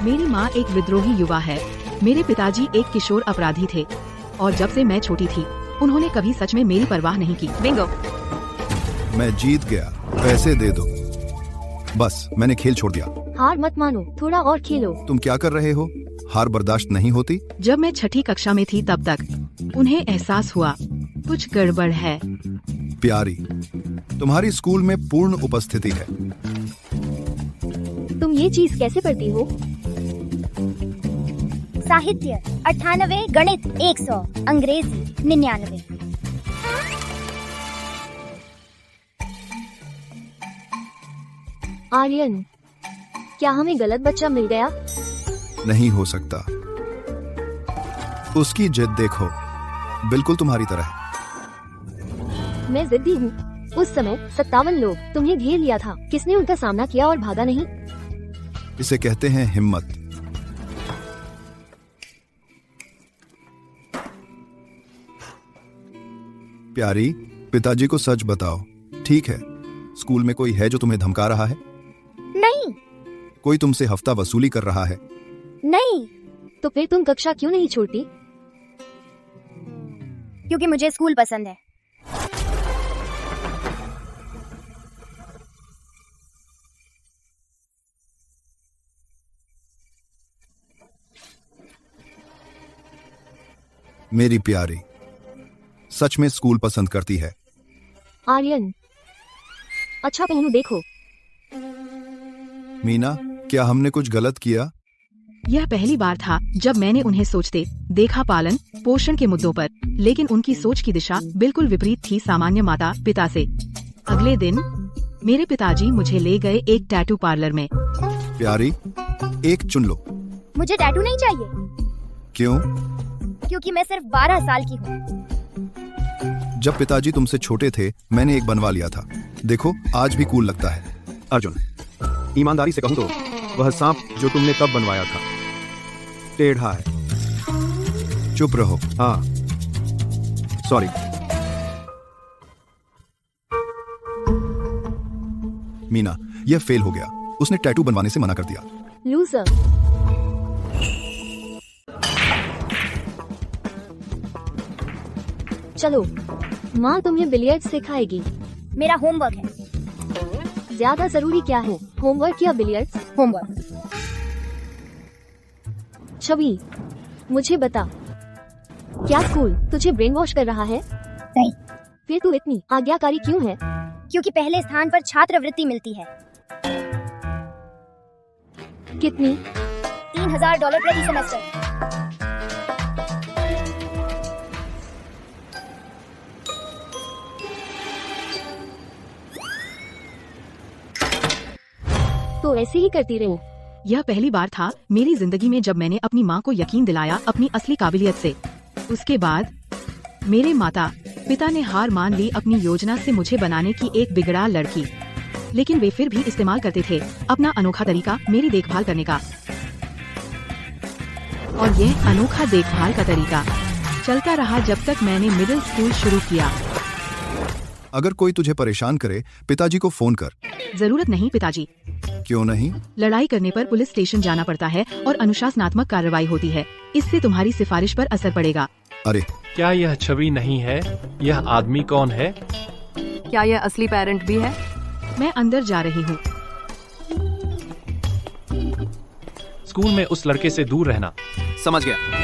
मेरी माँ एक विद्रोही युवा है। मेरे पिताजी एक किशोर अपराधी थे और जब से मैं छोटी थी उन्होंने कभी सच में मेरी परवाह नहीं की। बिंगो। मैं जीत गया, पैसे दे दो। बस मैंने खेल छोड़ दिया। हार मत मानो, थोड़ा और खेलो। तुम क्या कर रहे हो? हार बर्दाश्त नहीं होती? जब मैं छठी कक्षा में थी तब तक उन्हें एहसास हुआ कुछ गड़बड़ है। प्यारी, तुम्हारी स्कूल में पूर्ण उपस्थिति है। तुम ये चीज कैसे पढ़ती हो? साहित्य 98, गणित 100, अंग्रेजी 99। आर्यन, क्या हमें गलत बच्चा मिल गया? नहीं हो सकता। उसकी जिद देखो, बिल्कुल तुम्हारी तरह। मैं जिद्दी हूँ। उस समय 57 लोग तुम्हें घेर लिया था। किसने उनका सामना किया और भागा नहीं? इसे कहते हैं हिम्मत। प्यारी, पिताजी को सच बताओ, ठीक है? स्कूल में कोई है जो तुम्हें धमका रहा है? नहीं। कोई तुमसे हफ्ता वसूली कर रहा है? नहीं। तो फिर तुम कक्षा क्यों नहीं छोड़ती? क्योंकि मुझे स्कूल पसंद है। मेरी प्यारी, सच में स्कूल पसंद करती है। आर्यन, अच्छा पहलू देखो। मीना, क्या हमने कुछ गलत किया? यह पहली बार था जब मैंने उन्हें सोचते देखा पालन पोषण के मुद्दों पर, लेकिन उनकी सोच की दिशा बिल्कुल विपरीत थी सामान्य माता पिता से। अगले दिन मेरे पिताजी मुझे ले गए एक टैटू पार्लर में। प्यारी, एक चुन लो। मुझे टैटू नहीं चाहिए। क्यों? क्योंकि मैं सिर्फ 12 साल की हूँ। जब पिताजी तुमसे छोटे थे मैंने एक बनवा लिया था। देखो, आज भी कूल लगता है। अर्जुन, ईमानदारी से कहूँ तो वह सांप जो तुमने तब बनवाया था टेढ़ा है। चुप रहो। हाँ, सॉरी। मीना, यह फेल हो गया। उसने टैटू बनवाने से मना कर दिया। लूजर। चलो, माँ तुम्हें बिलियर्ड्स सिखाएगी। मेरा होमवर्क है। ज्यादा जरूरी क्या है, होमवर्क या बिलियर्ड्स? होमवर्क। छवि, मुझे बता, क्या स्कूल तुझे ब्रेन वॉश कर रहा है? नहीं। फिर तू इतनी आज्ञाकारी क्यों है? क्योंकि पहले स्थान पर छात्रवृत्ति मिलती है। कितनी? $3000 प्रति सेमेस्टर। तो ऐसे ही करती रही। यह पहली बार था मेरी जिंदगी में जब मैंने अपनी माँ को यकीन दिलाया अपनी असली काबिलियत से। उसके बाद मेरे माता पिता ने हार मान ली अपनी योजना से मुझे बनाने की एक बिगड़ा लड़की, लेकिन वे फिर भी इस्तेमाल करते थे अपना अनोखा तरीका मेरी देखभाल करने का। और यह अनोखा देखभाल का तरीका चलता रहा जब तक मैंने मिडिल स्कूल शुरू किया। अगर कोई तुझे परेशान करे, पिताजी को फोन कर। जरूरत नहीं पिताजी। क्यों नहीं? लड़ाई करने पर पुलिस स्टेशन जाना पड़ता है और अनुशासनात्मक कार्रवाई होती है। इससे तुम्हारी सिफारिश पर असर पड़ेगा। अरे, क्या यह छवि नहीं है? यह आदमी कौन है? क्या यह असली पेरेंट भी है? मैं अंदर जा रही हूँ। स्कूल में उस लड़के से दूर रहना। समझ गया।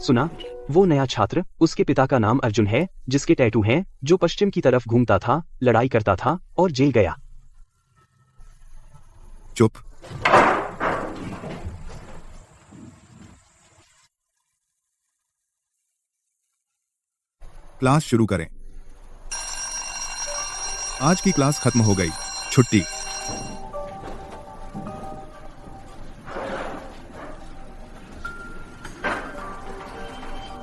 सुना, वो नया छात्र, उसके पिता का नाम अर्जुन है, जिसके टैटू हैं, जो पश्चिम की तरफ घूमता था, लड़ाई करता था और जेल गया। चुप। क्लास शुरू करें। आज की क्लास खत्म हो गई। छुट्टी।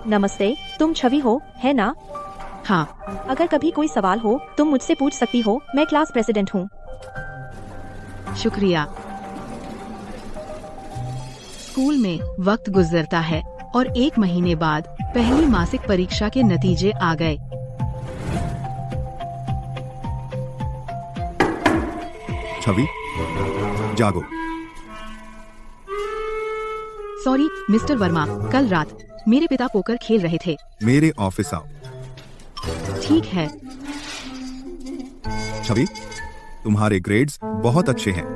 नमस्ते, तुम छवि हो, है ना? हाँ। अगर कभी कोई सवाल हो तुम मुझसे पूछ सकती हो। मैं क्लास प्रेसिडेंट हूँ। शुक्रिया। स्कूल में वक्त गुजरता है और 1 महीने बाद पहली मासिक परीक्षा के नतीजे आ गए। छवि, जागो। सॉरी मिस्टर वर्मा, कल रात मेरे पिता पोकर खेल रहे थे। मेरे ऑफिस आओ। ठीक है। छवि, तुम्हारे ग्रेड्स बहुत अच्छे हैं,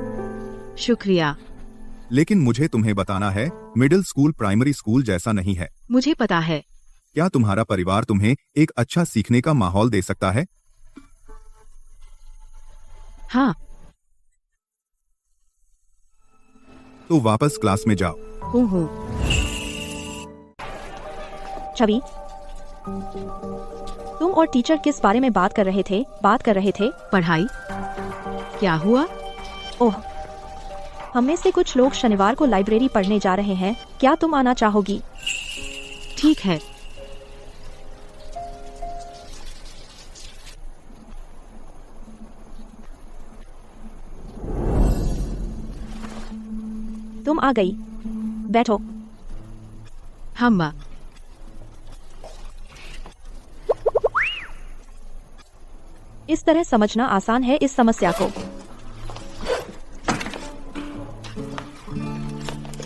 शुक्रिया। लेकिन मुझे तुम्हें बताना है, मिडिल स्कूल प्राइमरी स्कूल जैसा नहीं है। मुझे पता है। क्या तुम्हारा परिवार तुम्हें एक अच्छा सीखने का माहौल दे सकता है? हाँ। तो वापस क्लास में जाओ। हूँ। छवि, तुम और टीचर किस बारे में बात कर रहे थे? पढ़ाई। क्या हुआ? ओह, हम में से कुछ लोग शनिवार को लाइब्रेरी पढ़ने जा रहे हैं। क्या तुम आना चाहोगी? ठीक है। तुम आ गई, बैठो। हम इस तरह समझना आसान है इस समस्या को।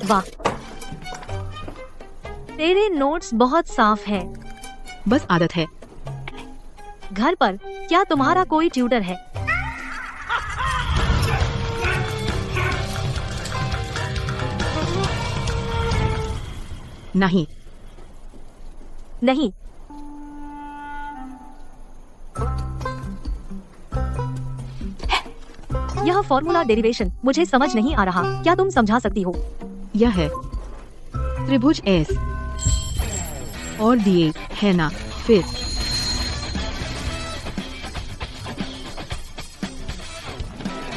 वाह, तेरे नोट्स बहुत साफ हैं। बस आदत है। घर पर क्या तुम्हारा कोई ट्यूटर है? नहीं। नहीं। यह फॉर्मूला डेरिवेशन मुझे समझ नहीं आ रहा, क्या तुम समझा सकती हो? यह है त्रिभुज एस और दिए है ना। फिर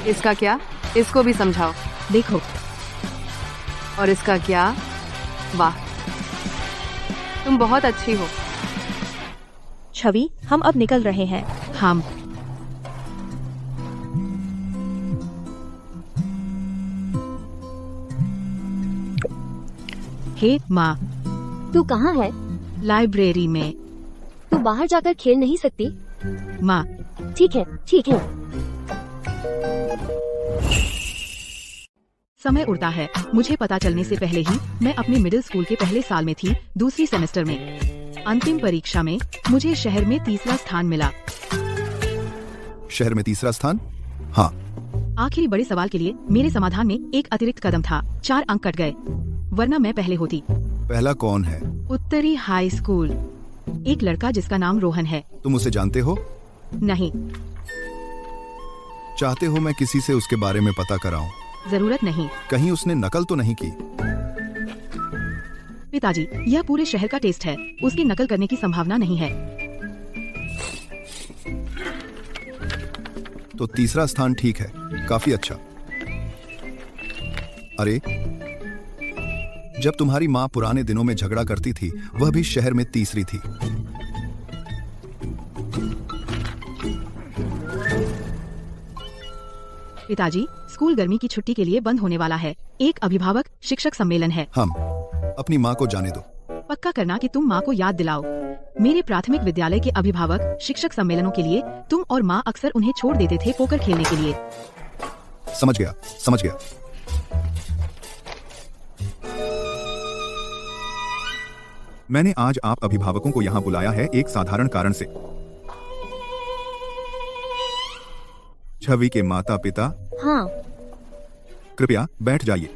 इसका क्या? इसको भी समझाओ। देखो, और इसका क्या? वाह, तुम बहुत अच्छी हो। छवि, हम अब निकल रहे हैं। हम हे माँ, तू कहाँ है? लाइब्रेरी में। तू बाहर जाकर खेल नहीं सकती? माँ, ठीक है, ठीक है। समय उड़ता है। मुझे पता चलने से पहले ही मैं अपने मिडिल स्कूल के पहले साल में थी, दूसरी सेमेस्टर में। अंतिम परीक्षा में मुझे शहर में तीसरा स्थान मिला। शहर में तीसरा स्थान? हाँ। आखिरी बड़े सवाल के लिए मेरे समाधान में एक अतिरिक्त कदम था। 4 अंक कट गए, वरना मैं पहले होती। पहला कौन है? उत्तरी हाई स्कूल। एक लड़का जिसका नाम रोहन है। तुम उसे जानते हो? नहीं। चाहते हो मैं किसी से उसके बारे में पता कराऊं? जरूरत नहीं। कहीं उसने नकल तो नहीं की? पिताजी, यह पूरे शहर का टेस्ट है, उसकी नकल करने की संभावना नहीं है। तो तीसरा स्थान ठीक है, काफी अच्छा। अरे, जब तुम्हारी माँ पुराने दिनों में झगड़ा करती थी, वह भी शहर में तीसरी थी। पिताजी, स्कूल गर्मी की छुट्टी के लिए बंद होने वाला है। एक अभिभावक शिक्षक सम्मेलन है। हम अपनी माँ को जाने दो। पक्का करना कि तुम माँ को याद दिलाओ। मेरे प्राथमिक विद्यालय के अभिभावक शिक्षक सम्मेलनों के लिए तुम और माँ अक्सर उन्हें छोड़ देते थे पोकर खेलने के लिए। समझ गया, समझ गया। मैंने आज आप अभिभावकों को यहाँ बुलाया है एक साधारण कारण से। छवि के माता पिता, हाँ। कृपया बैठ जाइए।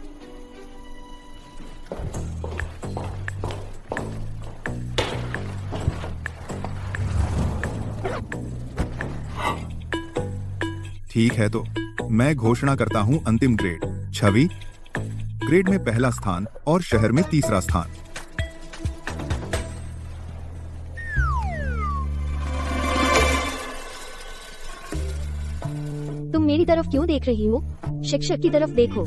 ठीक है, तो मैं घोषणा करता हूँ अंतिम ग्रेड। छवि ग्रेड में पहला स्थान और शहर में तीसरा स्थान। तुम मेरी तरफ क्यों देख रही हो? शिक्षक की तरफ देखो।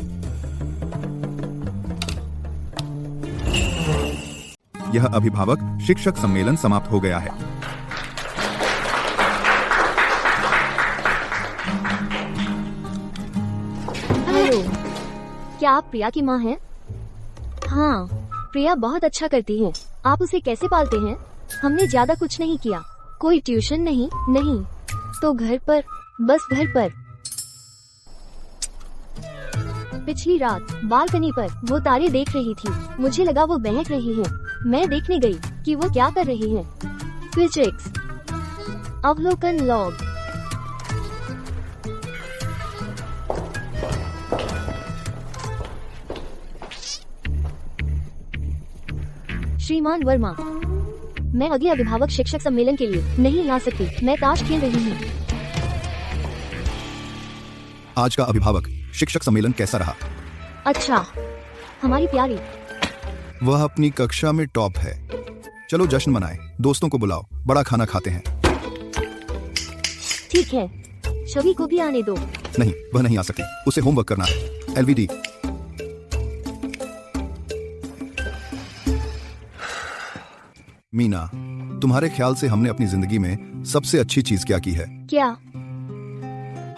यह अभिभावक शिक्षक सम्मेलन समाप्त हो गया है। हेलो, क्या आप प्रिया की माँ हैं? हाँ, प्रिया बहुत अच्छा करती है। आप उसे कैसे पालते हैं? हमने ज्यादा कुछ नहीं किया, कोई ट्यूशन नहीं। तो घर पर, बस घर पर। पिछली रात बालकनी पर वो तारे देख रही थी। मुझे लगा वो बहक रही हैं। मैं देखने गई कि वो क्या कर रही हैं। फिजिक्स अवलोकन लॉग। श्रीमान वर्मा, मैं अगले अभिभावक शिक्षक सम्मेलन के लिए नहीं आ सकती। मैं ताश खेल रही हूँ। आज का अभिभावक शिक्षक सम्मेलन कैसा रहा? अच्छा, हमारी प्यारी। वह अपनी कक्षा में टॉप है। चलो जश्न मनाएं, दोस्तों को बुलाओ, बड़ा खाना खाते हैं। ठीक है, छवि को भी आने दो। नहीं, वह नहीं आ सकती, उसे होमवर्क करना है। एलवीडी। मीना, तुम्हारे ख्याल से हमने अपनी जिंदगी में सबसे अच्छी चीज क्या की है? क्या?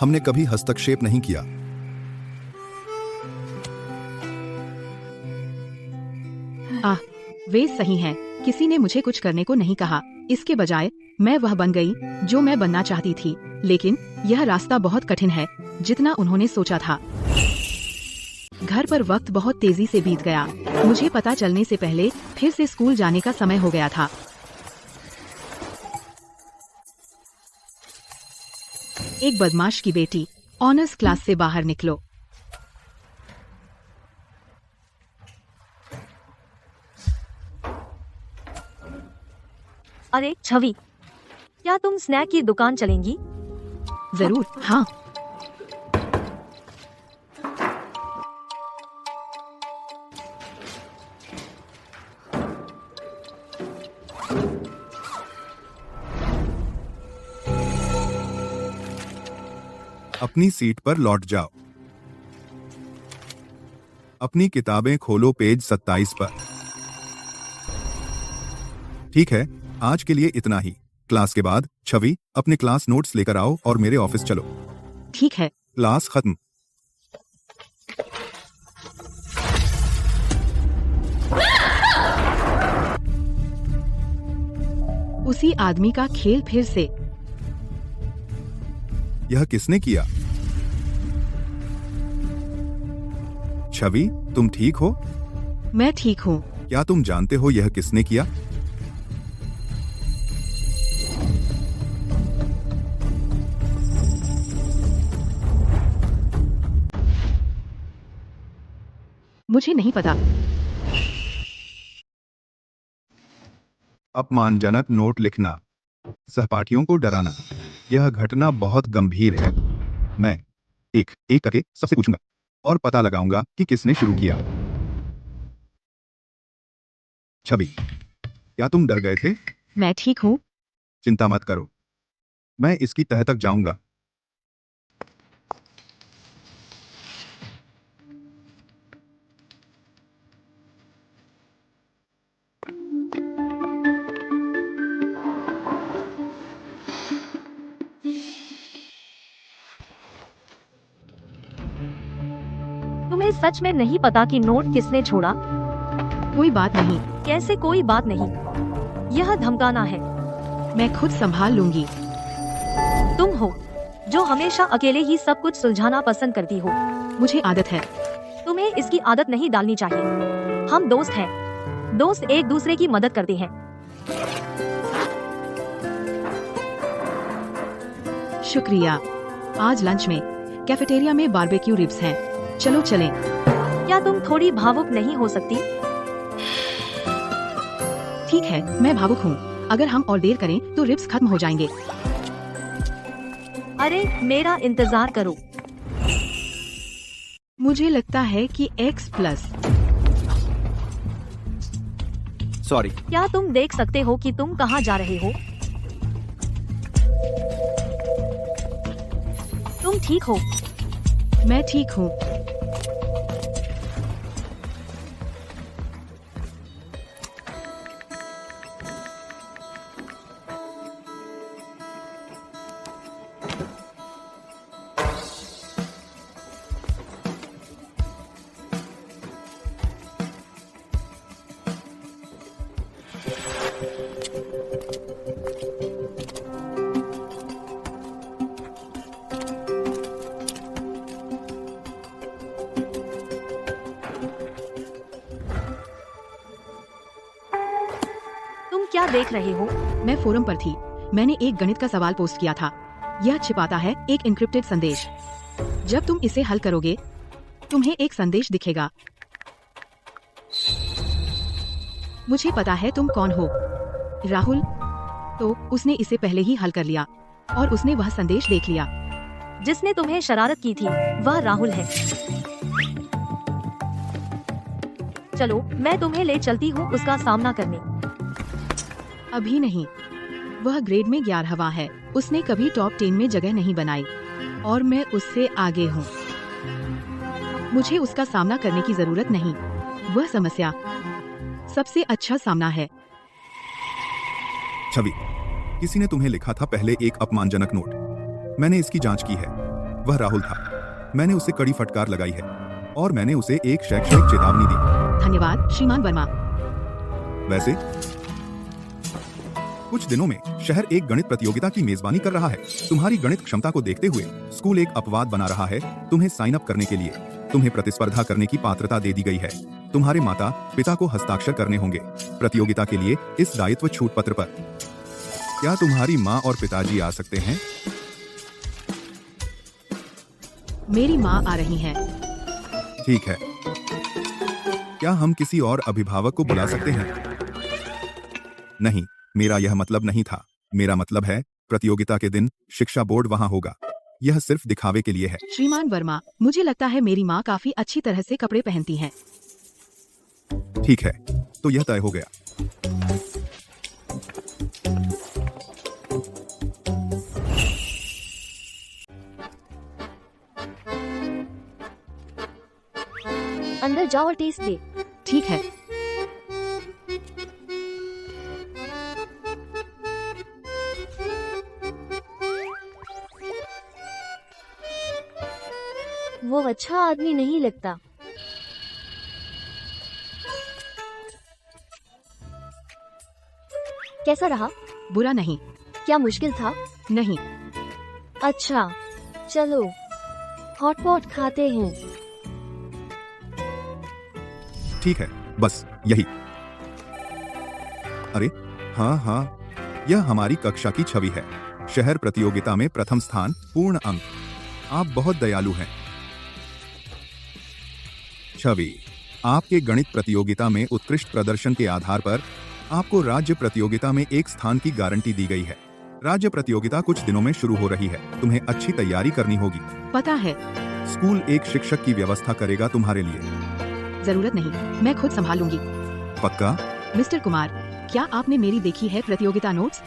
हमने कभी हस्तक्षेप नहीं किया। वे सही हैं। किसी ने मुझे कुछ करने को नहीं कहा। इसके बजाय मैं वह बन गई जो मैं बनना चाहती थी। लेकिन यह रास्ता बहुत कठिन है, जितना उन्होंने सोचा था। घर पर वक्त बहुत तेजी से बीत गया। मुझे पता चलने से पहले फिर से स्कूल जाने का समय हो गया था। एक बदमाश की बेटी, ऑनर्स क्लास से बाहर निकलो। अरे छवि, क्या तुम स्नैक की दुकान चलेंगी? जरूर, हाँ। अपनी सीट पर लौट जाओ। अपनी किताबें खोलो पेज 27 पर। ठीक है, आज के लिए इतना ही। क्लास के बाद छवि, अपने क्लास नोट्स लेकर आओ और मेरे ऑफिस चलो। ठीक है। क्लास खत्म। उसी आदमी का खेल फिर से। यह किसने किया? छवि, तुम ठीक हो? मैं ठीक हूँ। क्या तुम जानते हो यह किसने किया? मुझे नहीं पता। अपमानजनक नोट लिखना, सहपाठियों को डराना। यह घटना बहुत गंभीर है। मैं एक एक करके सबसे पूछूंगा और पता लगाऊंगा कि किसने शुरू किया। छवि, क्या तुम डर गए थे? मैं ठीक हूँ। चिंता मत करो, मैं इसकी तह तक जाऊंगा। तुम्हें सच में नहीं पता कि नोट किसने छोड़ा? कोई बात नहीं। कैसे कोई बात नहीं? यह धमकाना है। मैं खुद संभाल लूंगी। तुम हो जो हमेशा अकेले ही सब कुछ सुलझाना पसंद करती हो। मुझे आदत है। तुम्हें इसकी आदत नहीं डालनी चाहिए। हम दोस्त हैं। दोस्त एक दूसरे की मदद करते हैं। शुक्रिया। आज लंच में कैफेटेरिया में बारबेक्यू रिब्स हैं। चलो चलें। क्या तुम थोड़ी भावुक नहीं हो सकती? ठीक है, मैं भावुक हूँ। अगर हम और देर करें तो रिब्स खत्म हो जाएंगे। अरे मेरा इंतजार करो। मुझे लगता है कि X+। सॉरी। क्या तुम देख सकते हो कि तुम कहाँ जा रहे हो? तुम ठीक हो? मैं ठीक हूँ। क्या देख रहे हो? मैं फोरम पर थी। मैंने एक गणित का सवाल पोस्ट किया था। यह छिपाता है एक एन्क्रिप्टेड संदेश। जब तुम इसे हल करोगे तुम्हें एक संदेश दिखेगा। मुझे पता है तुम कौन हो, राहुल। तो उसने इसे पहले ही हल कर लिया और उसने वह संदेश देख लिया। जिसने तुम्हें शरारत की थी वह राहुल है। चलो मैं तुम्हें ले चलती हूँ उसका सामना करने। अभी नहीं, वह ग्रेड में 11वां है। उसने कभी टॉप 10 में जगह नहीं बनाई और मैं उससे आगे हूँ। मुझे उसका सामना करने की जरूरत नहीं। वह समस्या सबसे अच्छा सामना है। छवि, किसी ने तुम्हें लिखा था पहले एक अपमानजनक नोट। मैंने इसकी जांच की है। वह राहुल था। मैंने उसे कड़ी फटकार लगाई है और मैंने उसे एक शैक्षणिक चेतावनी दी। धन्यवाद श्रीमान वर्मा। वैसे कुछ दिनों में शहर एक गणित प्रतियोगिता की मेजबानी कर रहा है। तुम्हारी गणित क्षमता को देखते हुए स्कूल एक अपवाद बना रहा है। तुम्हें साइन अप करने के लिए तुम्हें प्रतिस्पर्धा करने की पात्रता दे दी गई है। तुम्हारे माता पिता को हस्ताक्षर करने होंगे प्रतियोगिता के लिए इस दायित्व छूट पत्र पर। क्या तुम्हारी माँ और पिताजी आ सकते हैं? मेरी माँ आ रही है। ठीक है। क्या हम किसी और अभिभावक को बुला सकते हैं? नहीं, मेरा यह मतलब नहीं था। मेरा मतलब है प्रतियोगिता के दिन शिक्षा बोर्ड वहाँ होगा। यह सिर्फ दिखावे के लिए है। श्रीमान वर्मा, मुझे लगता है मेरी माँ काफी अच्छी तरह से कपड़े पहनती हैं। ठीक है, तो यह तय हो गया। अंदर जाओ और टेस्ट दे। ठीक है। वो अच्छा आदमी नहीं लगता। कैसा रहा? बुरा नहीं। क्या मुश्किल था? नहीं। अच्छा, चलो हॉट पॉट खाते हैं। ठीक है, बस यही। अरे हाँ, यह हमारी कक्षा की छवि है। शहर प्रतियोगिता में प्रथम स्थान, पूर्ण अंक। आप बहुत दयालु हैं। छवि, आपके गणित प्रतियोगिता में उत्कृष्ट प्रदर्शन के आधार पर आपको राज्य प्रतियोगिता में एक स्थान की गारंटी दी गई है। राज्य प्रतियोगिता कुछ दिनों में शुरू हो रही है। तुम्हें अच्छी तैयारी करनी होगी। पता है। स्कूल एक शिक्षक की व्यवस्था करेगा तुम्हारे लिए। जरूरत नहीं, मैं खुद संभालूंगी। पक्का? मिस्टर कुमार, क्या आपने मेरी देखी है प्रतियोगिता नोट्स?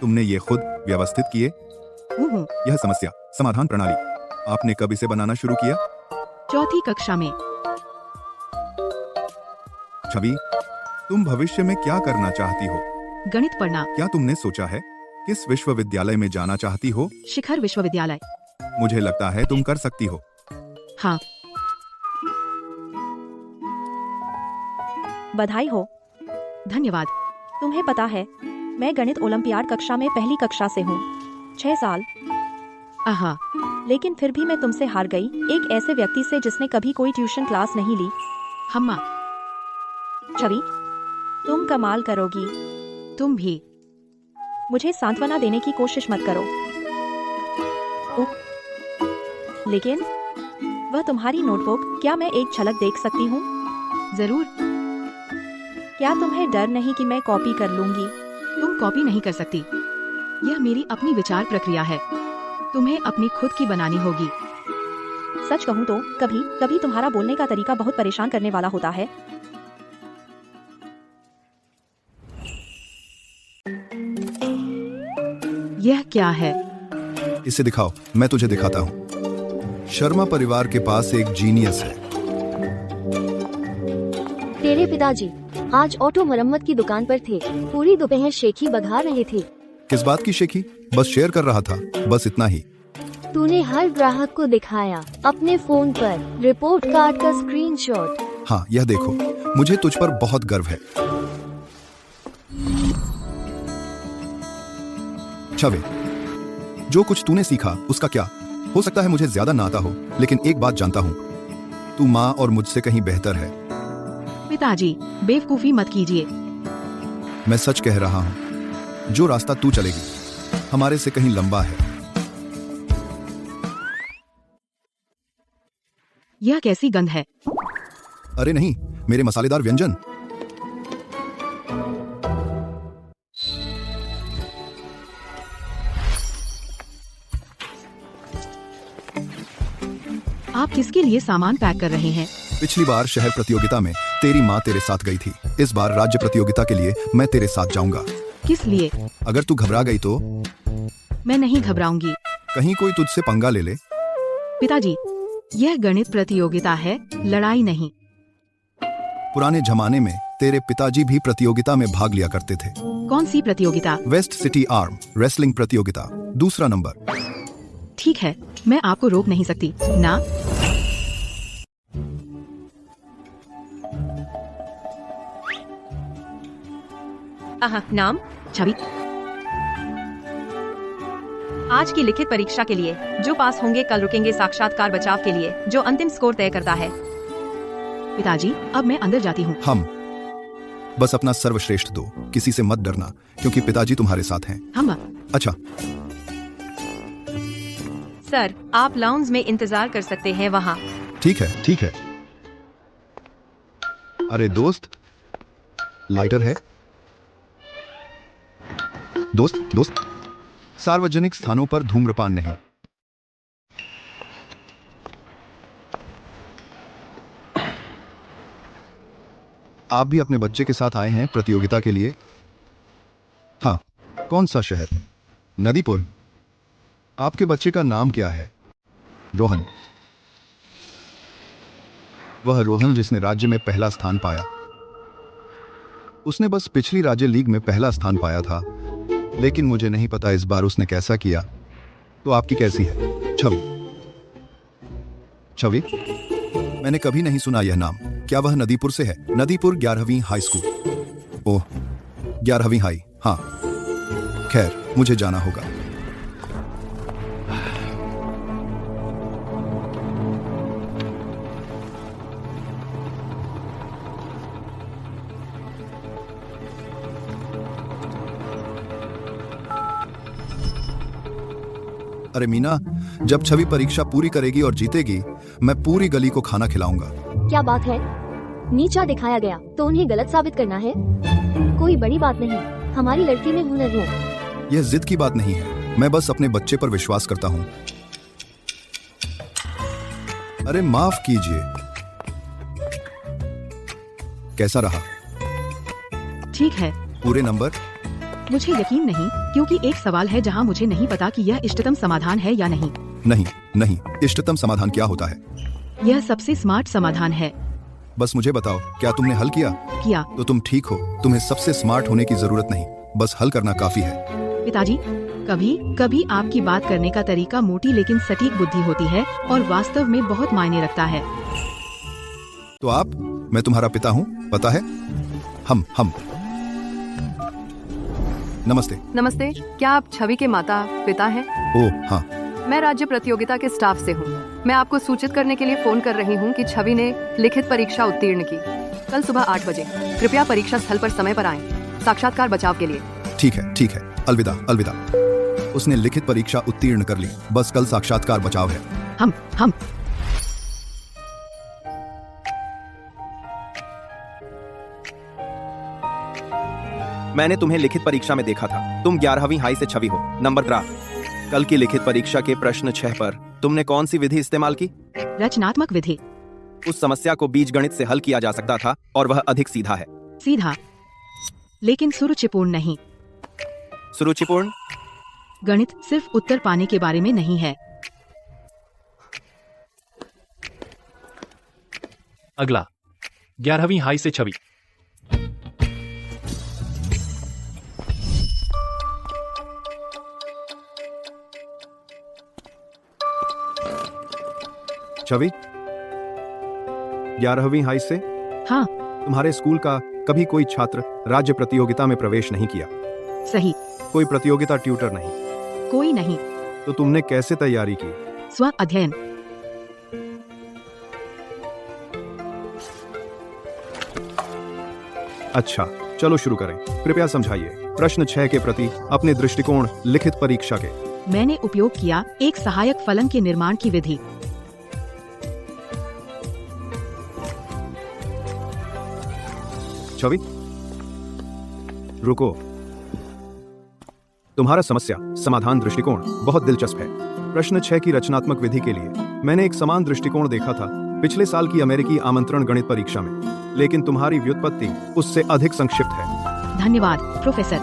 तुमने ये खुद व्यवस्थित किए? हूँ। यह समस्या समाधान प्रणाली आपने कब इसे बनाना शुरू किया? चौथी कक्षा में। छवि, तुम भविष्य में क्या करना चाहती हो? गणित पढ़ना। क्या तुमने सोचा है किस विश्वविद्यालय में जाना चाहती हो? शिखर विश्वविद्यालय। मुझे लगता है तुम कर सकती हो। हाँ। बधाई हो। धन्यवाद। तुम्हें पता है मैं गणित ओलंपियाड कक्षा में पहली कक्षा से हूँ। 6 साल। आहा। लेकिन फिर भी मैं तुमसे हार गई, एक ऐसे व्यक्ति से जिसने कभी कोई ट्यूशन क्लास नहीं ली। हम्मा। छवि, तुम कमाल करोगी। तुम भी। मुझे सांत्वना देने की कोशिश मत करो। लेकिन वह तुम्हारी नोटबुक, क्या मैं एक झलक देख सकती हूँ? जरूर। क्या तुम्हें डर नहीं कि मैं कॉपी कर लूंगी? तुम कॉपी नहीं कर सकती। यह मेरी अपनी विचार प्रक्रिया है। तुम्हें अपनी खुद की बनानी होगी। सच कहूँ तो कभी कभी तुम्हारा बोलने का तरीका बहुत परेशान करने वाला होता है। यह क्या है? इसे दिखाओ, मैं तुझे दिखाता हूँ। शर्मा परिवार के पास एक जीनियस है। तेरे पिताजी आज ऑटो मरम्मत की दुकान पर थे। पूरी दोपहर शेखी बघा रहे थे। किस बात की शेखी? बस शेयर कर रहा था, बस इतना ही। तूने हर ग्राहक को दिखाया अपने फोन पर रिपोर्ट कार्ड का स्क्रीनशॉट। हाँ, यह देखो, मुझे तुझ पर बहुत गर्व है। छवि, जो कुछ तूने सीखा उसका क्या? हो सकता है मुझे ज्यादा ना आता हो, लेकिन एक बात जानता हूँ, तू माँ और मुझसे कहीं बेहतर है। पिताजी, बेवकूफी मत कीजिए। मैं सच कह रहा हूँ, जो रास्ता तू चलेगी हमारे से कहीं लंबा है। यह कैसी गंध है? अरे नहीं, मेरे मसालेदार व्यंजन। आप किसके लिए सामान पैक कर रहे हैं? पिछली बार शहर प्रतियोगिता में तेरी माँ तेरे साथ गई थी। इस बार राज्य प्रतियोगिता के लिए मैं तेरे साथ जाऊंगा। किस लिए? अगर तू घबरा गई तो मैं नहीं घबराऊंगी। कहीं कोई तुझसे पंगा ले ले। पिताजी, यह गणित प्रतियोगिता है, लड़ाई नहीं। पुराने जमाने में तेरे पिताजी भी प्रतियोगिता में भाग लिया करते थे। कौन सी प्रतियोगिता? वेस्ट सिटी आर्म रेसलिंग प्रतियोगिता, दूसरा नंबर। ठीक है, मैं आपको रोक नहीं सकती ना। नाम? छवि। आज की लिखित परीक्षा के लिए जो पास होंगे कल रुकेंगे साक्षात्कार बचाव के लिए, जो अंतिम स्कोर तय करता है। पिताजी, अब मैं अंदर जाती हूँ। हम बस अपना सर्वश्रेष्ठ दो, किसी से मत डरना, क्योंकि पिताजी तुम्हारे साथ हैं। हम अच्छा, सर, आप लाउंज में इंतजार कर सकते हैं वहाँ। ठीक है, ठीक है। अरे दोस्त, लाइटर है? दोस्त, सार्वजनिक स्थानों पर धूम्रपान नहीं। आप भी अपने बच्चे के साथ आए हैं प्रतियोगिता के लिए? हाँ, कौन सा शहर? नदीपुर। आपके बच्चे का नाम क्या है? रोहन। वह रोहन जिसने राज्य में पहला स्थान पाया। उसने बस पिछली राज्य लीग में पहला स्थान पाया था, लेकिन मुझे नहीं पता इस बार उसने कैसा किया। तो आपकी कैसी है? छवि? मैंने कभी नहीं सुना यह नाम। क्या वह नदीपुर से है? नदीपुर 11वीं हाई स्कूल। ओह, 11वीं हाई, हाँ। खैर, मुझे जाना होगा। अरे मीना, जब छवि परीक्षा पूरी करेगी और जीतेगी, मैं पूरी गली को खाना खिलाऊंगा। क्या बात है? नीचा दिखाया गया तो उन्हें गलत साबित करना है? कोई बड़ी बात नहीं, हमारी लड़की में हुनर है। यह जिद की बात नहीं है, मैं बस अपने बच्चे पर विश्वास करता हूँ। अरे माफ कीजिए। कैसा रहा? ठीक है। पूरे नंबर? मुझे यकीन नहीं, क्योंकि एक सवाल है जहां मुझे नहीं पता कि यह इष्टतम समाधान है या नहीं। नहीं, इष्टतम समाधान क्या होता है? यह सबसे स्मार्ट समाधान है। बस मुझे बताओ, क्या तुमने हल किया? किया। तो तुम ठीक हो, तुम्हें सबसे स्मार्ट होने की जरूरत नहीं, बस हल करना काफी है। पिताजी, कभी कभी आपकी बात करने का तरीका मोटी लेकिन सटीक बुद्धि होती है और वास्तव में बहुत मायने रखता है। तो आप? मैं तुम्हारा पिता हूँ, पता है? हम नमस्ते। नमस्ते, क्या आप छवि के माता पिता हैं? ओह हाँ। मैं राज्य प्रतियोगिता के स्टाफ से हूँ। मैं आपको सूचित करने के लिए फोन कर रही हूँ कि छवि ने लिखित परीक्षा उत्तीर्ण की। कल सुबह 8 बजे कृपया परीक्षा स्थल पर समय पर आएं, साक्षात्कार बचाव के लिए। ठीक है, अलविदा। उसने लिखित परीक्षा उत्तीर्ण कर ली, बस कल साक्षात्कार बचाव है। हम मैंने तुम्हें लिखित परीक्षा में देखा था। तुम 11वीं हाई से छवि हो, नंबर ग्राफ। कल की लिखित परीक्षा के प्रश्न 6 पर तुमने कौन सी विधि इस्तेमाल की? रचनात्मक विधि। उस समस्या को बीजगणित से हल किया जा सकता था और वह अधिक सीधा है। सीधा, लेकिन सुरुचिपूर्ण नहीं। सुरुचिपूर्ण? गणित सिर्फ उत्तर पाने के बारे में नहीं है। अगला 11वीं हाई से छवि। छवि, 11वीं हाई से? हाँ। तुम्हारे स्कूल का कभी कोई छात्र राज्य प्रतियोगिता में प्रवेश नहीं किया? सही। कोई प्रतियोगिता ट्यूटर नहीं? कोई नहीं। तो तुमने कैसे तैयारी की? स्व अध्ययन। अच्छा, चलो शुरू करें। कृपया समझाइए प्रश्न 6 के प्रति अपने दृष्टिकोण लिखित परीक्षा के। मैंने उपयोग किया एक सहायक फलन के निर्माण की विधि। छवि, रुको। तुम्हारा समस्या समाधान दृष्टिकोण बहुत दिलचस्प है। प्रश्न 6 की रचनात्मक विधि के लिए मैंने एक समान दृष्टिकोण देखा था पिछले साल की अमेरिकी आमंत्रण गणित परीक्षा में, लेकिन तुम्हारी व्युत्पत्ति उससे अधिक संक्षिप्त है। धन्यवाद प्रोफेसर।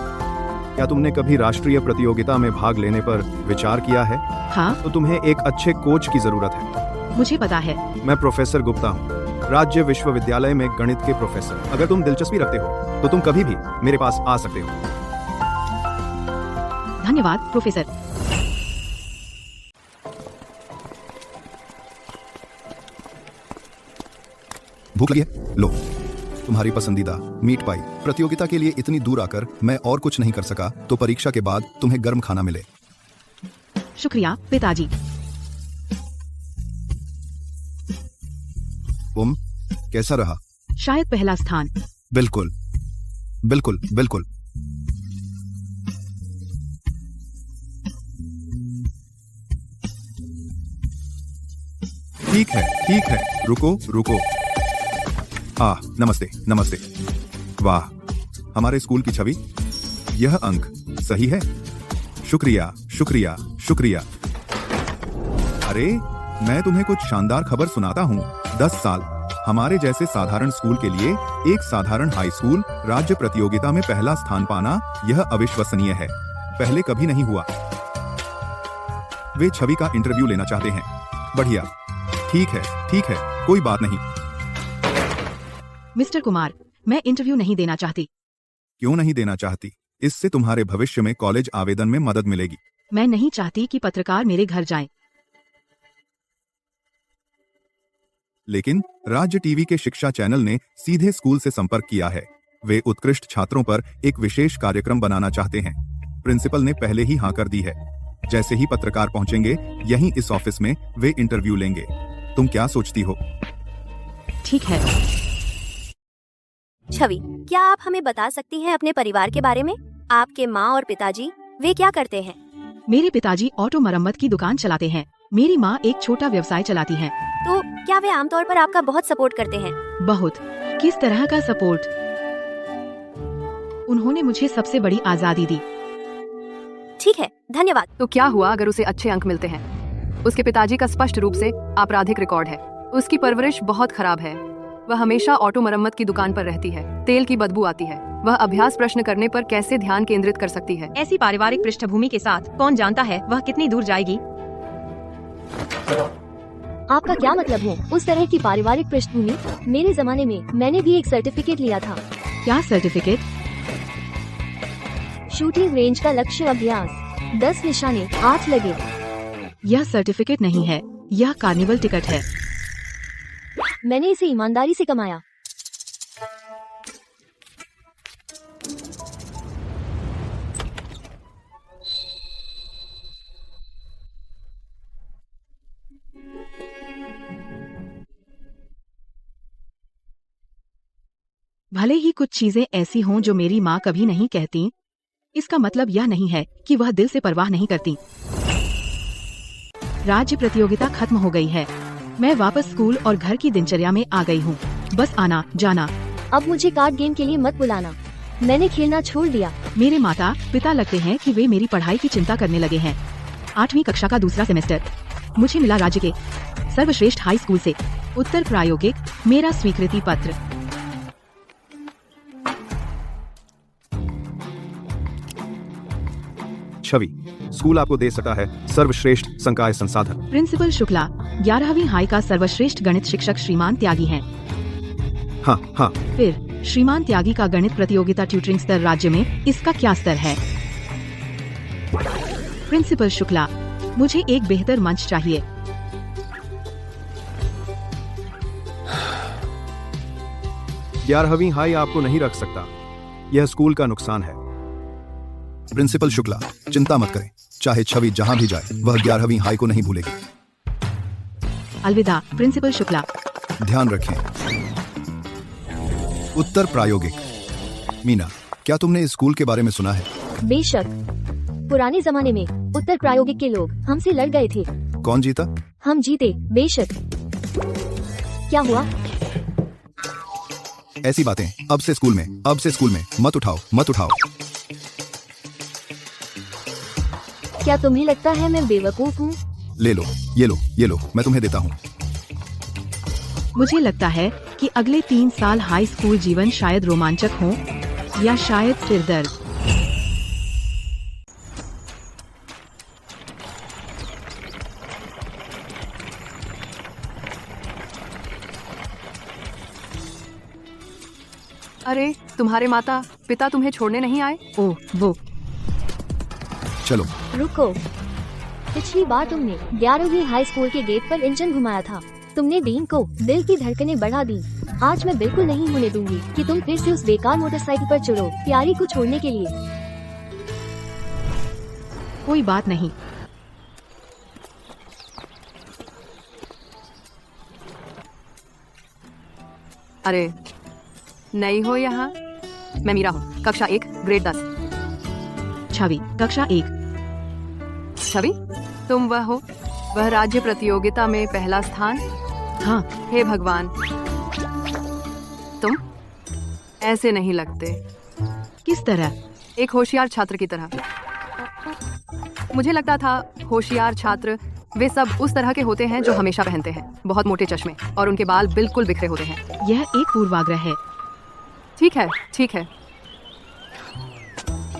क्या तुमने कभी राष्ट्रीय प्रतियोगिता में भाग लेने पर विचार किया है? हाँ, तो तुम्हें एक अच्छे कोच की जरूरत है। मुझे पता है। मैं प्रोफेसर गुप्ता हूँ, राज्य विश्वविद्यालय में गणित के प्रोफेसर। अगर तुम दिलचस्पी रखते हो तो तुम कभी भी मेरे पास आ सकते हो। धन्यवाद प्रोफेसर। भूख लगी है? लो, तुम्हारी पसंदीदा मीट पाई। प्रतियोगिता के लिए इतनी दूर आकर मैं और कुछ नहीं कर सका तो परीक्षा के बाद तुम्हें गर्म खाना मिले। शुक्रिया पिताजी। कैसा रहा? शायद पहला स्थान। बिल्कुल बिल्कुल बिल्कुल। ठीक है, रुको रुको। नमस्ते नमस्ते। वाह, हमारे स्कूल की छवि। यह अंक सही है। शुक्रिया शुक्रिया शुक्रिया। अरे, मैं तुम्हें कुछ शानदार खबर सुनाता हूँ। 10 साल हमारे जैसे साधारण स्कूल के लिए एक साधारण हाई स्कूल राज्य प्रतियोगिता में पहला स्थान पाना, यह अविश्वसनीय है। पहले कभी नहीं हुआ। वे छवि का इंटरव्यू लेना चाहते हैं। बढ़िया। ठीक है, कोई बात नहीं। मिस्टर कुमार, मैं इंटरव्यू नहीं देना चाहती। क्यों नहीं देना चाहती? इससे तुम्हारे भविष्य में कॉलेज आवेदन में मदद मिलेगी। मैं नहीं चाहती कि पत्रकार मेरे घर जाएं। लेकिन राज्य टीवी के शिक्षा चैनल ने सीधे स्कूल से संपर्क किया है। वे उत्कृष्ट छात्रों पर एक विशेष कार्यक्रम बनाना चाहते हैं। प्रिंसिपल ने पहले ही हाँ कर दी है। जैसे ही पत्रकार पहुंचेंगे यहीं इस ऑफिस में वे इंटरव्यू लेंगे। तुम क्या सोचती हो? ठीक है। छवि, क्या आप हमें बता सकती हैं अपने परिवार के बारे में? आपके माँ और पिताजी, वे क्या करते हैं? मेरे पिताजी ऑटो मरम्मत की दुकान चलाते हैं। मेरी माँ एक छोटा व्यवसाय चलाती हैं। तो क्या वे आमतौर पर आपका बहुत सपोर्ट करते हैं? बहुत। किस तरह का सपोर्ट? उन्होंने मुझे सबसे बड़ी आजादी दी। ठीक है, धन्यवाद। तो क्या हुआ अगर उसे अच्छे अंक मिलते हैं? उसके पिताजी का स्पष्ट रूप से आपराधिक रिकॉर्ड है। उसकी परवरिश बहुत खराब है। वह हमेशा ऑटो मरम्मत की दुकान पर रहती है। तेल की बदबू आती है। वह अभ्यास प्रश्न करने पर कैसे ध्यान केंद्रित कर सकती है? ऐसी पारिवारिक पृष्ठभूमि के साथ कौन जानता है वह कितनी दूर जाएगी। आपका क्या मतलब है? उस तरह की पारिवारिक पृष्ठभूमि? मेरे जमाने में मैंने भी एक सर्टिफिकेट लिया था। क्या सर्टिफिकेट? शूटिंग रेंज का लक्ष्य अभ्यास, 10 निशाने, 8 लगे। यह सर्टिफिकेट नहीं है, यह कार्निवल टिकट है। मैंने इसे ईमानदारी से कमाया। भले ही कुछ चीजें ऐसी हों जो मेरी माँ कभी नहीं कहती, इसका मतलब यह नहीं है कि वह दिल से परवाह नहीं करती। राज्य प्रतियोगिता खत्म हो गई है। मैं वापस स्कूल और घर की दिनचर्या में आ गई हूँ। बस आना जाना। अब मुझे कार्ड गेम के लिए मत बुलाना। मैंने खेलना छोड़ दिया। मेरे माता पिता लगते हैं कि वे मेरी पढ़ाई की चिंता करने लगे हैं। 8वीं कक्षा का दूसरा सेमेस्टर मुझे मिला राज्य के सर्वश्रेष्ठ हाई स्कूल से। उत्तर प्रायोगिक, मेरा स्वीकृति पत्र। छवि, स्कूल आपको दे सका है सर्वश्रेष्ठ संकाय संसाधन। प्रिंसिपल शुक्ला, 11वीं हाई का सर्वश्रेष्ठ गणित शिक्षक श्रीमान त्यागी हैं। हाँ। फिर श्रीमान त्यागी का गणित प्रतियोगिता ट्यूटरिंग स्तर राज्य में, इसका क्या स्तर है? प्रिंसिपल शुक्ला, मुझे एक बेहतर मंच चाहिए। ग्यारहवीं हाई आपको नहीं रख सकता। यह स्कूल का नुकसान है। प्रिंसिपल शुक्ला, चिंता मत करें। चाहे छवि जहां भी जाए वह 11वीं हाई को नहीं भूलेगी। अलविदा प्रिंसिपल शुक्ला। ध्यान रखें। उत्तर प्रायोगिक। मीना, क्या तुमने इस स्कूल के बारे में सुना है? बेशक, पुराने जमाने में उत्तर प्रायोगिक के लोग हमसे लड़ गए थे। कौन जीता? हम जीते। बेशक। क्या हुआ? ऐसी बातें अब से स्कूल में मत उठाओ। क्या तुम्हें लगता है मैं बेवकूफ हूँ? ले लो, ये लो, मैं तुम्हें देता हूँ। मुझे लगता है कि अगले 3 साल हाई स्कूल जीवन शायद रोमांचक हो या शायद फिर दर्द। अरे तुम्हारे माता पिता तुम्हें छोड़ने नहीं आए? ओह वो चलो। रुको, पिछली बार तुमने 11वीं हाई स्कूल के गेट पर इंजन घुमाया था। तुमने डीन को दिल की धड़कनें बढ़ा दी। आज मैं बिल्कुल नहीं होने दूंगी कि तुम फिर से उस बेकार मोटरसाइकिल पर चढ़ो प्यारी को छोड़ने के लिए। कोई बात नहीं। अरे नई हो यहाँ? मैं मीरा हूँ, कक्षा 1 ग्रेड 10। छवि कक्षा 1। छवि, तुम वह हो? वह राज्य प्रतियोगिता में पहला स्थान? हाँ। हे भगवान, तुम ऐसे नहीं लगते। किस तरह? एक होशियार छात्र की तरह। मुझे लगता था होशियार छात्र वे सब उस तरह के होते हैं जो हमेशा पहनते हैं बहुत मोटे चश्मे और उनके बाल बिल्कुल बिखरे होते हैं। यह एक पूर्वाग्रह है। ठीक है।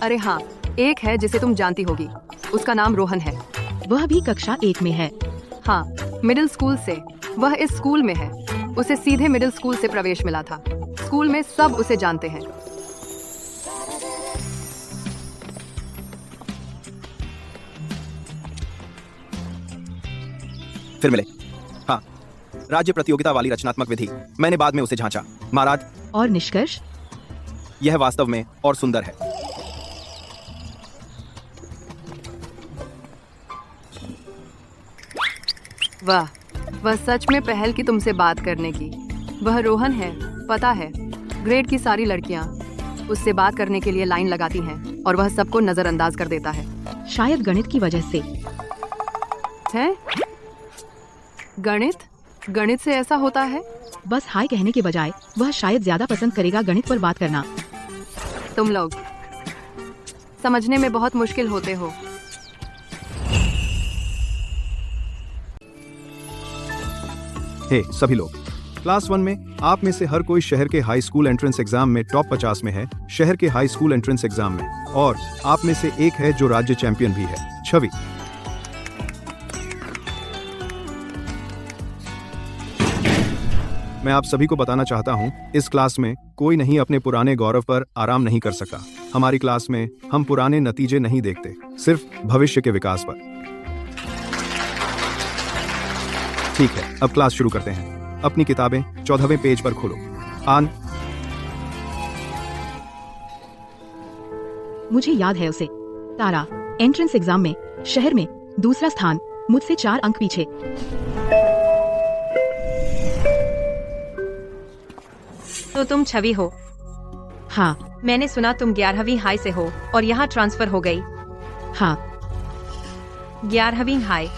अरे हाँ, एक है जिसे तुम जानती होगी। उसका नाम रोहन है। वह भी कक्षा 1 में है। हाँ, मिडिल स्कूल से। वह इस स्कूल में है। उसे सीधे मिडिल स्कूल से प्रवेश मिला था। स्कूल में सब उसे जानते हैं। फिर मिले। हाँ, राज्य प्रतियोगिता वाली रचनात्मक विधि। मैंने बाद में उसे जांचा। महाराज, और निष्कर्ष? यह वास्तव में और सुंदर है। वाह, वह सच में पहल की तुमसे बात करने की। वह रोहन है, पता है। ग्रेड की सारी लड़कियां उससे बात करने के लिए लाइन लगाती हैं और वह सबको नजरअंदाज कर देता है। शायद गणित की वजह से है? गणित से ऐसा होता है? बस हाय कहने के बजाय वह शायद ज्यादा पसंद करेगा गणित पर बात करना। तुम लोग समझने में बहुत मुश्किल होते हो। हे सभी लोग, क्लास 1 में आप में से हर कोई शहर के हाई स्कूल एंट्रेंस एग्जाम में टॉप 50 में है। शहर के हाई स्कूल एंट्रेंस एग्जाम में। और आप में से एक है जो राज्य चैंपियन भी है। छवि। मैं आप सभी को बताना चाहता हूं, इस क्लास में कोई नहीं अपने पुराने गौरव पर आराम नहीं कर सका। हमारी क्लास में हम पुराने नतीजे नहीं देखते, सिर्फ भविष्य के विकास पर। ठीक है, अब क्लास शुरू करते हैं। अपनी किताबें 14वें पेज पर खोलो। आन। मुझे याद है उसे। तारा, एंट्रेंस एग्जाम में शहर में दूसरा स्थान, मुझसे 4 अंक पीछे। तो तुम छवि हो? हाँ। मैंने सुना तुम 11वीं हाई से हो और यहाँ ट्रांसफर हो गई। हाँ। 11वीं हाई,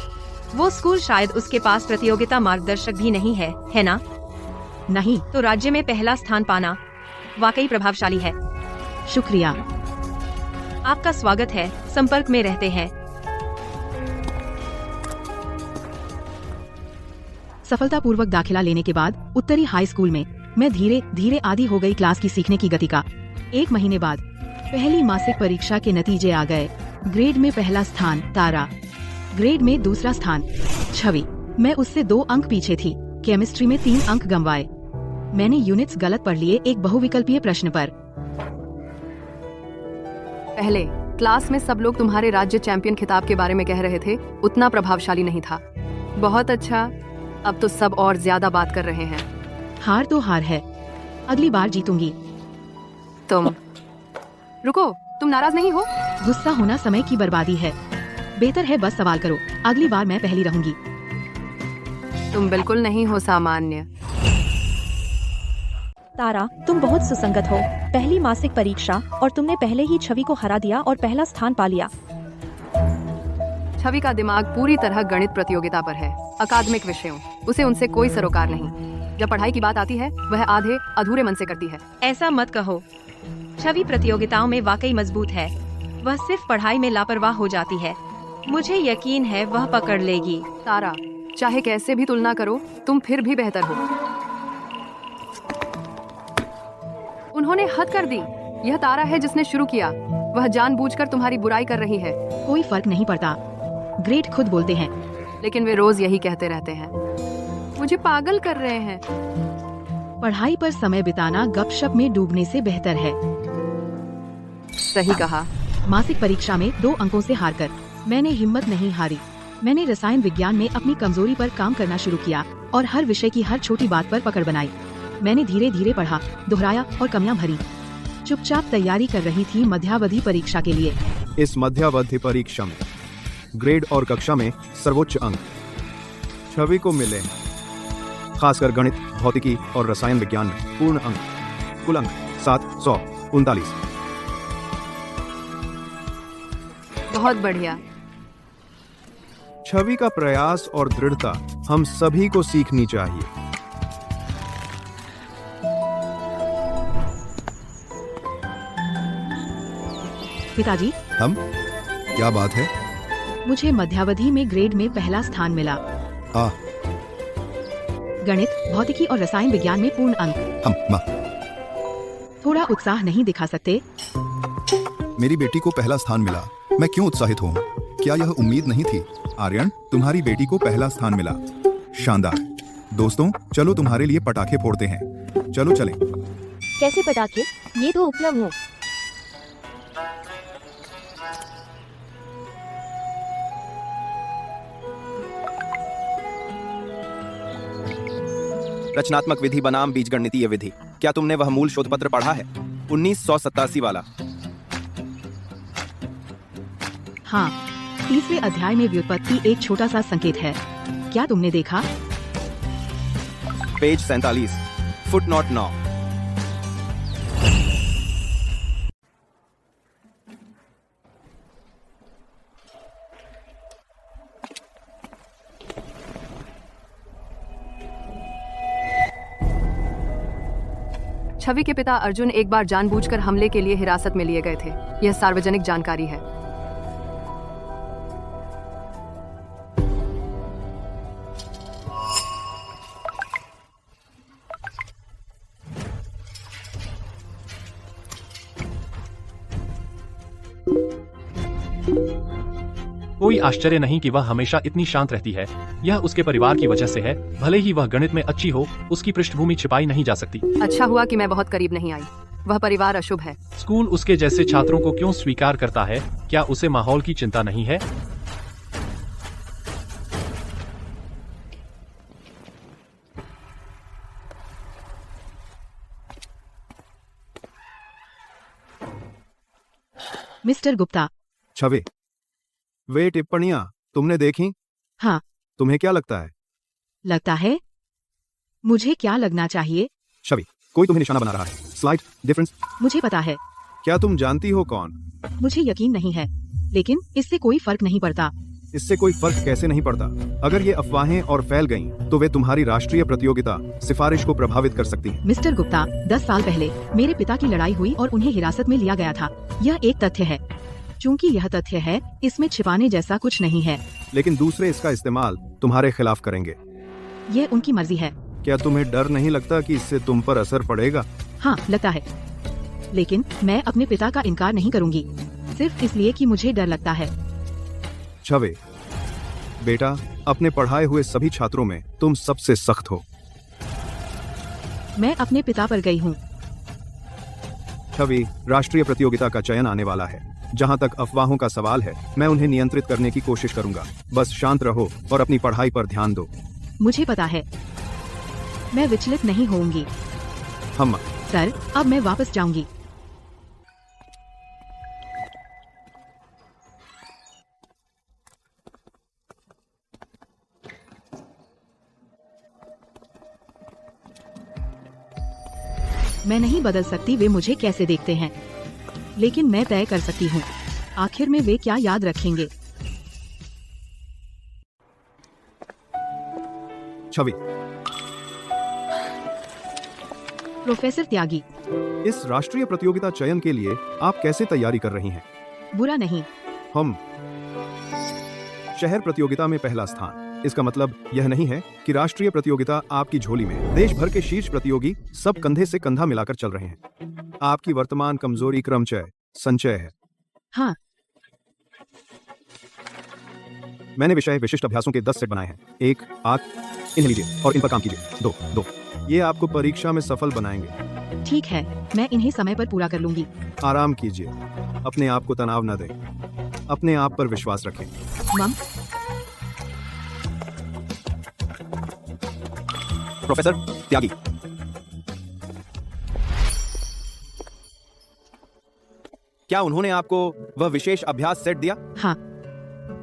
वो स्कूल शायद उसके पास प्रतियोगिता मार्गदर्शक भी नहीं है, है ना? नहीं। तो राज्य में पहला स्थान पाना वाकई प्रभावशाली है। शुक्रिया। आपका स्वागत है, संपर्क में रहते हैं। सफलतापूर्वक दाखिला लेने के बाद उत्तरी हाई स्कूल में मैं धीरे धीरे आदी हो गई क्लास की सीखने की गति का। 1 महीने बाद पहली मासिक परीक्षा के नतीजे आ गए। ग्रेड में पहला स्थान तारा, ग्रेड में दूसरा स्थान छवि। मैं उससे 2 अंक पीछे थी। केमिस्ट्री में 3 अंक गंवाए। मैंने यूनिट्स गलत पढ़ लिए एक बहुविकल्पीय प्रश्न पर। पहले क्लास में सब लोग तुम्हारे राज्य चैंपियन खिताब के बारे में कह रहे थे, उतना प्रभावशाली नहीं था। बहुत अच्छा, अब तो सब और ज्यादा बात कर रहे हैं। हार तो हार है, अगली बार जीतूंगी। तुम रुको, तुम नाराज नहीं हो? गुस्सा होना समय की बर्बादी है। बेहतर है बस सवाल करो, अगली बार मैं पहली रहूंगी। तुम बिल्कुल नहीं हो सामान्य। तारा, तुम बहुत सुसंगत हो। पहली मासिक परीक्षा और तुमने पहले ही छवि को हरा दिया और पहला स्थान पा लिया। छवि का दिमाग पूरी तरह गणित प्रतियोगिता पर है। अकादमिक विषयों उसे उनसे कोई सरोकार नहीं। जब पढ़ाई की बात आती है वह आधे अधूरे मन से करती है। ऐसा मत कहो। छवि प्रतियोगिताओं में वाकई मजबूत है। वह सिर्फ पढ़ाई में लापरवाह हो जाती है। मुझे यकीन है वह पकड़ लेगी। तारा, चाहे कैसे भी तुलना करो तुम फिर भी बेहतर हो। उन्होंने हद कर दी। यह तारा है जिसने शुरू किया। वह जानबूझकर तुम्हारी बुराई कर रही है। कोई फर्क नहीं पड़ता। ग्रेड खुद बोलते हैं। लेकिन वे रोज यही कहते रहते हैं। मुझे पागल कर रहे हैं। पढ़ाई पर समय बिताना गपशप में डूबने से बेहतर है। सही कहा। मासिक परीक्षा में 2 अंकों से हारकर मैंने हिम्मत नहीं हारी। मैंने रसायन विज्ञान में अपनी कमजोरी पर काम करना शुरू किया और हर विषय की हर छोटी बात पर पकड़ बनाई। मैंने धीरे धीरे पढ़ा, दोहराया और कमियां भरी। चुपचाप तैयारी कर रही थी मध्यावधि परीक्षा के लिए। इस मध्यावधि परीक्षा में ग्रेड और कक्षा में सर्वोच्च अंक छवि को मिले हैं। खासकर गणित, भौतिकी और रसायन विज्ञान में पूर्ण अंक। कुल अंक 739। बहुत बढ़िया। छवि का प्रयास और दृढ़ता हम सभी को सीखनी चाहिए। पिताजी, हम? क्या बात है? मुझे मध्यावधि में ग्रेड में पहला स्थान मिला। आ, गणित, भौतिकी और रसायन विज्ञान में पूर्ण अंक। हम माँ, थोड़ा उत्साह नहीं दिखा सकते? मेरी बेटी को पहला स्थान मिला। मैं क्यों उत्साहित हूँ? क्या यह उम्मीद नहीं थी? आर्यन, तुम्हारी बेटी को पहला स्थान मिला। शानदार। दोस्तों, चलो तुम्हारे लिए पटाखे फोड़ते हैं। चलो चलें। कैसे पटाखे? ये तो उपलब्ध हो। रचनात्मक विधि बनाम बीजगणितीय विधि। क्या तुमने वह मूल शोध पत्र पढ़ा है? 1987 वाला। हाँ, 30वें अध्याय में व्युत्पत्ति एक छोटा सा संकेत है। क्या तुमने देखा? Page 47, footnote 9। छवि के पिता अर्जुन एक बार जानबूझकर हमले के लिए हिरासत में लिए गए थे। यह सार्वजनिक जानकारी है। कोई आश्चर्य नहीं कि वह हमेशा इतनी शांत रहती है। यह उसके परिवार की वजह से है। भले ही वह गणित में अच्छी हो, उसकी पृष्ठभूमि छिपाई नहीं जा सकती। अच्छा हुआ कि मैं बहुत करीब नहीं आई। वह परिवार अशुभ है। स्कूल उसके जैसे छात्रों को क्यों स्वीकार करता है? क्या उसे माहौल की चिंता नहीं है? मिस्टर गुप्ता। छवि, वे टिप्पणियां तुमने देखी? हाँ। तुम्हें क्या लगता है? लगता है? मुझे क्या लगना चाहिए? छवि, कोई तुम्हें निशाना बना रहा है। Slide difference. मुझे पता है। क्या तुम जानती हो कौन? मुझे यकीन नहीं है, लेकिन इससे कोई फर्क नहीं पड़ता। इससे कोई फर्क कैसे नहीं पड़ता? अगर ये अफवाहें और फैल गईं, तो वे तुम्हारी राष्ट्रीय प्रतियोगिता सिफारिश को प्रभावित कर सकती हैं। मिस्टर गुप्ता, 10 साल पहले मेरे पिता की लड़ाई हुई और उन्हें हिरासत में लिया गया था। यह एक तथ्य है। चूंकि यह तथ्य है, इसमें छिपाने जैसा कुछ नहीं है। लेकिन दूसरे इसका इस्तेमाल तुम्हारे खिलाफ करेंगे। ये उनकी मर्जी है। क्या तुम्हें डर नहीं लगता कि इससे तुम पर असर पड़ेगा? हाँ, लगता है। लेकिन मैं अपने पिता का इनकार नहीं करूंगी, सिर्फ इसलिए कि मुझे डर लगता है। छवि, बेटा, अपने पढ़ाए हुए सभी छात्रों में तुम सबसे सख्त हो। मैं अपने पिता पर गई हूँ। छवि, राष्ट्रीय प्रतियोगिता का चयन आने वाला है। जहाँ तक अफवाहों का सवाल है, मैं उन्हें नियंत्रित करने की कोशिश करूंगा। बस शांत रहो और अपनी पढ़ाई पर ध्यान दो। मुझे पता है, मैं विचलित नहीं होऊंगी। हम सर, अब मैं वापस जाऊंगी। मैं नहीं बदल सकती वे मुझे कैसे देखते हैं, लेकिन मैं तय कर सकती हूँ आखिर में वे क्या याद रखेंगे। छवि, प्रोफेसर त्यागी, इस राष्ट्रीय प्रतियोगिता चयन के लिए आप कैसे तैयारी कर रही हैं? बुरा नहीं। हम शहर प्रतियोगिता में पहला स्थान, इसका मतलब यह नहीं है कि राष्ट्रीय प्रतियोगिता आपकी झोली में। देश भर के शीर्ष प्रतियोगी सब कंधे से कंधा मिलाकर चल रहे हैं। आपकी वर्तमान कमजोरी क्रमचय संचय है। हाँ, मैंने विषय विशिष्ट अभ्यासों के 10 सेट बनाए हैं। 1, आग, इन्हें लीजिए और इन पर काम कीजिए। 2, ये आपको परीक्षा में सफल बनाएंगे। ठीक है, मैं इन्हें समय पर पूरा कर लूंगी। आराम कीजिए, अपने आप को तनाव न दें, अपने आप पर विश्वास रखें। मम, प्रोफेसर त्यागी, क्या उन्होंने आपको वह विशेष अभ्यास सेट दिया? हाँ,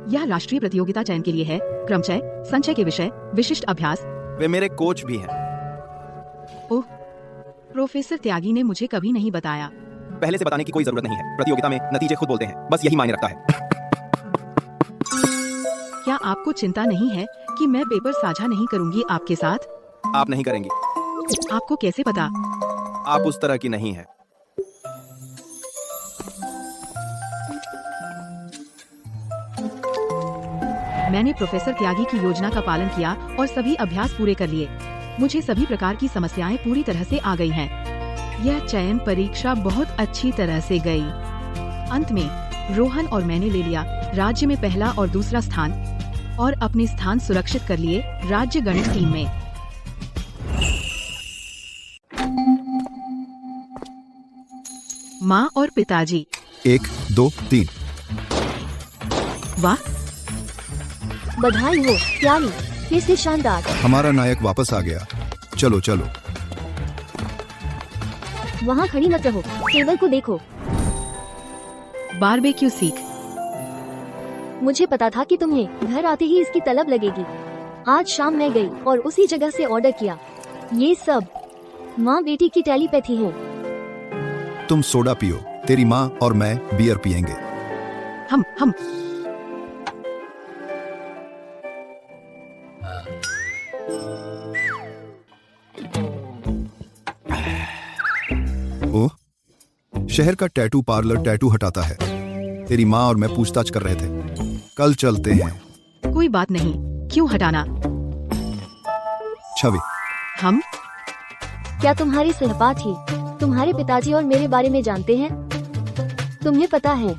यह राष्ट्रीय प्रतियोगिता चयन के लिए है। क्रमचय संचय के विषय विशिष्ट अभ्यास। वे मेरे कोच भी हैं। ओह, प्रोफेसर त्यागी ने मुझे कभी नहीं बताया। पहले से बताने की कोई जरूरत नहीं है। प्रतियोगिता में नतीजे खुद बोलते हैं, बस यही मायने रखता है। क्या आपको चिंता नहीं है कि मैं पेपर साझा नहीं करूंगी आपके साथ? आप नहीं करेंगी। आपको कैसे पता? आप उस तरह की नहीं है। मैंने प्रोफेसर त्यागी की योजना का पालन किया और सभी अभ्यास पूरे कर लिए। मुझे सभी प्रकार की समस्याएं पूरी तरह से आ गई हैं। यह चयन परीक्षा बहुत अच्छी तरह से गई। अंत में रोहन और मैंने ले लिया राज्य में पहला और दूसरा स्थान और अपने स्थान सुरक्षित कर लिए राज्य गणित टीम में। माँ और पिताजी। 1, 2, 3। वाह, बधाई हो प्यारी, फिर से शानदार। हमारा नायक वापस आ गया। चलो चलो। वहाँ खड़ी मत रहो, टेबल को देखो। बारबेक्यू सीख। मुझे पता था कि तुम्हें घर आते ही इसकी तलब लगेगी। आज शाम मैं गई और उसी जगह से ऑर्डर किया। ये सब माँ बेटी की टेलीपैथी है। तुम सोडा पियो, तेरी माँ और मैं बियर पियेंगे। हम ओह, शहर का टैटू पार्लर टैटू हटाता है। तेरी माँ और मैं पूछताछ कर रहे थे। कल चलते हैं। कोई बात नहीं, क्यों हटाना? छवि, हम क्या तुम्हारी सहपाठी तुम्हारे पिताजी और मेरे बारे में जानते हैं? तुम्हें पता है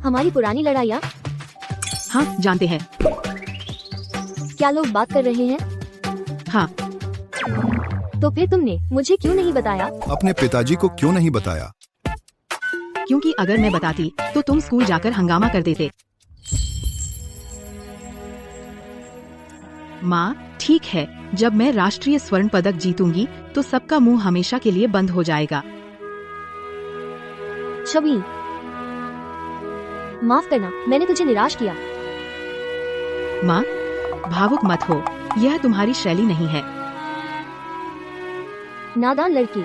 हमारी पुरानी लड़ाइयाँ? हाँ, जानते हैं। क्या लोग बात कर रहे हैं? हाँ। तो फिर तुमने मुझे क्यों नहीं बताया? अपने पिताजी को क्यों नहीं बताया? क्योंकि अगर मैं बताती तो तुम स्कूल जाकर हंगामा कर देते। माँ, ठीक है, जब मैं राष्ट्रीय स्वर्ण पदक जीतूंगी तो सबका मुंह हमेशा के लिए बंद हो जाएगा। छवि, माफ करना, मैंने तुझे निराश किया। माँ, भावुक मत हो, यह तुम्हारी शैली नहीं है। नादान लड़की।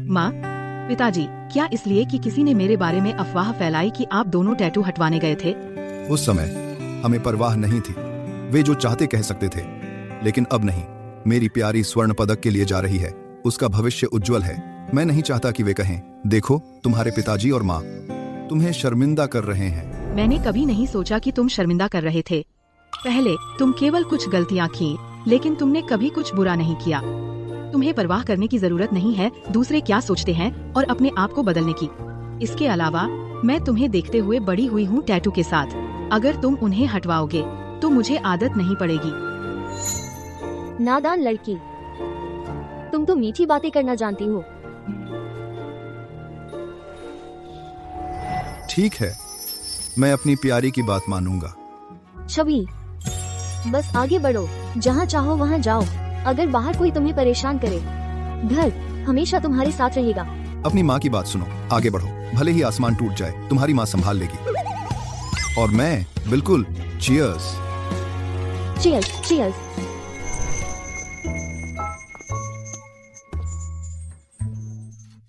माँ, पिताजी, क्या इसलिए कि किसी ने मेरे बारे में अफवाह फैलाई कि आप दोनों टैटू हटवाने गए थे? उस समय हमें परवाह नहीं थी। वे जो चाहते कह सकते थे, लेकिन अब नहीं। मेरी प्यारी स्वर्ण पदक के लिए जा रही है। उसका भविष्य उज्जवल है। मैं नहीं चाहता कि वे कहें, देखो तुम्हारे पिताजी और माँ तुम्हें शर्मिंदा कर रहे हैं। मैंने कभी नहीं सोचा कि तुम शर्मिंदा कर रहे थे। पहले तुम केवल कुछ गलतियाँ की, लेकिन तुमने कभी कुछ बुरा नहीं किया। तुम्हें परवाह करने की जरूरत नहीं है दूसरे क्या सोचते हैं और अपने आप को बदलने की। इसके अलावा मैं तुम्हें देखते हुए बड़ी हुई हूँ टैटू के साथ। अगर तुम उन्हें हटवाओगे तो मुझे आदत नहीं पड़ेगी। नादान लड़की, तुम तो मीठी बातें करना जानती हो। ठीक है, मैं अपनी प्यारी की बात मानूंगा। छवि, बस आगे बढ़ो, जहाँ चाहो वहाँ जाओ। अगर बाहर कोई तुम्हें परेशान करे, घर हमेशा तुम्हारे साथ रहेगा। अपनी माँ की बात सुनो, आगे बढ़ो। भले ही आसमान टूट जाए, तुम्हारी माँ संभाल लेगी। और मैं बिल्कुल चीयर्स। Cheers cheers.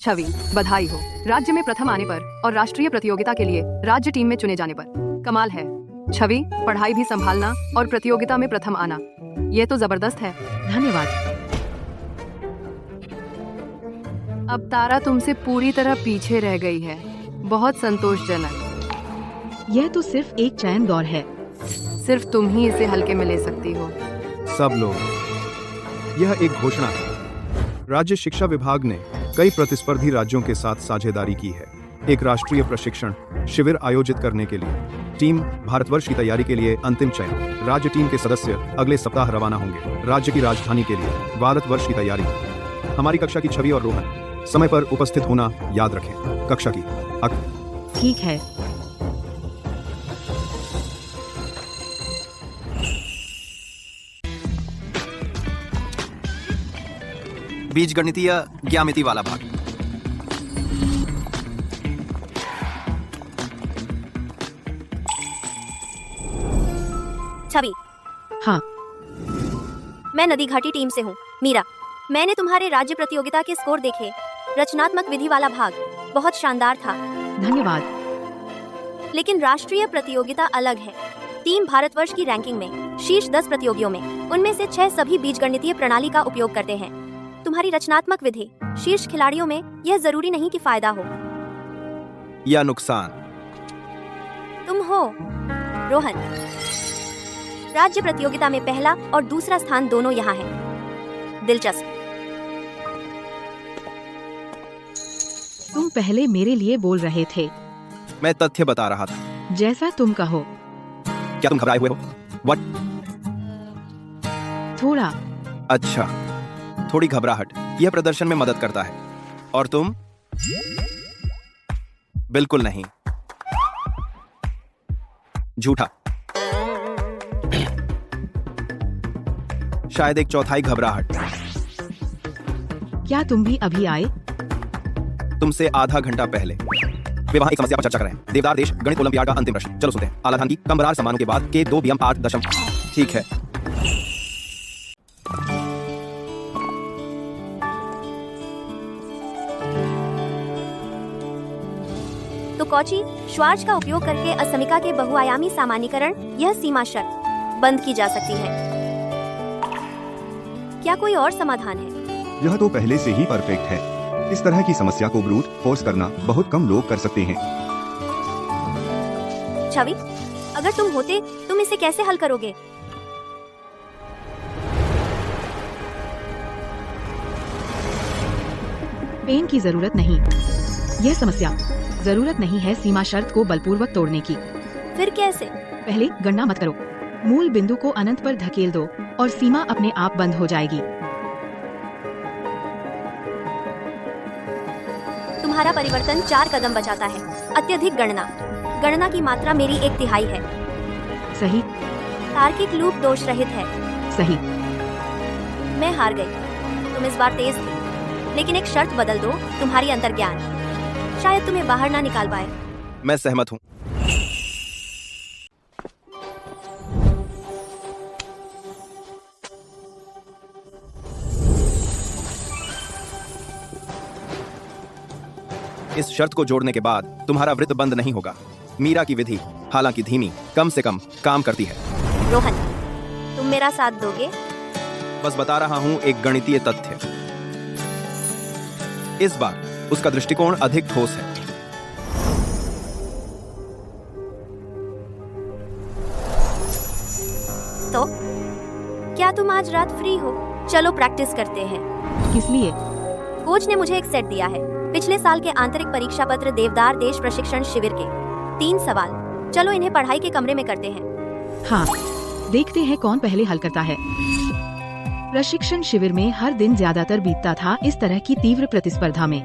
छवि, बधाई हो राज्य में प्रथम आने पर और राष्ट्रीय प्रतियोगिता के लिए राज्य टीम में चुने जाने पर। कमाल है छवि, पढ़ाई भी संभालना और प्रतियोगिता में प्रथम आना, ये तो जबरदस्त है। धन्यवाद। अब तारा तुमसे पूरी तरह पीछे रह गई है, बहुत संतोषजनक। यह तो सिर्फ एक चयन दौर है। सिर्फ तुम ही इसे हल्के में ले सकती हो। सब लोग, यह एक घोषणा है। राज्य शिक्षा विभाग ने कई प्रतिस्पर्धी राज्यों के साथ साझेदारी की है एक राष्ट्रीय प्रशिक्षण शिविर आयोजित करने के लिए। टीम भारतवर्ष की तैयारी के लिए अंतिम चयन। राज्य टीम के सदस्य अगले सप्ताह रवाना होंगे राज्य की राजधानी के लिए भारतवर्ष की तैयारी। हमारी कक्षा की छवि और रोहन समय पर उपस्थित होना याद रखें। कक्षा की ठीक है। बीजगणितीय ज्यामिति वाला भाग। छवि, हाँ, मैं नदी घाटी टीम से हूँ। मीरा, मैंने तुम्हारे राज्य प्रतियोगिता के स्कोर देखे। रचनात्मक विधि वाला भाग बहुत शानदार था। धन्यवाद। लेकिन राष्ट्रीय प्रतियोगिता अलग है। टीम भारतवर्ष की रैंकिंग में शीर्ष 10 प्रतियोगियों में उनमें से 6 सभी बीजगणितीय प्रणाली का उपयोग करते हैं। तुम्हारी रचनात्मक विधि शीर्ष खिलाड़ियों में यह जरूरी नहीं कि फायदा हो या नुकसान। तुम हो रोहन। राज्य प्रतियोगिता में पहला और दूसरा स्थान दोनों यहाँ है। दिलचस्प। तुम पहले मेरे लिए बोल रहे थे। मैं तथ्य बता रहा था। जैसा तुम कहो। क्या तुम घबराए हुए हो? What? थोड़ा। अच्छा, थोड़ी घबराहट यह प्रदर्शन में मदद करता है। और तुम? बिल्कुल नहीं। झूठा। शायद एक चौथाई घबराहट। क्या तुम भी अभी आए? तुमसे आधा घंटा पहले। वे वहां एक समस्या पर चर्चा कर रहे हैं। देवदार देश गणित ओलंपियाड का अंतिम प्रश्न। चलो सुनते हैं। आलाधान की कम बरार सम्मानों के बाद के 2 BM 8 दशम। ठीक है। तो कॉची श्वार्च का उपयोग करके असमिका के बहुआयामी सामान्यीकरण यह सीमा शर्त बंद की जा सकती है। क्या कोई और समाधान है? यह तो पहले से ही परफेक्ट है। इस तरह की समस्या को ब्रूट फोर्स करना बहुत कम लोग कर सकते हैं। छवि, अगर तुम होते तुम इसे कैसे हल करोगे? पेन की जरूरत नहीं। यह समस्या जरूरत नहीं है सीमा शर्त को बलपूर्वक तोड़ने की। फिर कैसे? पहले गणना मत करो। मूल बिंदु को अनंत पर धकेल दो और सीमा अपने आप बंद हो जाएगी। तुम्हारा परिवर्तन 4 कदम बचाता है। अत्यधिक गणना। गणना की मात्रा मेरी 1/3 है। सही। तार्किक लूप दोष रहित है। सही। मैं हार गई। तुम इस बार तेज थे। लेकिन एक शर्त बदल दो, तुम्हारी अंतर्ज्ञान शायद तुम्हें बाहर ना निकाल पाए। मैं सहमत हूँ। इस शर्त को जोड़ने के बाद तुम्हारा वृत्त बंद नहीं होगा। मीरा की विधि हालांकि धीमी कम से कम काम करती है। रोहन, तुम मेरा साथ दोगे? बस बता रहा हूँ एक गणितीय तथ्य। इस बार उसका दृष्टिकोण अधिक ठोस है। तो क्या तुम आज रात फ्री हो? चलो प्रैक्टिस करते हैं। किस लिए? कोच ने मुझे एक सेट दिया है। पिछले साल के आंतरिक परीक्षा पत्र देवदार देश प्रशिक्षण शिविर के 3 सवाल। चलो इन्हें पढ़ाई के कमरे में करते हैं। हाँ, देखते हैं कौन पहले हल करता है। प्रशिक्षण शिविर में हर दिन ज्यादातर बीतता था इस तरह की तीव्र प्रतिस्पर्धा में।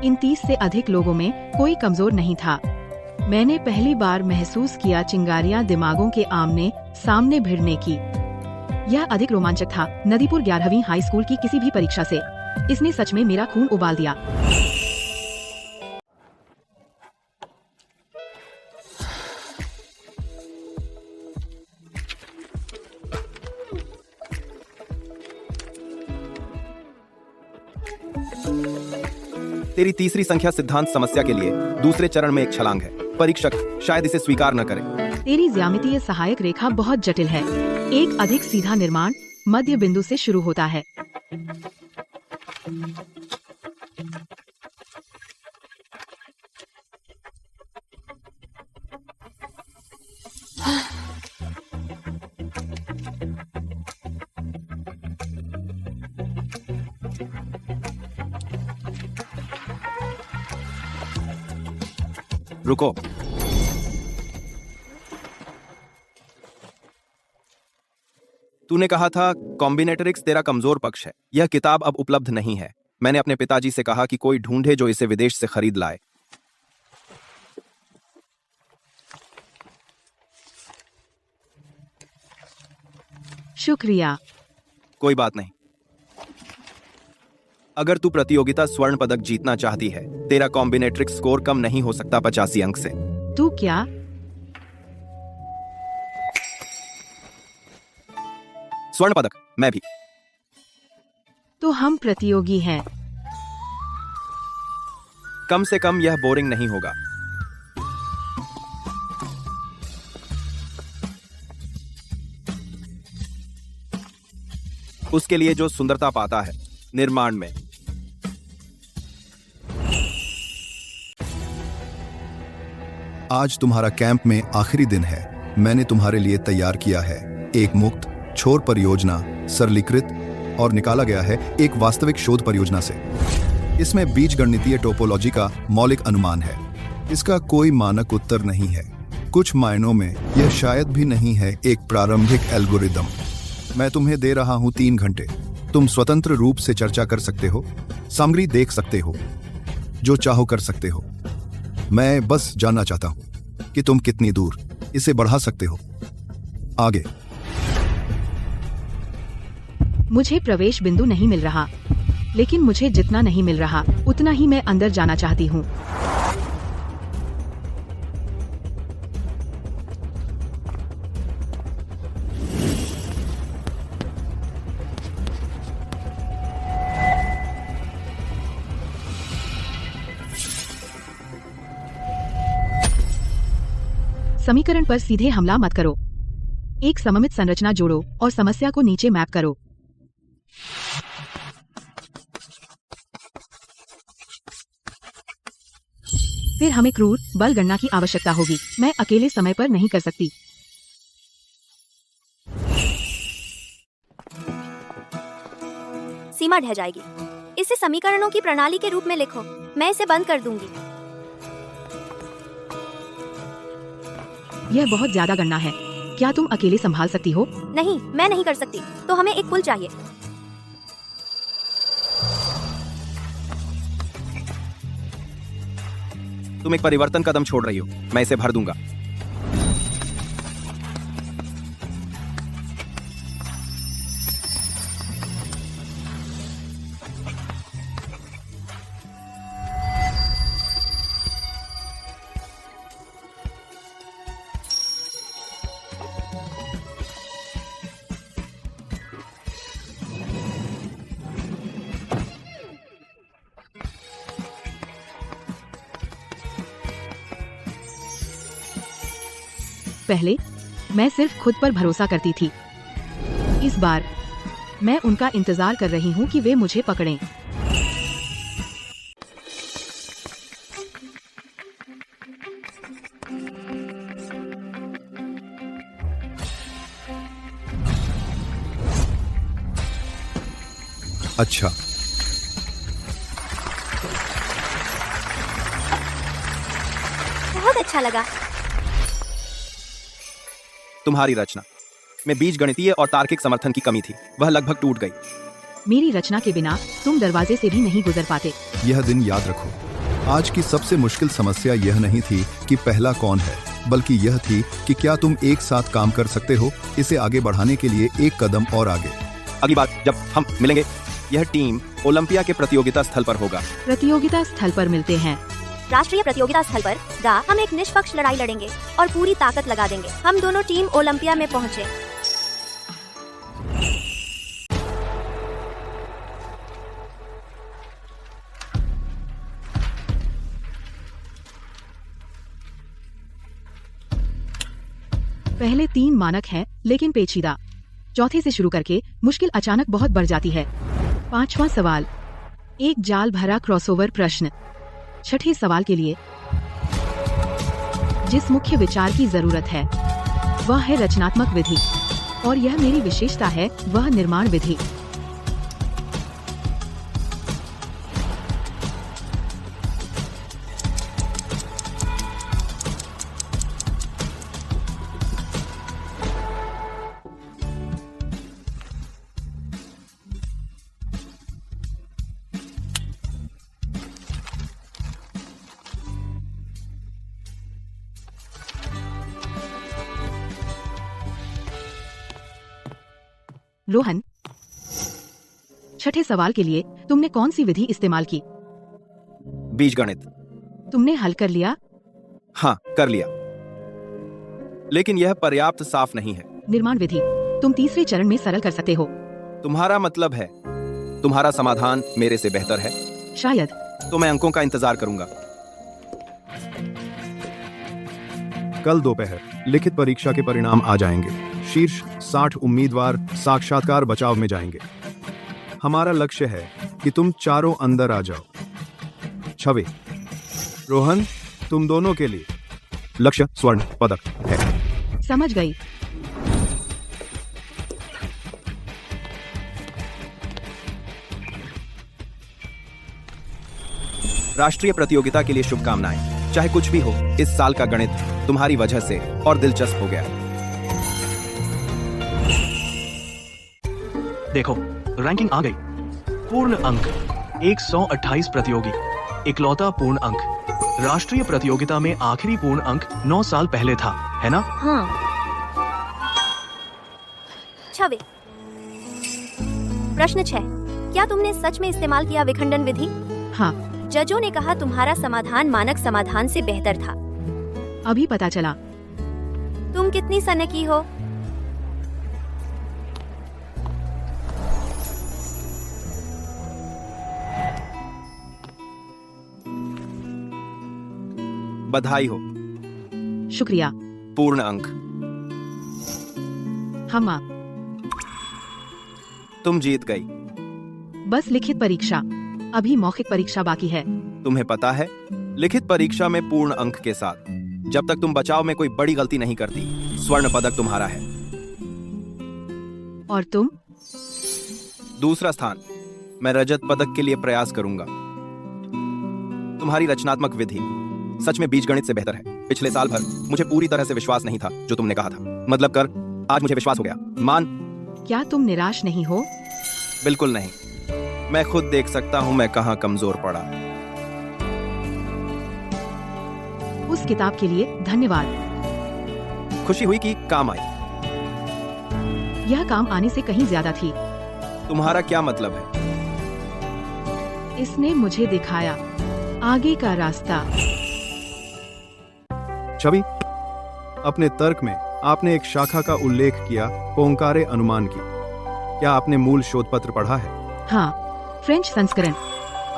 इन 30 से अधिक लोगों में कोई कमजोर नहीं था। मैंने पहली बार महसूस किया चिंगारियां दिमागों के आमने सामने भिड़ने की। यह अधिक रोमांचक था नदीपुर 11वीं हाई स्कूल की किसी भी परीक्षा से। इसने सच में मेरा खून उबाल दिया। तेरी तीसरी संख्या सिद्धांत समस्या के लिए दूसरे चरण में एक छलांग है। परीक्षक शायद इसे स्वीकार न करे। तेरी ज्यामितीय सहायक रेखा बहुत जटिल है। एक अधिक सीधा निर्माण मध्य बिंदु से शुरू होता है। रुको। तूने कहा था कॉम्बिनेटरिक्स तेरा कमजोर पक्ष है। यह किताब अब उपलब्ध नहीं है। मैंने अपने पिताजी से कहा कि कोई ढूंढे जो इसे विदेश से खरीद लाए। शुक्रिया। कोई बात नहीं। अगर तू प्रतियोगिता स्वर्ण पदक जीतना चाहती है, तेरा कॉम्बिनेट्रिक्स स्कोर कम नहीं हो सकता 85 अंक से। तू क्या? स्वर्ण पदक? मैं भी। तो हम प्रतियोगी हैं। कम से कम यह बोरिंग नहीं होगा। उसके लिए जो सुंदरता पाता है निर्माण में। आज तुम्हारा कैंप में आखिरी दिन है। मैंने तुम्हारे लिए तैयार किया है एक मुक्त छोर परियोजना, सरलीकृत और निकाला गया है एक वास्तविक शोध परियोजना से। इसमें बीजगणितीय टोपोलॉजी का मौलिक अनुमान है। इसका कोई मानक उत्तर नहीं है। कुछ मायनों में यह शायद भी नहीं है एक प्रारंभिक एल्गोरिदम। मैं तुम्हें दे रहा हूं 3 घंटे। तुम स्वतंत्र रूप से चर्चा कर सकते हो, सामग्री देख सकते हो, जो चाहो कर सकते हो। मैं बस जानना चाहता हूं कि तुम कितनी दूर इसे बढ़ा सकते हो आगे। मुझे प्रवेश बिंदु नहीं मिल रहा, लेकिन मुझे जितना नहीं मिल रहा उतना ही मैं अंदर जाना चाहती हूँ। समीकरण पर सीधे हमला मत करो। एक सममित संरचना जोड़ो और समस्या को नीचे मैप करो। फिर हमें क्रूर बल गणना की आवश्यकता होगी। मैं अकेले समय पर नहीं कर सकती। सीमा ढह जाएगी। इसे समीकरणों की प्रणाली के रूप में लिखो। मैं इसे बंद कर दूंगी। यह बहुत ज्यादा गणना है। क्या तुम अकेले संभाल सकती हो? नहीं, मैं नहीं कर सकती। तो हमें एक पुल चाहिए। तुम एक परिवर्तन कदम छोड़ रही हो। मैं इसे भर दूंगा। पहले मैं सिर्फ खुद पर भरोसा करती थी। इस बार मैं उनका इंतजार कर रही हूँ कि वे मुझे पकड़ें। अच्छा, बहुत अच्छा लगा। तुम्हारी रचना में बीजगणितीय और तार्किक समर्थन की कमी थी। वह लगभग टूट गई। मेरी रचना के बिना तुम दरवाजे से भी नहीं गुजर पाते। यह दिन याद रखो। आज की सबसे मुश्किल समस्या यह नहीं थी कि पहला कौन है, बल्कि यह थी कि क्या तुम एक साथ काम कर सकते हो इसे आगे बढ़ाने के लिए एक कदम और आगे। अगली बार जब हम मिलेंगे, यह टीम ओलंपिया के प्रतियोगिता स्थल पर होगा। प्रतियोगिता स्थल पर मिलते हैं। राष्ट्रीय प्रतियोगिता स्थल पर हम एक निष्पक्ष लड़ाई लड़ेंगे और पूरी ताकत लगा देंगे। हम दोनों टीम ओलंपिया में पहुंचे। पहले 3 मानक हैं, लेकिन पेचीदा। चौथे से शुरू करके मुश्किल अचानक बहुत बढ़ जाती है। 5वां सवाल, एक जाल भरा क्रॉसओवर प्रश्न। छठे सवाल के लिए जिस मुख्य विचार की जरूरत है वह है रचनात्मक विधि, और यह मेरी विशेषता है, वह निर्माण विधि। रोहन, छठे सवाल के लिए तुमने कौन सी विधि इस्तेमाल की? बीजगणित। तुमने हल कर लिया? हाँ, कर लिया, लेकिन यह पर्याप्त साफ नहीं है। निर्माण विधि तुम तीसरे चरण में सरल कर सकते हो। तुम्हारा मतलब है तुम्हारा समाधान मेरे से बेहतर है? शायद। तो मैं अंकों का इंतजार करूंगा। कल दोपहर लिखित परीक्षा के परिणाम आ जाएंगे। शीर्ष 60 उम्मीदवार साक्षात्कार बचाव में जाएंगे। हमारा लक्ष्य है कि तुम चारों अंदर आ जाओ। छवि, रोहन, तुम दोनों के लिए लक्ष्य स्वर्ण पदक है। समझ गई। राष्ट्रीय प्रतियोगिता के लिए शुभकामनाएं। चाहे कुछ भी हो, इस साल का गणित तुम्हारी वजह से और दिलचस्प हो गया है। देखो, रैंकिंग आ गई। पूर्ण अंक 128 प्रतियोगी, इकलौता पूर्ण अंक। राष्ट्रीय प्रतियोगिता में आखिरी पूर्ण अंक 9 साल पहले था, है ना? हाँ। छवि, प्रश्न 6, क्या तुमने सच में इस्तेमाल किया विखंडन विधि? हाँ। जजों ने कहा तुम्हारा समाधान मानक समाधान से बेहतर था। अभी पता चला। तुम कितनी सनकी हो? बधाई हो। शुक्रिया। पूर्ण अंक। हम तुम जीत गई। बस लिखित परीक्षा, अभी मौखिक परीक्षा बाकी है। तुम्हें पता है, लिखित परीक्षा में पूर्ण अंक के साथ जब तक तुम बचाव में कोई बड़ी गलती नहीं करती, स्वर्ण पदक तुम्हारा है। और तुम? दूसरा स्थान। मैं रजत पदक के लिए प्रयास करूंगा। तुम्हारी रचनात्मक विधि सच में बीजगणित से बेहतर है। पिछले साल भर मुझे पूरी तरह से विश्वास नहीं था जो तुमने कहा था। मतलब कर, आज मुझे विश्वास हो गया। मान। क्या तुम निराश नहीं हो? बिल्कुल नहीं। मैं खुद देख सकता हूं मैं कहां कमजोर पड़ा। उस किताब के लिए धन्यवाद। खुशी हुई कि काम आई। यह काम आने से कहीं ज्यादा थी। तुम्हारा क्या मतलब है? इसने मुझे दिखाया आगे का रास्ता। छवि, अपने तर्क में आपने एक शाखा का उल्लेख किया, पोंकारे अनुमान की। क्या आपने मूल शोध पत्र पढ़ा है? हाँ, फ्रेंच संस्करण।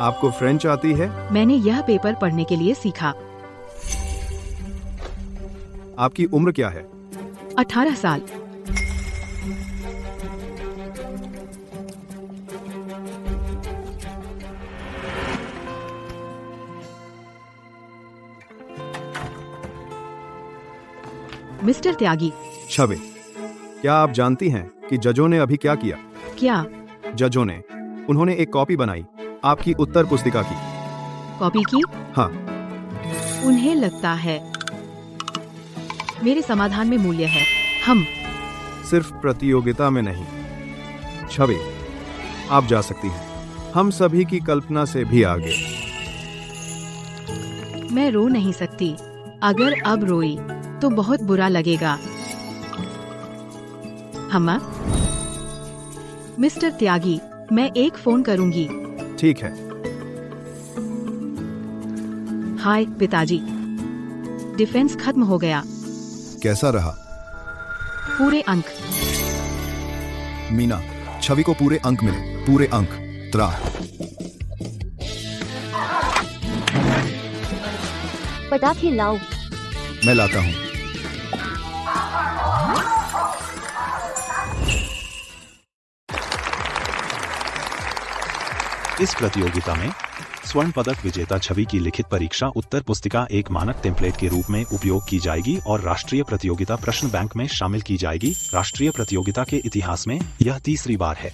आपको फ्रेंच आती है? मैंने यह पेपर पढ़ने के लिए सीखा। आपकी उम्र क्या है? 18 साल। मिस्टर त्यागी। छवि, क्या आप जानती हैं कि जजों ने अभी क्या किया? क्या? जजों ने उन्होंने एक कॉपी बनाई आपकी उत्तर पुस्तिका की। कॉपी की? हाँ। उन्हें लगता है मेरे समाधान में मूल्य है। हम सिर्फ प्रतियोगिता में नहीं। छवि, आप जा सकती हैं। हम सभी की कल्पना से भी आगे। मैं रो नहीं सकती। अगर अब रोई तो बहुत बुरा लगेगा। हम्मा, मिस्टर त्यागी, मैं एक फोन करूंगी। ठीक है। हाय पिताजी, डिफेंस खत्म हो गया। कैसा रहा? पूरे अंक। मीना, छवि को पूरे अंक मिले। पूरे अंक। त्रा। पटाखे लाओ। मैं लाता हूँ। इस प्रतियोगिता में स्वर्ण पदक विजेता छवि की लिखित परीक्षा उत्तर पुस्तिका एक मानक टेम्पलेट के रूप में उपयोग की जाएगी और राष्ट्रीय प्रतियोगिता प्रश्न बैंक में शामिल की जाएगी। राष्ट्रीय प्रतियोगिता के इतिहास में यह तीसरी बार है।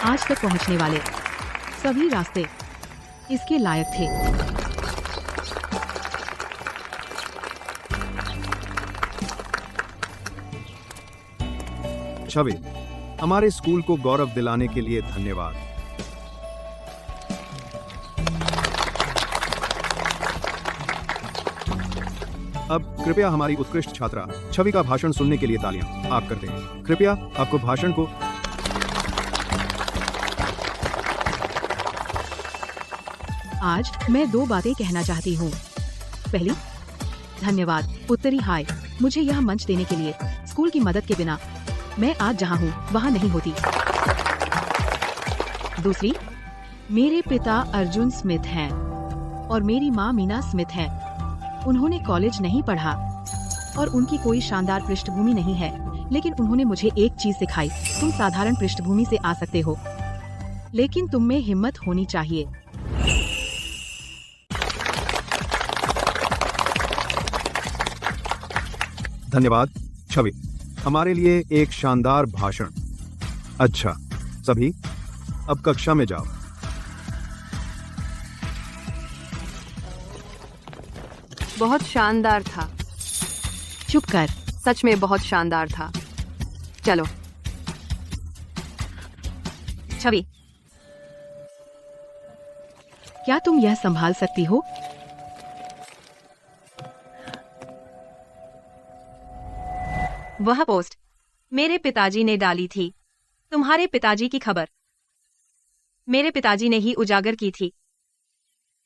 आज तक पहुंचने वाले सभी रास्ते इसके लायक थे। छवि, हमारे स्कूल को गौरव दिलाने के लिए धन्यवाद। अब कृपया हमारी उत्कृष्ट छात्रा छवि का भाषण सुनने के लिए तालियां आप करते हैं। कृपया आपको भाषण को आज मैं 2 बातें कहना चाहती हूँ। पहली, धन्यवाद उत्तरी हाय, मुझे यह मंच देने के लिए। स्कूल की मदद के बिना मैं आज जहाँ हूँ वहाँ नहीं होती। दूसरी, मेरे पिता अर्जुन स्मिथ हैं और मेरी माँ मीना स्मिथ हैं। उन्होंने कॉलेज नहीं पढ़ा और उनकी कोई शानदार पृष्ठभूमि नहीं है, लेकिन उन्होंने मुझे एक चीज सिखाई। तुम साधारण पृष्ठभूमि से आ सकते हो, लेकिन तुम में हिम्मत होनी चाहिए। धन्यवाद छवि, हमारे लिए एक शानदार भाषण। अच्छा सभी, अब कक्षा में जाओ। बहुत शानदार था। चुप कर। सच में बहुत शानदार था। चलो। छवि, क्या तुम यह संभाल सकती हो? वह पोस्ट मेरे पिताजी ने डाली थी। तुम्हारे पिताजी की खबर मेरे पिताजी ने ही उजागर की थी।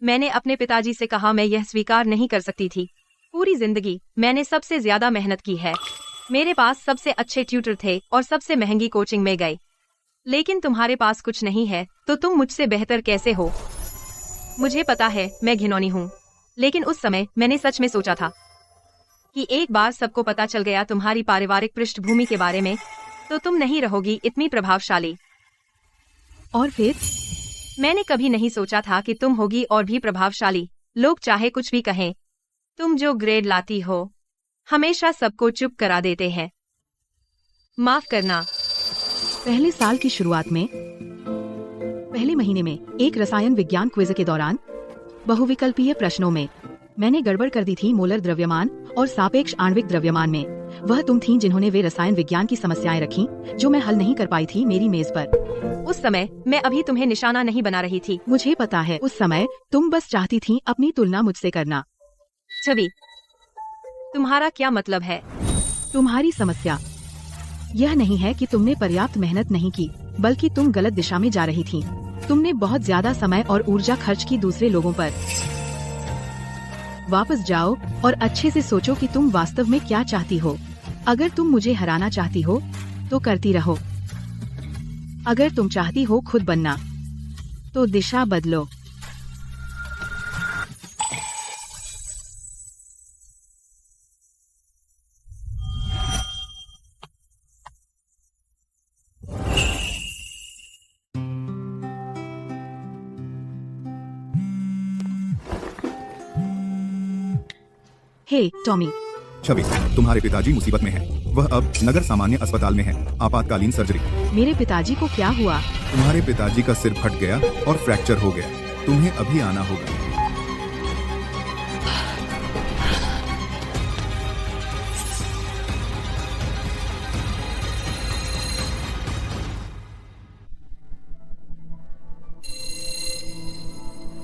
मैंने अपने पिताजी से कहा मैं यह स्वीकार नहीं कर सकती थी। पूरी जिंदगी मैंने सबसे ज्यादा मेहनत की है। मेरे पास सबसे अच्छे ट्यूटर थे और सबसे महंगी कोचिंग में गए, लेकिन तुम्हारे पास कुछ नहीं है, तो तुम मुझसे बेहतर कैसे हो? मुझे पता है मैं घिनौनी हूँ, लेकिन उस समय मैंने सच में सोचा था कि एक बार सबको पता चल गया तुम्हारी पारिवारिक पृष्ठभूमि के बारे में, तो तुम नहीं रहोगी इतनी प्रभावशाली। और फिर मैंने कभी नहीं सोचा था कि तुम होगी और भी प्रभावशाली। लोग चाहे कुछ भी कहें, तुम जो ग्रेड लाती हो हमेशा सबको चुप करा देते हैं। माफ करना। पहले साल की शुरुआत में पहले महीने में एक रसायन विज्ञान क्विज के दौरान बहुविकल्पीय प्रश्नों में मैंने गड़बड़ कर दी थी मोलर द्रव्यमान और सापेक्ष आणविक द्रव्यमान में। वह तुम थीं जिन्होंने वे रसायन विज्ञान की समस्याएं रखी जो मैं हल नहीं कर पाई थी मेरी मेज पर। उस समय मैं अभी तुम्हें निशाना नहीं बना रही थी। मुझे पता है, उस समय तुम बस चाहती थी अपनी तुलना मुझसे करना। छवि, तुम्हारा क्या मतलब है? तुम्हारी समस्या यह नहीं है कि तुमने पर्याप्त मेहनत नहीं की, बल्कि तुम गलत दिशा में जा रही थी। तुमने बहुत ज्यादा समय और ऊर्जा खर्च की दूसरे लोगों पर। वापस जाओ और अच्छे से सोचो कि तुम वास्तव में क्या चाहती हो। अगर तुम मुझे हराना चाहती हो तो करती रहो। अगर तुम चाहती हो खुद बनना तो दिशा बदलो। हे टॉमी। छवि, तुम्हारे पिताजी मुसीबत में हैं। वह अब नगर सामान्य अस्पताल में हैं। आपातकालीन सर्जरी। मेरे पिताजी को क्या हुआ? तुम्हारे पिताजी का सिर फट गया और फ्रैक्चर हो गया। तुम्हें अभी आना होगा।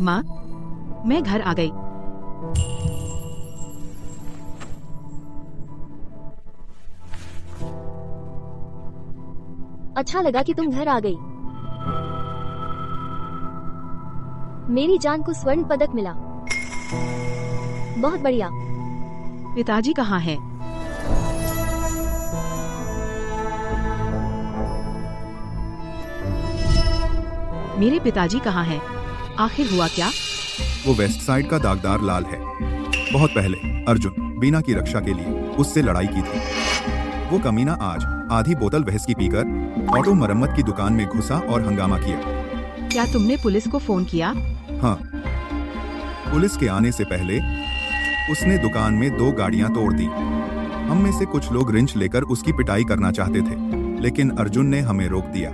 माँ, मैं घर आ गई। अच्छा लगा कि तुम घर आ गई। मेरी जान को स्वर्ण पदक मिला। बहुत बढ़िया। पिताजी कहाँ हैं? मेरे पिताजी कहाँ हैं? आखिर हुआ क्या? वो वेस्ट साइड का दागदार लाल है। बहुत पहले अर्जुन बीना की रक्षा के लिए उससे लड़ाई की थी। वो कमीना आज आधी बोतल व्हिस्की पीकर ऑटो मरम्मत की दुकान में घुसा और हंगामा किया। क्या तुमने पुलिस को फोन किया? हाँ, पुलिस के आने से पहले उसने दुकान में 2 गाड़ियां तोड़ दी। हम में से कुछ लोग रिंच लेकर उसकी पिटाई करना चाहते थे, लेकिन अर्जुन ने हमें रोक दिया।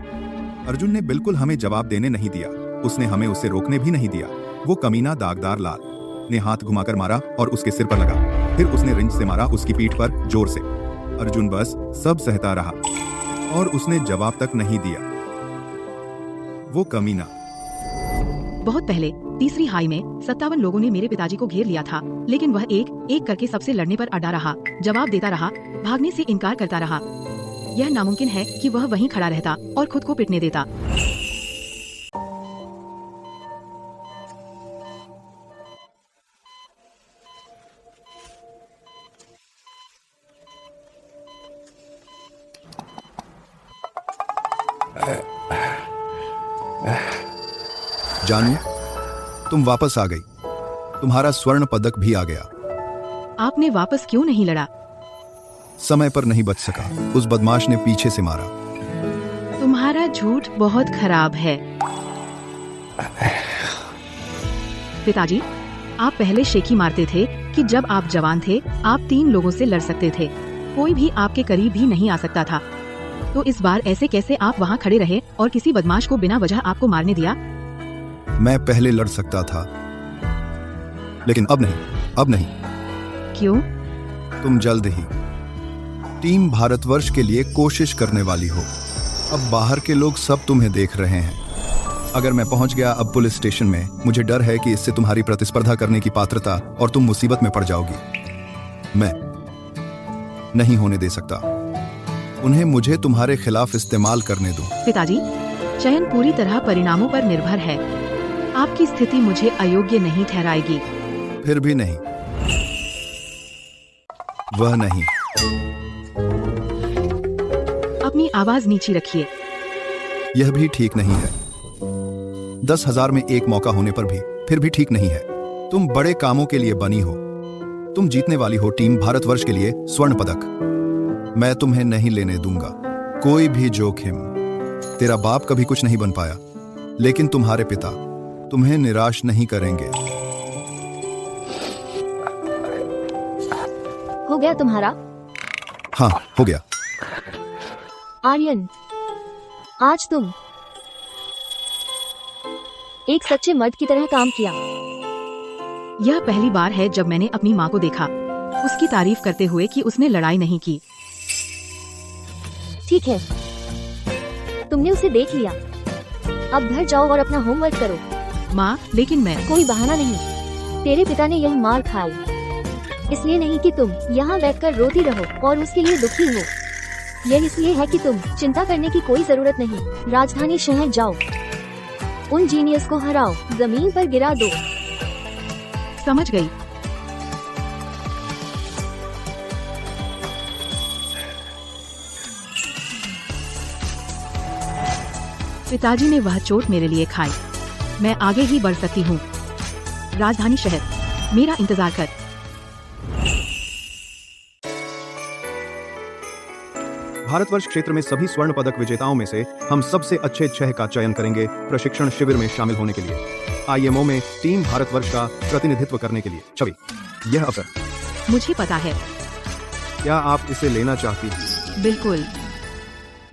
अर्जुन ने बिल्कुल हमें जवाब देने नहीं दिया। उसने हमें उसे रोकने भी नहीं दिया। वो कमीना दागदार लाल ने हाथ घुमाकर मारा और उसके सिर पर लगा। फिर उसने रिंच से मारा उसकी पीठ पर जोर से। अर्जुन बस सब सहता रहा और उसने जवाब तक नहीं दिया। वो कमीना। बहुत पहले तीसरी हाई में 57 लोगों ने मेरे पिताजी को घेर लिया था, लेकिन वह एक एक करके सबसे लड़ने पर अड़ा रहा, जवाब देता रहा, भागने से इनकार करता रहा। यह नामुमकिन है कि वह वहीं खड़ा रहता और खुद को पिटने देता। जानू, तुम वापस आ गई। तुम्हारा स्वर्ण पदक भी आ गया। आपने वापस क्यों नहीं लड़ा? समय पर नहीं बच सका। उस बदमाश ने पीछे से मारा। तुम्हारा झूठ बहुत खराब है। पिताजी, आप पहले शेखी मारते थे कि जब आप जवान थे आप 3 लोगों से लड़ सकते थे, कोई भी आपके करीब भी नहीं आ सकता था। तो इस बार ऐसे कैसे आप वहाँ खड़े रहे और किसी बदमाश को बिना वजह आपको मारने दिया? मैं पहले लड़ सकता था, लेकिन अब नहीं। क्यों? तुम जल्द ही टीम भारतवर्ष के लिए कोशिश करने वाली हो। अब बाहर के लोग सब तुम्हें देख रहे हैं। अगर मैं पहुंच गया अब पुलिस स्टेशन में, मुझे डर है कि इससे तुम्हारी प्रतिस्पर्धा करने की पात्रता और तुम मुसीबत में पड़ जाओगी। मैं नहीं होने दे सकता। उन्हें मुझे तुम्हारे खिलाफ इस्तेमाल करने दो। पिताजी, चयन पूरी तरह परिणामों पर निर्भर है। आपकी स्थिति मुझे अयोग्य नहीं ठहराएगी। फिर भी नहीं, वह नहीं। अपनी आवाज नीची रखिए। यह भी ठीक नहीं है। 10,000 में एक मौका होने पर भी फिर भी ठीक नहीं है। तुम बड़े कामों के लिए बनी हो। तुम जीतने वाली हो टीम भारतवर्ष के लिए स्वर्ण पदक। मैं तुम्हें नहीं लेने दूंगा कोई भी जोखिम। तेरा बाप कभी कुछ नहीं बन पाया, लेकिन तुम्हारे पिता तुम्हें निराश नहीं करेंगे। हो गया तुम्हारा? हाँ, हो गया। आर्यन, आज तुम एक सच्चे मर्द की तरह काम किया। यह पहली बार है जब मैंने अपनी माँ को देखा उसकी तारीफ करते हुए कि उसने लड़ाई नहीं की। ठीक है, तुमने उसे देख लिया। अब घर जाओ और अपना होमवर्क करो। माँ, लेकिन मैं। कोई बहाना नहीं। तेरे पिता ने यह मार खाई इसलिए नहीं कि तुम यहाँ बैठकर रोती रहो और उसके लिए दुखी हो। यह इसलिए है कि तुम चिंता करने की कोई जरूरत नहीं। राजधानी शहर जाओ, उन जीनियस को हराओ, जमीन पर गिरा दो। समझ गई। पिताजी ने वह चोट मेरे लिए खाई। मैं आगे ही बढ़ सकती हूँ। राजधानी शहर, मेरा इंतजार कर। भारतवर्ष क्षेत्र में सभी स्वर्ण पदक विजेताओं में से हम सबसे अच्छे 6 का चयन करेंगे प्रशिक्षण शिविर में शामिल होने के लिए। IMO में टीम भारतवर्ष का प्रतिनिधित्व करने के लिए। छवि, यह अवसर मुझे पता है। क्या आप इसे लेना चाहती हैं? बिल्कुल।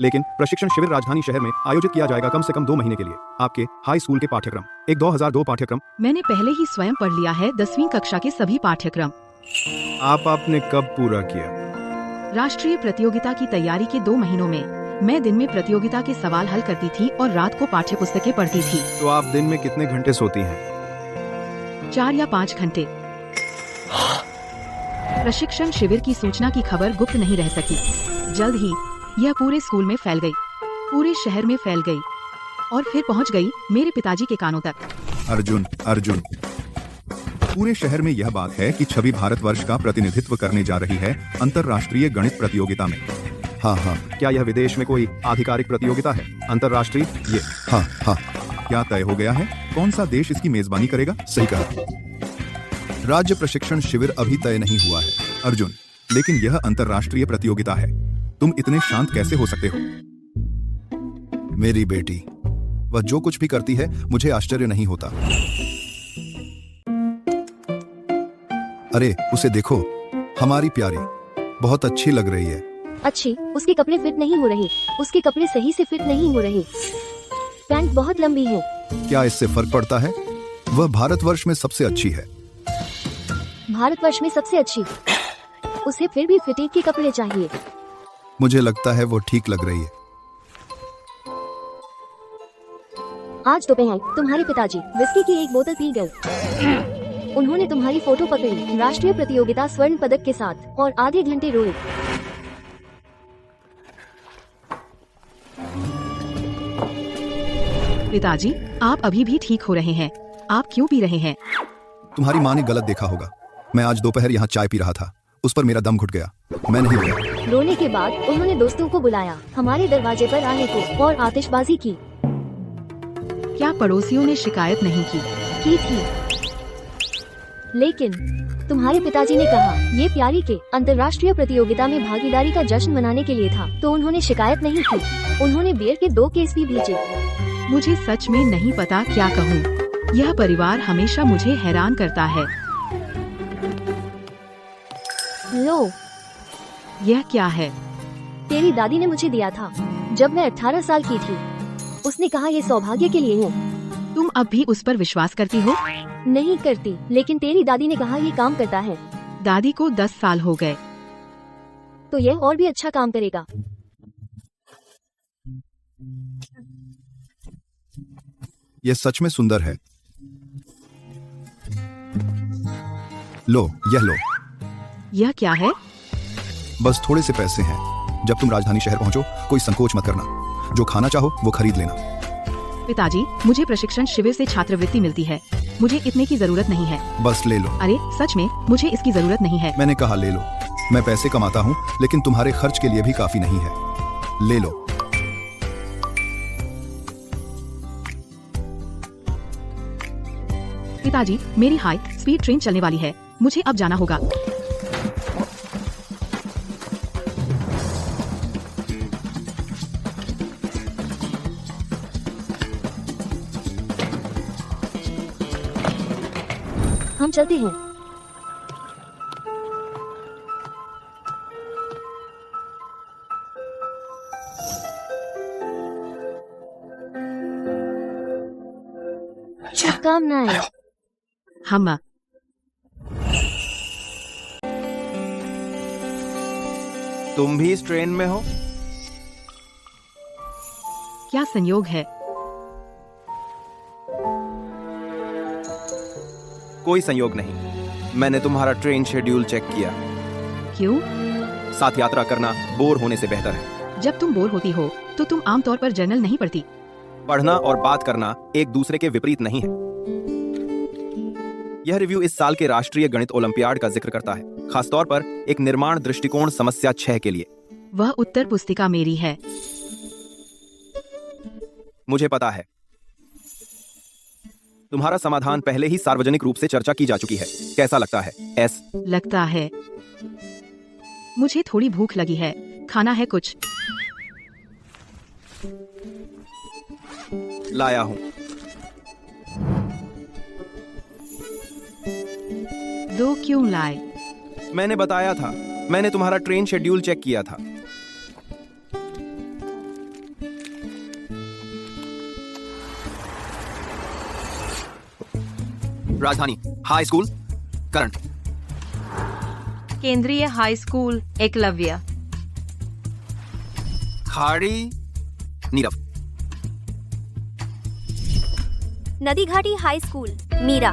लेकिन प्रशिक्षण शिविर राजधानी शहर में आयोजित किया जाएगा कम से कम 2 महीने के लिए। आपके हाई स्कूल के पाठ्यक्रम, एक 2002 पाठ्यक्रम। मैंने पहले ही स्वयं पढ़ लिया है 10वीं कक्षा के सभी पाठ्यक्रम। आपने कब पूरा किया? राष्ट्रीय प्रतियोगिता की तैयारी के 2 महीनों में मैं दिन में प्रतियोगिता के सवाल हल करती थी और रात को पाठ्य पुस्तकें पढ़ती थी। तो आप दिन में कितने घंटे सोती हैं? 4 या 5 घंटे। प्रशिक्षण शिविर की सूचना की खबर गुप्त नहीं रह सकी। जल्द ही यह पूरे स्कूल में फैल गई, पूरे शहर में फैल गई और फिर पहुंच गई मेरे पिताजी के कानों तक। अर्जुन, पूरे शहर में यह बात है कि छवि भारतवर्ष का प्रतिनिधित्व करने जा रही है अंतर्राष्ट्रीय गणित प्रतियोगिता में। हाँ। क्या यह विदेश में कोई आधिकारिक प्रतियोगिता है? अंतर्राष्ट्रीय? ये हाँ। क्या तय हो गया है कौन सा देश इसकी मेजबानी करेगा? सही कहा। राज्य प्रशिक्षण शिविर अभी तय नहीं हुआ है अर्जुन, लेकिन यह अंतर्राष्ट्रीय प्रतियोगिता है। तुम इतने शांत कैसे हो सकते हो? मेरी बेटी, वह जो कुछ भी करती है मुझे आश्चर्य नहीं होता। अरे उसे देखो, हमारी प्यारी, बहुत अच्छी लग रही है। अच्छी? उसके कपड़े फिट नहीं हो रहे। उसके कपड़े सही से फिट नहीं हो रहे। पैंट बहुत लंबी है। क्या इससे फर्क पड़ता है? वह भारतवर्ष में सबसे अच्छी है। भारतवर्ष में सबसे अच्छी? उसे फिर भी फिटिंग के कपड़े चाहिए। मुझे लगता है वो ठीक लग रही है। आज दोपहर तुम्हारे पिताजी विस्की की एक बोतल पी गए। उन्होंने तुम्हारी फोटो पकड़ी राष्ट्रीय प्रतियोगिता स्वर्ण पदक के साथ और आधे घंटे रोए। पिताजी, आप अभी भी ठीक हो रहे हैं? आप क्यों पी रहे हैं? तुम्हारी माँ ने गलत देखा होगा। मैं आज दोपहर यहाँ चाय पी रहा था, उस पर मेरा दम घुट गया। मैं नहीं रोया। रोने के बाद उन्होंने दोस्तों को बुलाया हमारे दरवाजे पर आने को और आतिशबाजी की। क्या पड़ोसियों ने शिकायत नहीं की थी? लेकिन तुम्हारे पिताजी ने कहा ये प्यारी के अंतर्राष्ट्रीय प्रतियोगिता में भागीदारी का जश्न मनाने के लिए था, तो उन्होंने शिकायत नहीं की। उन्होंने बियर के 2 केस भी भेजे। मुझे सच में नहीं पता क्या कहूँ। यह परिवार हमेशा मुझे हैरान करता है। लो, यह क्या है? तेरी दादी ने मुझे दिया था जब मैं 18 साल की थी। उसने कहा ये सौभाग्य के लिए है। तुम अब भी उस पर विश्वास करती हो? नहीं करती, लेकिन तेरी दादी ने कहा ये काम करता है। दादी को 10 साल हो गए, तो यह और भी अच्छा काम करेगा। यह सच में सुंदर है। लो, यह लो। यह क्या है? बस थोड़े से पैसे हैं। जब तुम राजधानी शहर पहुंचो, कोई संकोच मत करना। जो खाना चाहो वो खरीद लेना। पिताजी, मुझे प्रशिक्षण शिविर से छात्रवृत्ति मिलती है। मुझे इतने की जरूरत नहीं है। बस ले लो। अरे सच में मुझे इसकी जरूरत नहीं है। मैंने कहा ले लो। मैं पैसे कमाता हूँ, लेकिन तुम्हारे खर्च के लिए भी काफी नहीं है। ले लो। पिताजी, मेरी हाई स्पीड ट्रेन चलने वाली है। मुझे अब जाना होगा। हम चलते हैं। शुभकामनाएं। हम तुम भी इस ट्रेन में हो? क्या संयोग है? कोई संयोग नहीं। मैंने तुम्हारा ट्रेन शेड्यूल चेक किया। क्यों? साथ यात्रा करना बोर होने से बेहतर है। जब तुम बोर होती हो तो तुम आमतौर पर जर्नल नहीं पढ़ती। पढ़ना और बात करना एक दूसरे के विपरीत नहीं है। यह रिव्यू इस साल के राष्ट्रीय गणित ओलंपियाड का जिक्र करता है, खासतौर पर एक निर्माण दृष्टिकोण समस्या 6 के लिए। वह उत्तर पुस्तिका मेरी है। मुझे पता है। तुम्हारा समाधान पहले ही सार्वजनिक रूप से चर्चा की जा चुकी है। कैसा लगता है? एस लगता है। मुझे थोड़ी भूख लगी है। खाना है कुछ? लाया हूं। 2 क्यों लाए? मैंने बताया था। मैंने तुम्हारा ट्रेन शेड्यूल चेक किया था। राजधानी हाई स्कूल करंट। केंद्रीय हाई स्कूल एकलव्य। खाड़ी नीरव। नदी घाटी हाई स्कूल मीरा।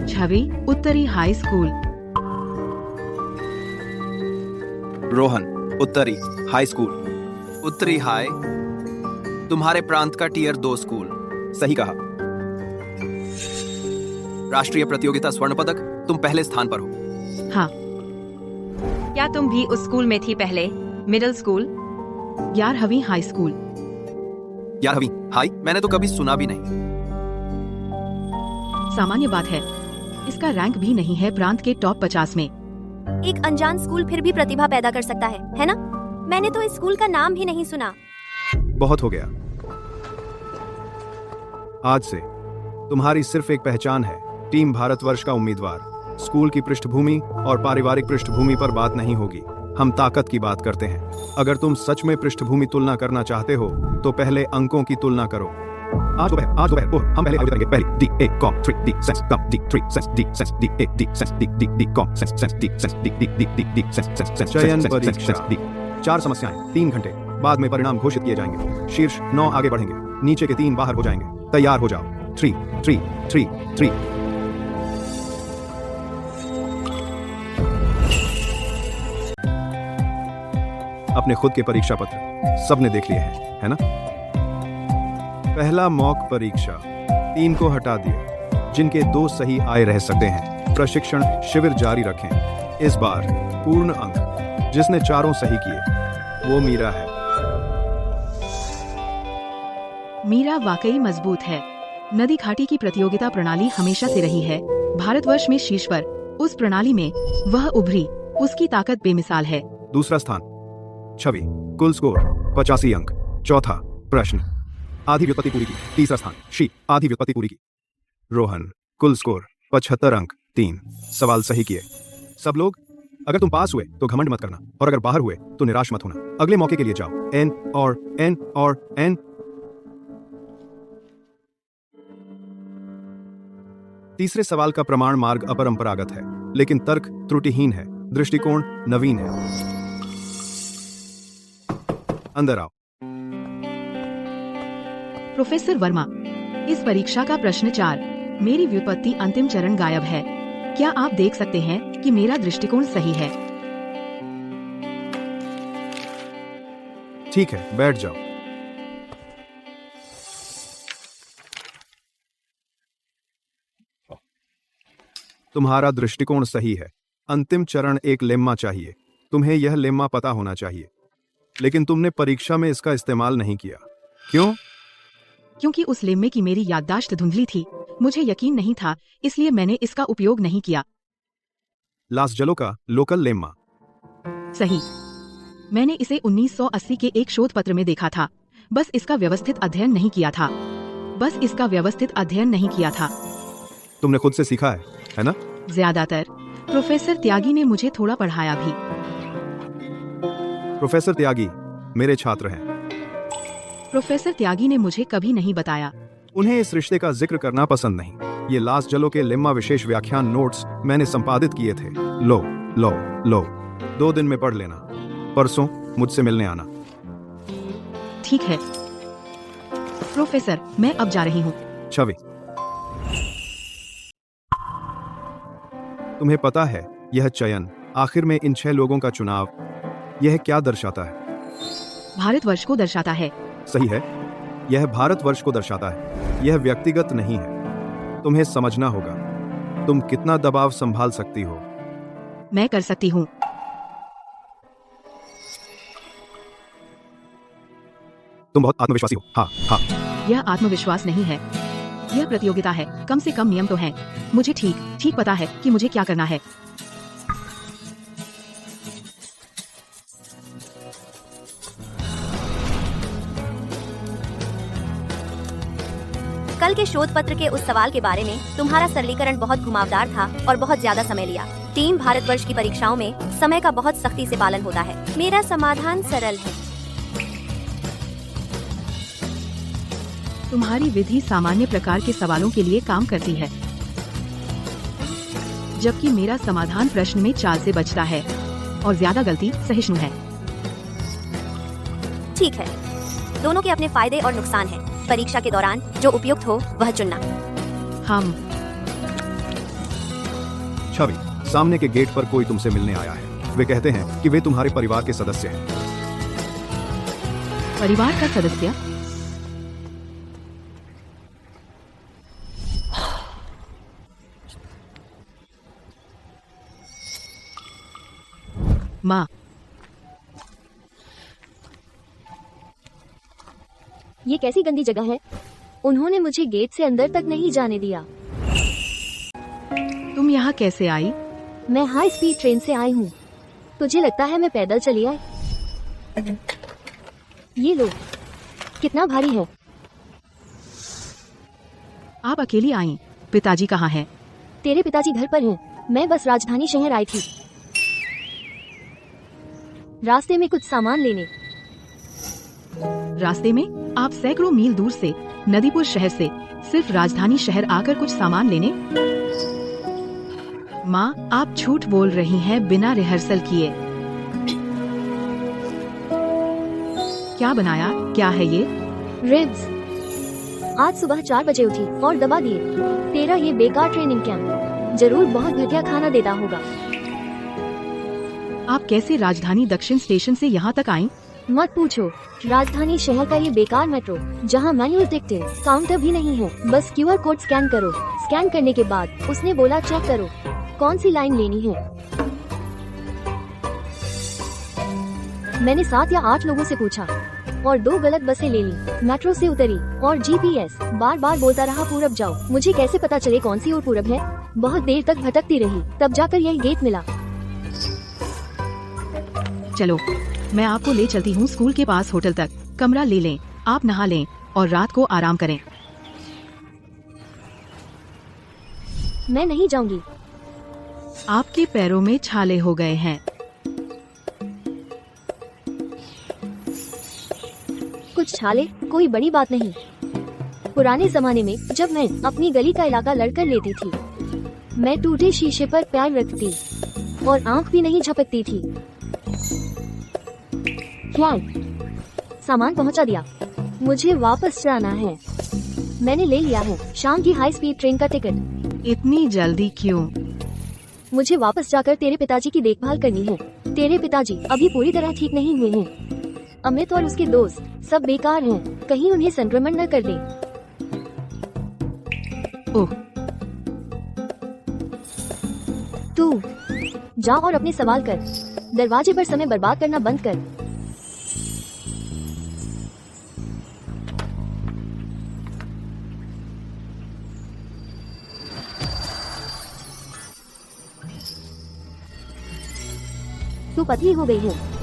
छवि उत्तरी हाई स्कूल। रोहन उत्तरी हाई स्कूल। उत्तरी हाई तुम्हारे प्रांत का टियर 2 स्कूल। सही कहा। राष्ट्रीय प्रतियोगिता स्वर्ण पदक तुम पहले स्थान पर हो। हाँ। क्या तुम भी उस स्कूल में थी पहले? Middle school? 11वीं हाई स्कूल। 11वीं हाई मैंने तो कभी सुना भी नहीं। सामान्य बात है। इसका रैंक भी नहीं है प्रांत के टॉप 50 में। एक अनजान स्कूल फिर भी प्रतिभा पैदा कर सकता है ना? मैंने तो इस स्कूल का नाम भी नहीं सुना। बहुत हो गया। आज से तुम्हारी सिर्फ एक पहचान है, टीम भारतवर्ष का उम्मीदवार। स्कूल की पृष्ठभूमि और पारिवारिक पृष्ठभूमि पर बात नहीं होगी, हम ताकत की बात करते हैं। अगर तुम सच में पृष्ठभूमि तुलना करना चाहते हो तो पहले अंकों की तुलना करो। आज दोपहर हम पहले आयोजित करेंगे। पहली D A com 3 D sense come D 3 sense D sense D A D sense D D D com sense sense D sense D D D D D sense sense sense चयन परीक्षा डी 4 समस्याएं 3 घंटे बाद में परिणाम घोषित किए जाएंगे। शीर्ष 9 आगे बढ़ेंगे, नीचे के 3 बाहर हो जाएंगे। तैयार हो जाओ। 3 3 3 3 अपने खुद के परीक्षा पत्र सबने देख लिए हैं, है ना? पहला मॉक परीक्षा 3 को हटा दिया, जिनके 2 सही आए रह सकते हैं। प्रशिक्षण शिविर जारी रखें। इस बार पूर्ण अंक जिसने 4 सही किए वो मीरा है। मीरा वाकई मजबूत है। नदी घाटी की प्रतियोगिता प्रणाली हमेशा से रही है भारतवर्ष में शीर्ष पर। उस प्रणाली में वह उभरी, उसकी ताकत बेमिसाल है। दूसरा स्थान छवि, कुल स्कोर 85 अंक। चौथा प्रश्न आधी व्युत्पत्ति पूरी की। तीसरा स्थान शी, आधी व्युत्पत्ति पूरी की। रोहन, कुल स्कोर 75 अंक। 3 सवाल सही किए। सब लोग, अगर तुम पास हुए तो घमंड मत करना, और अगर बाहर हुए तो निराश मत होना। अगले मौके के लिए जाओ। एन और एन और एन। तीसरे सवाल का प्रमाण मार्ग अपरंपरागत है, लेकिन तर्क त्रुटिहीन है, दृष्टिकोण नवीन है। अंदर आओ। प्रोफेसर वर्मा, इस परीक्षा का प्रश्न 4, मेरी व्युत्पत्ति अंतिम चरण गायब है। क्या आप देख सकते हैं कि मेरा दृष्टिकोण सही है? ठीक है, बैठ जाओ। तुम्हारा दृष्टिकोण सही है। अंतिम चरण एक लेम्मा चाहिए। तुम्हें यह लेम्मा पता होना चाहिए, लेकिन तुमने परीक्षा में इसका इस्तेमाल नहीं किया। क्यों? क्योंकि उस लेम्मे की मेरी याददाश्त धुंधली थी। मुझे यकीन नहीं था, इसलिए मैंने इसका उपयोग नहीं किया। लास जलो का लोकल लेम्मा। सही। मैंने इसे 1980 के एक शोध पत्र में देखा था। बस इसका व्यवस्थित अध्ययन नहीं किया था। तुमने खुद से सीखा है ना? ज्यादातर। प्रोफेसर त्यागी ने मुझे थोड़ा पढ़ाया भी। प्रोफेसर त्यागी मेरे छात्र हैं। प्रोफेसर त्यागी ने मुझे कभी नहीं बताया। उन्हें इस रिश्ते का जिक्र करना पसंद नहीं। ये लास जलो के लेम्मा विशेष व्याख्यान नोट्स मैंने संपादित किए थे। लो 2 दिन में पढ़ लेना। परसों मुझसे मिलने आना। ठीक है प्रोफेसर, मैं अब जा रही हूँ। छवि, तुम्हें पता है यह चयन, आखिर में इन 6 लोगों का चुनाव, यह क्या दर्शाता है? भारतवर्ष को दर्शाता है। सही है, यह भारतवर्ष को दर्शाता है। यह व्यक्तिगत नहीं है। तुम्हें समझना होगा तुम कितना दबाव संभाल सकती हो। मैं कर सकती हूँ। तुम बहुत आत्मविश्वासी हो। हाँ हाँ। यह आत्मविश्वास नहीं है, यह प्रतियोगिता है। कम से कम नियम तो हैं। मुझे ठीक पता है कि मुझे क्या करना है। कल के शोध पत्र के उस सवाल के बारे में तुम्हारा सरलीकरण बहुत घुमावदार था और बहुत ज्यादा समय लिया। टीम भारतवर्ष की परीक्षाओं में समय का बहुत सख्ती से पालन होता है। मेरा समाधान सरल है। तुम्हारी विधि सामान्य प्रकार के सवालों के लिए काम करती है, जबकि मेरा समाधान प्रश्न में चाल से बचता है और ज्यादा गलती सहिष्णु है। ठीक है, दोनों के अपने फायदे और नुकसान हैं। परीक्षा के दौरान जो उपयुक्त हो वह चुनना। हम छवि, सामने के गेट पर कोई तुमसे मिलने आया है। वे कहते हैं कि वे तुम्हारे परिवार के सदस्य हैं। परिवार का सदस्य? माँ, ये कैसी गंदी जगह है। उन्होंने मुझे गेट से अंदर तक नहीं जाने दिया। तुम यहाँ कैसे आई? मैं हाई स्पीड ट्रेन से आई हूँ। तुझे लगता है मैं पैदल चली आई? ये लो, कितना भारी है। आप अकेली आई, पिताजी कहाँ हैं? तेरे पिताजी घर पर हैं। मैं बस राजधानी शहर आई थी, रास्ते में कुछ सामान लेने। रास्ते में? आप सैकड़ों मील दूर से नदीपुर शहर से सिर्फ राजधानी शहर आकर कुछ सामान लेने? माँ, आप झूठ बोल रही हैं बिना रिहर्सल किए। क्या बनाया? क्या है ये? रिब्स। आज सुबह 4 बजे उठी और दबा दिए। तेरा ये बेकार ट्रेनिंग कैंप जरूर बहुत घटिया खाना देता होगा। आप कैसे राजधानी दक्षिण स्टेशन से यहाँ तक आईं? मत पूछो। राजधानी शहर का ये बेकार मेट्रो, जहाँ मैनुअल टिकटिंग काउंटर भी नहीं है, बस QR कोड स्कैन करो। स्कैन करने के बाद उसने बोला चेक करो कौन सी लाइन लेनी है। मैंने 7 या 8 लोगों से पूछा और 2 गलत बसें ले ली। मेट्रो से उतरी और GPS बार बार बोलता रहा पूरब जाओ। मुझे कैसे पता चले कौन सी ओर पूरब है? बहुत देर तक भटकती रही, तब जाकर यही गेट मिला। चलो, मैं आपको ले चलती हूँ स्कूल के पास होटल तक। कमरा ले लें, आप नहा लें और रात को आराम करें। मैं नहीं जाऊंगी। आपके पैरों में छाले हो गए हैं। कुछ छाले कोई बड़ी बात नहीं। पुराने जमाने में जब मैं अपनी गली का इलाका लड़कर लेती थी, मैं टूटे शीशे पर पैर रखती और आंख भी नहीं झपकती थी। क्या? सामान पहुंचा दिया। मुझे वापस जाना है। मैंने ले लिया है शाम की हाई स्पीड ट्रेन का टिकट। इतनी जल्दी क्यों? मुझे वापस जाकर तेरे पिताजी की देखभाल करनी है। तेरे पिताजी अभी पूरी तरह ठीक नहीं हुए हैं। अमित और उसके दोस्त सब बेकार हैं, कहीं उन्हें संक्रमण न कर दे। ओह, तू जा और अपने सवाल कर। दरवाजे पर समय बर्बाद करना बंद कर। तू पतली हो गई है।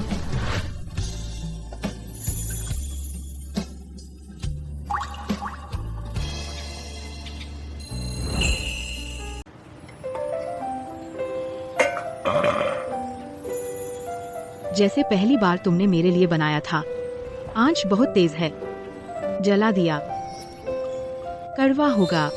जैसे पहली बार तुमने मेरे लिए बनाया था। आंच बहुत तेज है। जला दिया। कड़वा होगा।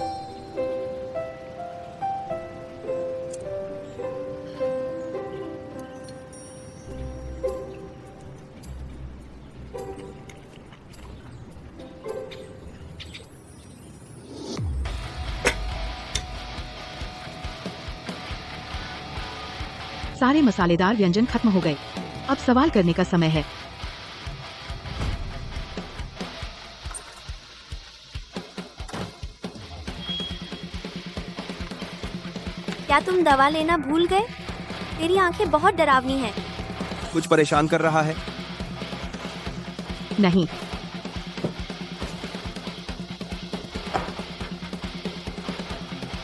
सारे मसालेदार व्यंजन खत्म हो गए। अब सवाल करने का समय है। क्या तुम दवा लेना भूल गए? तेरी आंखें बहुत डरावनी हैं। कुछ परेशान कर रहा है? नहीं।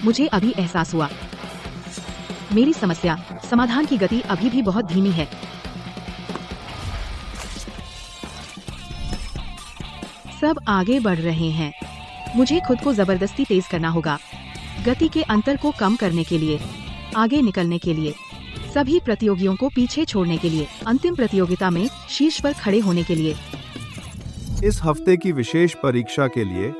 मुझे अभी एहसास हुआ। मेरी समस्या समाधान की गति अभी भी बहुत धीमी है। सब आगे बढ़ रहे हैं। मुझे खुद को जबरदस्ती तेज करना होगा, गति के अंतर को कम करने के लिए, आगे निकलने के लिए, सभी प्रतियोगियों को पीछे छोड़ने के लिए, अंतिम प्रतियोगिता में शीर्ष पर खड़े होने के लिए। इस हफ्ते की विशेष परीक्षा के लिए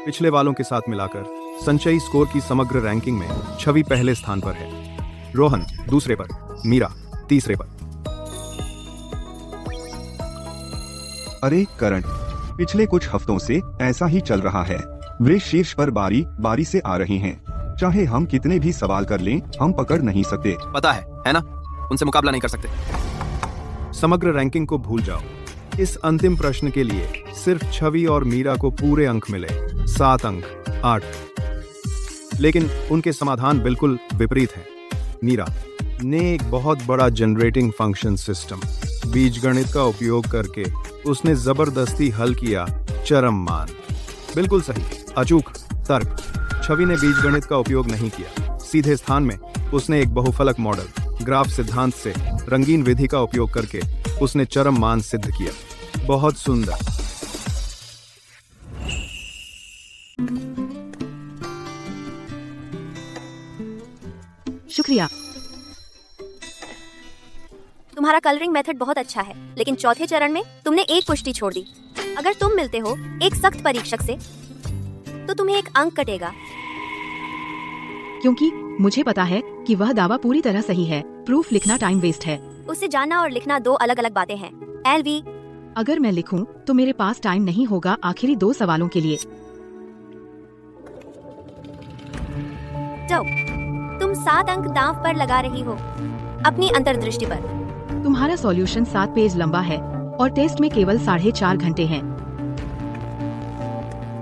पिछले वालों के साथ मिलाकर संचयी स्कोर की समग्र रैंकिंग में छवि पहले स्थान पर है, रोहन दूसरे पर, मीरा तीसरे पर। अरे करण, पिछले कुछ हफ्तों से ऐसा ही चल रहा है। वे शीर्ष पर बारी बारी से आ रही हैं। चाहे हम कितने भी सवाल कर लें, हम पकड़ नहीं सकते। पता है ना? उनसे मुकाबला नहीं कर सकते। समग्र रैंकिंग को भूल जाओ। इस अंतिम प्रश्न के लिए सिर्फ छवि और मीरा को पूरे अंक मिले, 7 अंक, 8। लेकिन उनके समाधान बिल्कुल विपरीत हैं। मीरा ने एक बहुत बड़ा जनरेटिंग फंक्शन सिस्टम बीजगणित का उपयोग करके उसने जबरदस्ती हल किया चरम मान। बिल्कुल सही, अचूक तर्क। छवि ने बीजगणित का उपयोग नहीं किया। सीधे स्थान में उसने एक बहुफलक मॉडल, ग्राफ सिद्धांत से रंगीन विधि का उपयोग करके उसने चरम मान सिद्ध किया। बहुत सुंदर। शुक्रिया। तुम्हारा कलरिंग मेथड बहुत अच्छा है, लेकिन चौथे चरण में तुमने एक पुष्टि छोड़ दी। अगर तुम मिलते हो एक सख्त परीक्षक से, तो तुम्हें एक अंक कटेगा। क्योंकि मुझे पता है कि वह दावा पूरी तरह सही है। प्रूफ लिखना टाइम वेस्ट है। उसे जानना और लिखना दो अलग अलग बातें हैं। एलवी, अगर मैं लिखूं तो मेरे पास टाइम नहीं होगा आखिरी 2 सवालों के लिए। तो तुम 7 अंक दांव पर लगा रही हो अपनी अंतर्दृष्टि पर। तुम्हारा सॉल्यूशन 7 पेज लंबा है और टेस्ट में केवल 4.5 घंटे हैं।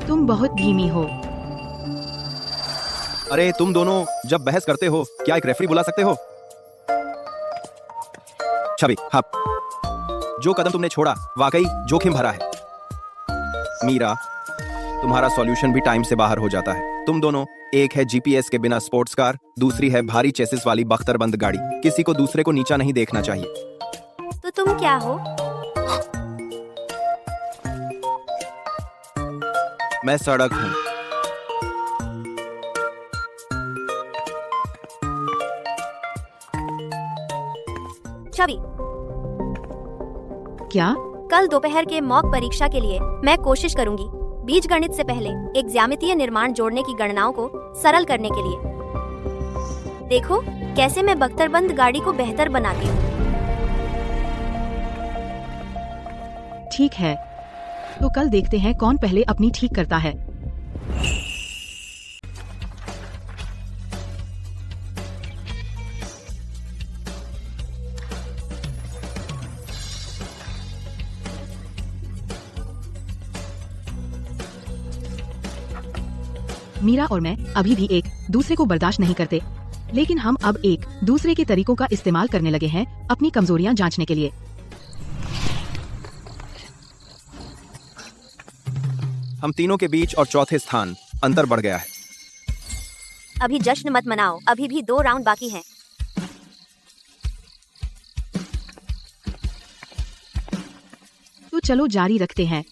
तुम बहुत धीमी हो। अरे तुम दोनों जब बहस करते हो, क्या एक रेफरी बुला सकते हो? छवि, हाँ, जो कदम तुमने छोड़ा वाकई जोखिम भरा है। मीरा, तुम्हारा सॉल्यूशन भी टाइम से बाहर हो जाता है। तुम दोनों, एक है जीपीएस के बिना स्पोर्ट्स कार, दूसरी है भारी चेसिस वाली बख्तरबंद गाड़ी। किसी को दूसरे को नीचा नहीं देखना चाहिए। तो तुम क्या हो? मैं सड़क हूँ। छवि, क्या? कल दोपहर के मॉक परीक्षा के लिए मैं कोशिश करूंगी बीजगणित से पहले एक ज्यामितीय निर्माण जोड़ने की गणनाओं को सरल करने के लिए। देखो कैसे मैं बख्तरबंद गाड़ी को बेहतर बनाती हूँ। ठीक है, तो कल देखते हैं कौन पहले अपनी ठीक करता है। मीरा और मैं अभी भी एक दूसरे को बर्दाश्त नहीं करते, लेकिन हम अब एक दूसरे के तरीकों का इस्तेमाल करने लगे हैं अपनी कमजोरियां जांचने के लिए। हम तीनों के बीच और चौथे स्थान अंतर बढ़ गया है। अभी जश्न मत मनाओ, अभी भी 2 राउंड बाकी हैं। तो चलो जारी रखते हैं।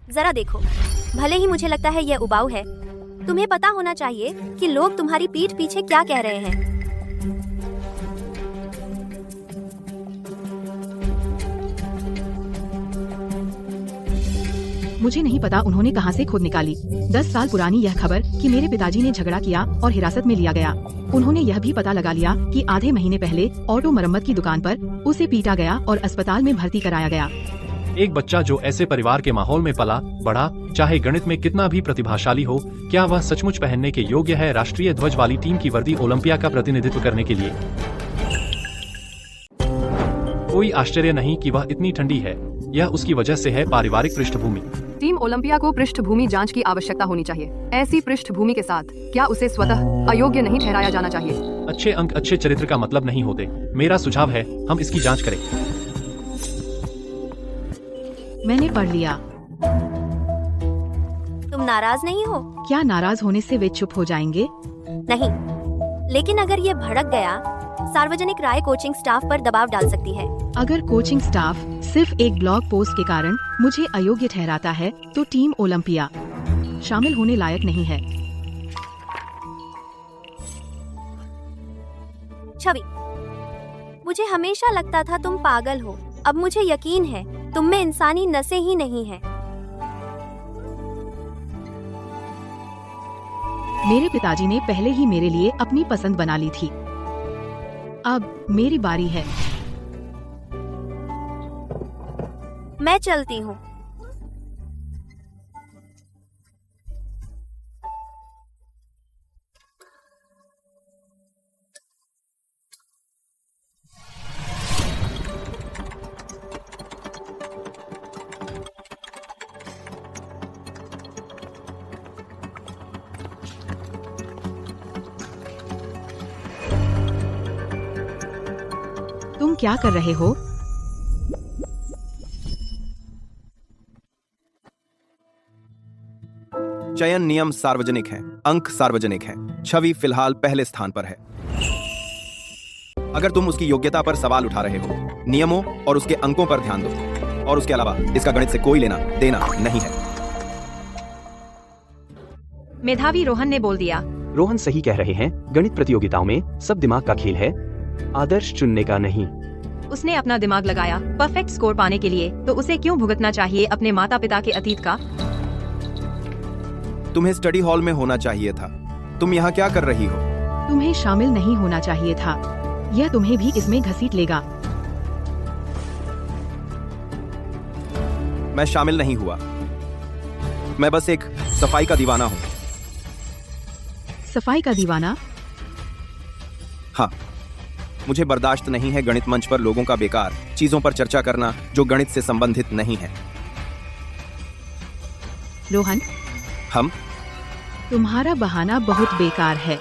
जरा देखो, भले ही मुझे लगता है यह उबाऊ है, तुम्हें पता होना चाहिए कि लोग तुम्हारी पीठ पीछे क्या कह रहे हैं। मुझे नहीं पता उन्होंने कहां से खोद निकाली। 10 साल पुरानी यह खबर कि मेरे पिताजी ने झगड़ा किया और हिरासत में लिया गया। उन्होंने यह भी पता लगा लिया कि आधे महीने पहले ऑटो मरम्मत की दुकान पर उसे पीटा गया और अस्पताल में भर्ती कराया गया। एक बच्चा जो ऐसे परिवार के माहौल में पला बढ़ा, चाहे गणित में कितना भी प्रतिभाशाली हो, क्या वह सचमुच पहनने के योग्य है राष्ट्रीय ध्वज वाली टीम की वर्दी ओलंपिया का प्रतिनिधित्व करने के लिए? कोई आश्चर्य नहीं कि वह इतनी ठंडी है। यह उसकी वजह से है पारिवारिक पृष्ठभूमि। टीम ओलंपिया को पृष्ठभूमि जांच की आवश्यकता होनी चाहिए। ऐसी पृष्ठभूमि के साथ क्या उसे स्वतः अयोग्य नहीं ठहराया जाना चाहिए? अच्छे अंक अच्छे चरित्र का मतलब नहीं होते। मेरा सुझाव है हम इसकी जांच करें। मैंने पढ़ लिया। तुम नाराज नहीं हो? क्या नाराज होने से वे चुप हो जाएंगे? नहीं, लेकिन अगर ये भड़क गया, सार्वजनिक राय कोचिंग स्टाफ पर दबाव डाल सकती है। अगर कोचिंग स्टाफ सिर्फ एक ब्लॉग पोस्ट के कारण मुझे अयोग्य ठहराता है, तो टीम ओलंपिया शामिल होने लायक नहीं है। छवि, मुझे हमेशा लगता था तुम पागल हो। अब मुझे यकीन है तुम में इंसानी नसें ही नहीं हैं। मेरे पिताजी ने पहले ही मेरे लिए अपनी पसंद बना ली थी। अब मेरी बारी है। मैं चलती हूँ। तुम क्या कर रहे हो? चयन नियम सार्वजनिक है, अंक सार्वजनिक है, छवि फिलहाल पहले स्थान पर है। अगर तुम उसकी योग्यता पर सवाल उठा रहे हो, नियमों और उसके अंकों पर ध्यान दो, और उसके अलावा इसका गणित से कोई लेना देना नहीं है। मेधावी रोहन ने बोल दिया। रोहन सही कह रहे हैं, गणित प्रतियोगिताओं में सब दिमाग का खेल है, आदर्श चुनने का नहीं। उसने अपना दिमाग लगाया परफेक्ट स्कोर पाने के लिए, तो उसे क्यों भुगतना चाहिए अपने माता पिता के अतीत का? तुम्हें स्टडी हॉल में होना चाहिए था। तुम यहाँ क्या कर रही हो? तुम्हें शामिल नहीं होना चाहिए था। यह तुम्हें भी इसमें घसीट लेगा। मैं शामिल नहीं हुआ। मैं बस एक सफाई का दीवाना हूँ। सफाई का दीवाना? हाँ, मुझे बर्दाश्त नहीं है गणित मंच पर लोगों का बेकार चीजों पर चर्चा करना जो गणित से संबंधित नहीं है। रोहन, हम? तुम्हारा बहाना बहुत बेकार है।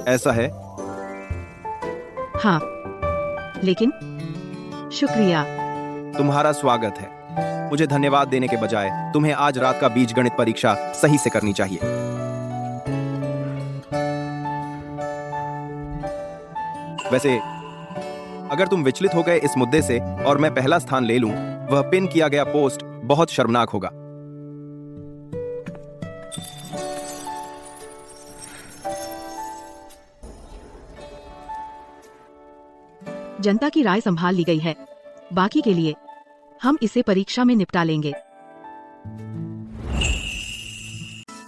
ऐसा है? हाँ, लेकिन शुक्रिया। तुम्हारा स्वागत है। मुझे धन्यवाद देने के बजाय तुम्हें आज रात का बीजगणित परीक्षा सही से करनी चाहिए। वैसे अगर तुम विचलित हो गए इस मुद्दे से और मैं पहला स्थान ले लूं, वह पिन किया गया पोस्ट बहुत शर्मनाक होगा। जनता की राय संभाल ली गई है। बाकी के लिए हम इसे परीक्षा में निपटा लेंगे।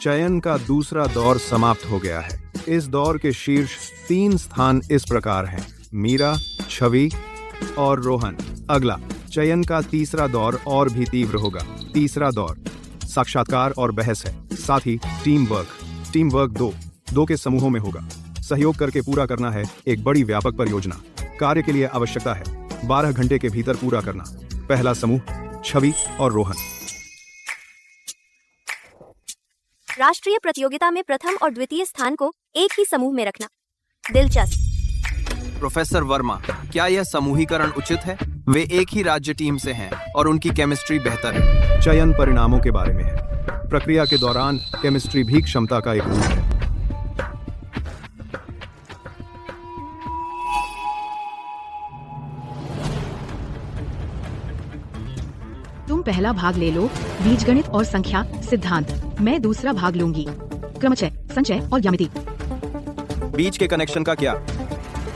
चयन का दूसरा दौर समाप्त हो गया है। इस दौर के शीर्ष 3 स्थान इस प्रकार हैं: मीरा, छवि और रोहन। अगला चयन का तीसरा दौर और भी तीव्र होगा। तीसरा दौर साक्षात्कार और बहस है, साथ ही टीम वर्क 2 के समूहों में होगा। सहयोग करके पूरा करना है एक बड़ी व्यापक परियोजना। कार्य के लिए आवश्यकता है 12 घंटे के भीतर पूरा करना। पहला समूह छवि और रोहन। राष्ट्रीय प्रतियोगिता में प्रथम और द्वितीय स्थान को एक ही समूह में रखना दिलचस्प। प्रोफेसर वर्मा, क्या यह समूहीकरण उचित है? वे एक ही राज्य टीम से हैं और उनकी केमिस्ट्री बेहतर है। चयन परिणामों के बारे में है। प्रक्रिया के दौरान केमिस्ट्री भी क्षमता का एक रूप है। तुम पहला भाग ले लो, बीजगणित और संख्या सिद्धांत। मैं दूसरा भाग लूंगी, क्रमचय, संचय और ज्यामिति। बीज के कनेक्शन का क्या?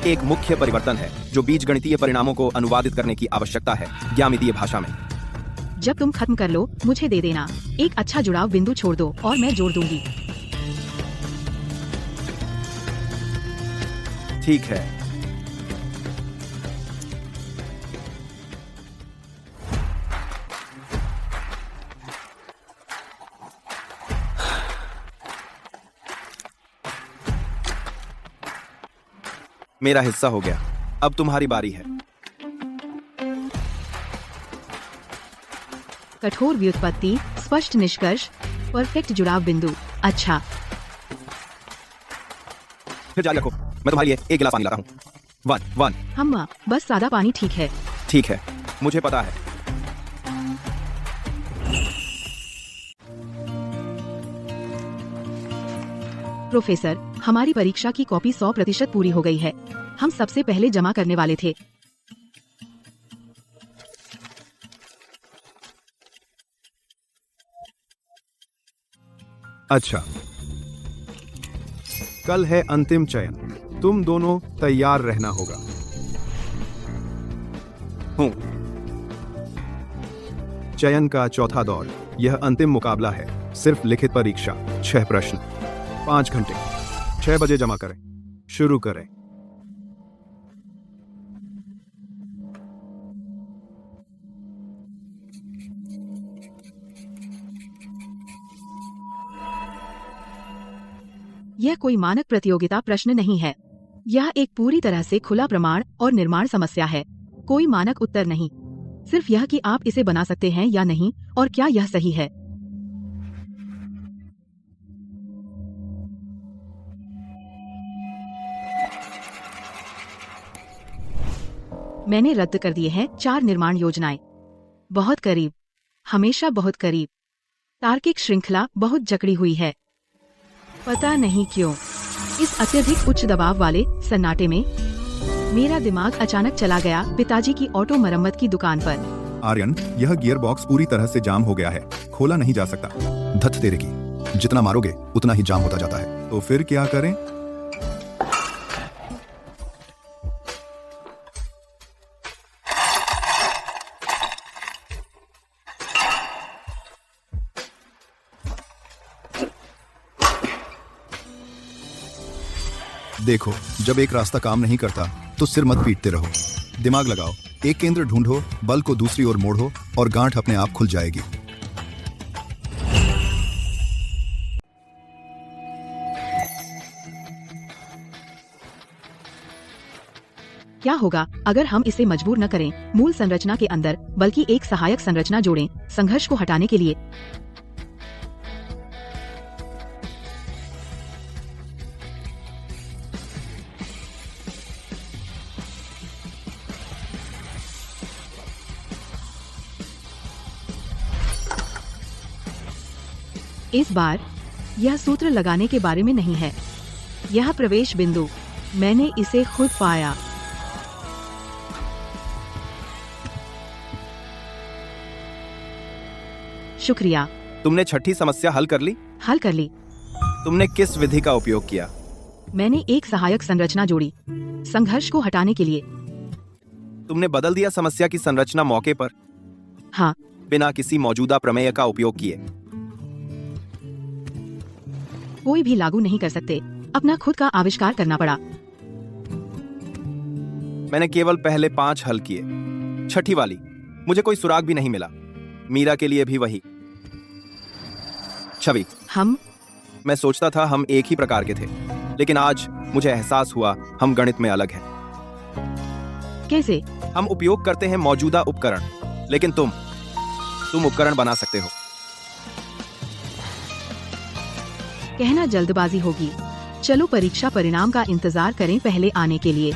एक मुख्य परिवर्तन है जो बीजगणितीय परिणामों को अनुवादित करने की आवश्यकता है ज्यामितीय भाषा में। जब तुम खत्म कर लो, मुझे दे देना। एक अच्छा जुड़ाव बिंदु छोड़ दो और मैं जोड़ दूंगी। ठीक है। मेरा हिस्सा हो गया। अब तुम्हारी बारी है। कठोर व्युत्पत्ति, स्पष्ट निष्कर्ष, परफेक्ट जुड़ाव बिंदु। अच्छा, फिर जारी रखो। मैं तुम्हारे लिए एक गिलास पानी लाता हूँ। वन। हम बस सादा पानी ठीक है। ठीक है, मुझे पता है। प्रोफेसर, हमारी परीक्षा की कॉपी 100% पूरी हो गई है। हम सबसे पहले जमा करने वाले थे। अच्छा, कल है अंतिम चयन। तुम दोनों तैयार रहना होगा। हूँ। चयन का चौथा दौर, यह अंतिम मुकाबला है। सिर्फ लिखित परीक्षा, 6 प्रश्न, 5 घंटे। 6 बजे जमा करें। शुरू करें। यह कोई मानक प्रतियोगिता प्रश्न नहीं है। यह एक पूरी तरह से खुला प्रमाण और निर्माण समस्या है। कोई मानक उत्तर नहीं, सिर्फ यह कि आप इसे बना सकते हैं या नहीं और क्या यह सही है। मैंने रद्द कर दिए हैं 4 निर्माण योजनाएं। बहुत करीब, हमेशा बहुत करीब। तार्किक श्रृंखला बहुत जकड़ी हुई है। पता नहीं क्यों इस अत्यधिक उच्च दबाव वाले सन्नाटे में मेरा दिमाग अचानक चला गया पिताजी की ऑटो मरम्मत की दुकान पर। आर्यन, यह गियर बॉक्स पूरी तरह से जाम हो गया है, खोला नहीं जा सकता। धत तेरे की, जितना मारोगे उतना ही जाम होता जाता है। तो फिर क्या करें? देखो, जब एक रास्ता काम नहीं करता तो सिर मत पीटते रहो, दिमाग लगाओ, एक केंद्र ढूंढो, बल को दूसरी ओर मोड़ो और गांठ अपने आप खुल जाएगी। क्या होगा अगर हम इसे मजबूर न करें, मूल संरचना के अंदर, बल्कि एक सहायक संरचना जोड़ें, संघर्ष को हटाने के लिए? इस बार यह सूत्र लगाने के बारे में नहीं है, यह प्रवेश बिंदु, मैंने इसे खुद पाया। शुक्रिया। तुमने छठी समस्या हल कर ली? हल कर ली। तुमने किस विधि का उपयोग किया? मैंने एक सहायक संरचना जोड़ी, संघर्ष को हटाने के लिए। तुमने बदल दिया समस्या की संरचना मौके पर? हाँ। बिना किसी मौजूदा प्रमेय का उपयोग किए? कोई भी लागू नहीं कर सकते, अपना खुद का आविष्कार करना पड़ा। मैंने केवल पहले 5 हल किए, छठी वाली मुझे कोई सुराग भी नहीं मिला। मीरा के लिए भी वही। छवि, मैं सोचता था हम एक ही प्रकार के थे, लेकिन आज मुझे एहसास हुआ हम गणित में अलग हैं। कैसे? हम उपयोग करते हैं मौजूदा उपकरण, लेकिन तुम उपकरण बना सकते हो। कहना जल्दबाजी होगी। चलो परीक्षा परिणाम का इंतजार करें पहले आने के लिए।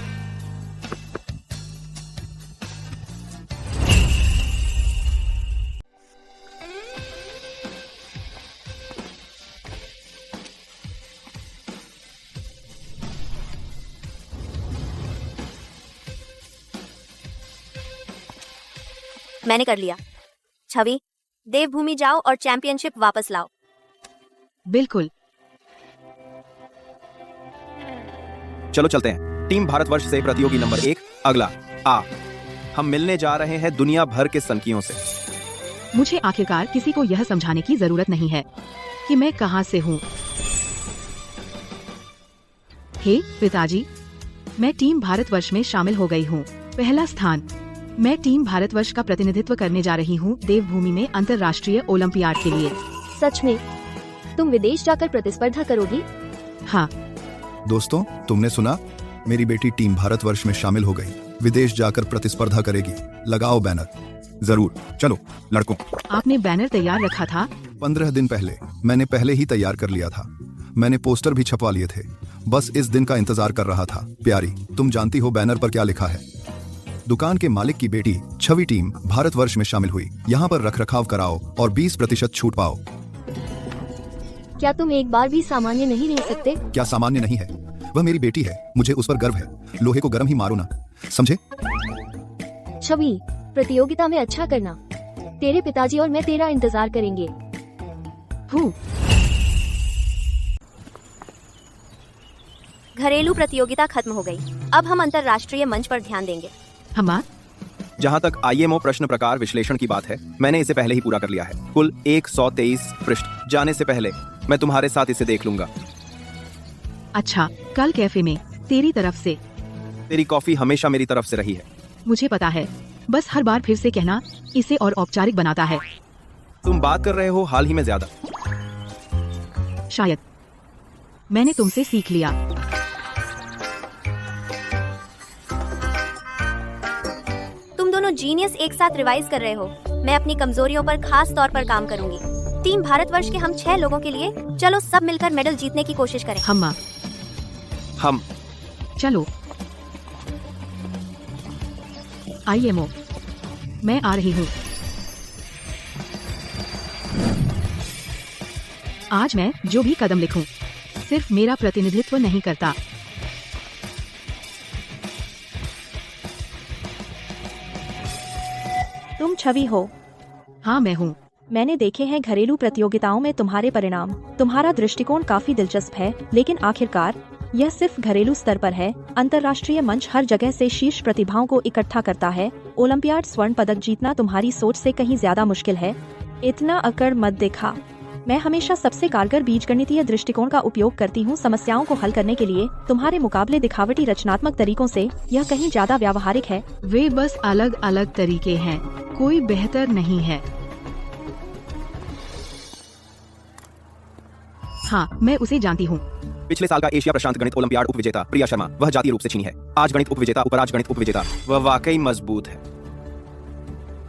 मैंने कर लिया। छवि, देवभूमि जाओ और चैंपियनशिप वापस लाओ। बिल्कुल। चलो चलते हैं। टीम भारतवर्ष से प्रतियोगी नंबर 1, अगला आ। हम मिलने जा रहे हैं दुनिया भर के सनकियों से। मुझे आखिरकार किसी को यह समझाने की जरूरत नहीं है कि मैं कहां से हूं। हे पिताजी, मैं टीम भारतवर्ष में शामिल हो गई हूं। पहला स्थान। मैं टीम भारतवर्ष का प्रतिनिधित्व करने जा रही हूं देवभूमि में अंतर्राष्ट्रीय ओलंपियाड के लिए। सच में? तुम विदेश जाकर प्रतिस्पर्धा करोगी? हाँ। दोस्तों, तुमने सुना? मेरी बेटी टीम भारतवर्ष में शामिल हो गई, विदेश जाकर प्रतिस्पर्धा करेगी। लगाओ बैनर। जरूर, चलो लड़कों। आपने बैनर तैयार रखा था? 15 दिन पहले मैंने पहले ही तैयार कर लिया था। मैंने पोस्टर भी छपवा लिए थे, बस इस दिन का इंतजार कर रहा था। प्यारी, तुम जानती हो बैनर पर क्या लिखा है? दुकान के मालिक की बेटी छवि टीम भारतवर्ष में शामिल हुई, यहाँ पर रखरखाव कराओ और 20% छूट पाओ। क्या तुम एक बार भी सामान्य नहीं रह सकते? क्या सामान्य नहीं है? वह मेरी बेटी है, मुझे उस पर गर्व है। लोहे को गर्म ही मारो ना, समझे? छवि, प्रतियोगिता में अच्छा करना। तेरे पिताजी और मैं तेरा इंतजार करेंगे। घरेलू प्रतियोगिता खत्म हो गई। अब हम अंतर्राष्ट्रीय मंच पर ध्यान देंगे। जहाँ तक IMO प्रश्न प्रकार विश्लेषण की बात है, मैंने इसे पहले ही पूरा कर लिया है। कुल 123 पृष्ठ। जाने से पहले मैं तुम्हारे साथ इसे देख लूंगा। अच्छा, कल कैफे में तेरी तरफ से। तेरी कॉफी हमेशा मेरी तरफ से रही है। मुझे पता है, बस हर बार फिर से कहना इसे और औपचारिक बनाता है। तुम बात कर रहे हो हाल ही में ज्यादा। शायद मैंने तुमसे सीख लिया। तुम दोनों जीनियस एक साथ रिवाइज कर रहे हो। मैं अपनी कमजोरियों पर खास तौर पर काम करूंगी। टीम भारतवर्ष के हम 6 लोगों के लिए चलो सब मिलकर मेडल जीतने की कोशिश करें। हम चलो। IMO। मैं आ रही हूँ। आज मैं जो भी कदम लिखूं, सिर्फ मेरा प्रतिनिधित्व नहीं करता। तुम छवि हो। हाँ, मैं हूँ। मैंने देखे हैं घरेलू प्रतियोगिताओं में तुम्हारे परिणाम। तुम्हारा दृष्टिकोण काफी दिलचस्प है, लेकिन आखिरकार यह सिर्फ घरेलू स्तर पर है। अंतर्राष्ट्रीय मंच हर जगह से शीर्ष प्रतिभाओं को इकट्ठा करता है। ओलंपियाड स्वर्ण पदक जीतना तुम्हारी सोच से कहीं ज्यादा मुश्किल है। इतना अकड़ मत दिखा। मैं हमेशा सबसे कारगर बीजगणितीय दृष्टिकोण का उपयोग करती हूँ समस्याओं को हल करने के लिए। तुम्हारे मुकाबले दिखावटी रचनात्मक तरीकों से यह कहीं ज्यादा व्यावहारिक है। वे बस अलग अलग तरीके हैं, कोई बेहतर नहीं है। हाँ, मैं उसे जानती हूँ। पिछले साल का एशिया प्रशांत गणित ओलंपियाड उप विजेता प्रिया शर्मा, वह जातीय रूप से चीनी है। आज गणित उप विजेता, उपराज गणित उप विजेता। वह वाकई मजबूत है।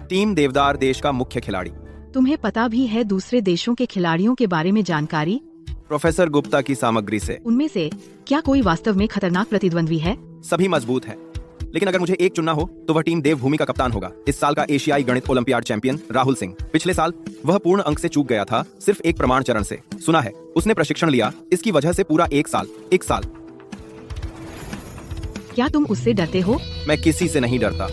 टीम देवदार देश का मुख्य खिलाड़ी। तुम्हें पता भी है दूसरे देशों के खिलाड़ियों के बारे में जानकारी? प्रोफेसर गुप्ता की सामग्री से। उनमें से क्या कोई वास्तव में खतरनाक प्रतिद्वंद्वी है? सभी मजबूत हैं, लेकिन अगर मुझे एक चुनना हो तो वह टीम देवभूमि का कप्तान होगा। इस साल का एशियाई गणित ओलंपियाड चैंपियन राहुल सिंह। पिछले साल वह पूर्ण अंक से चूक गया था, सिर्फ एक प्रमाण चरण से। सुना है उसने प्रशिक्षण लिया, इसकी वजह से पूरा एक साल। क्या तुम उससे डरते हो? मैं किसी से नहीं डरता,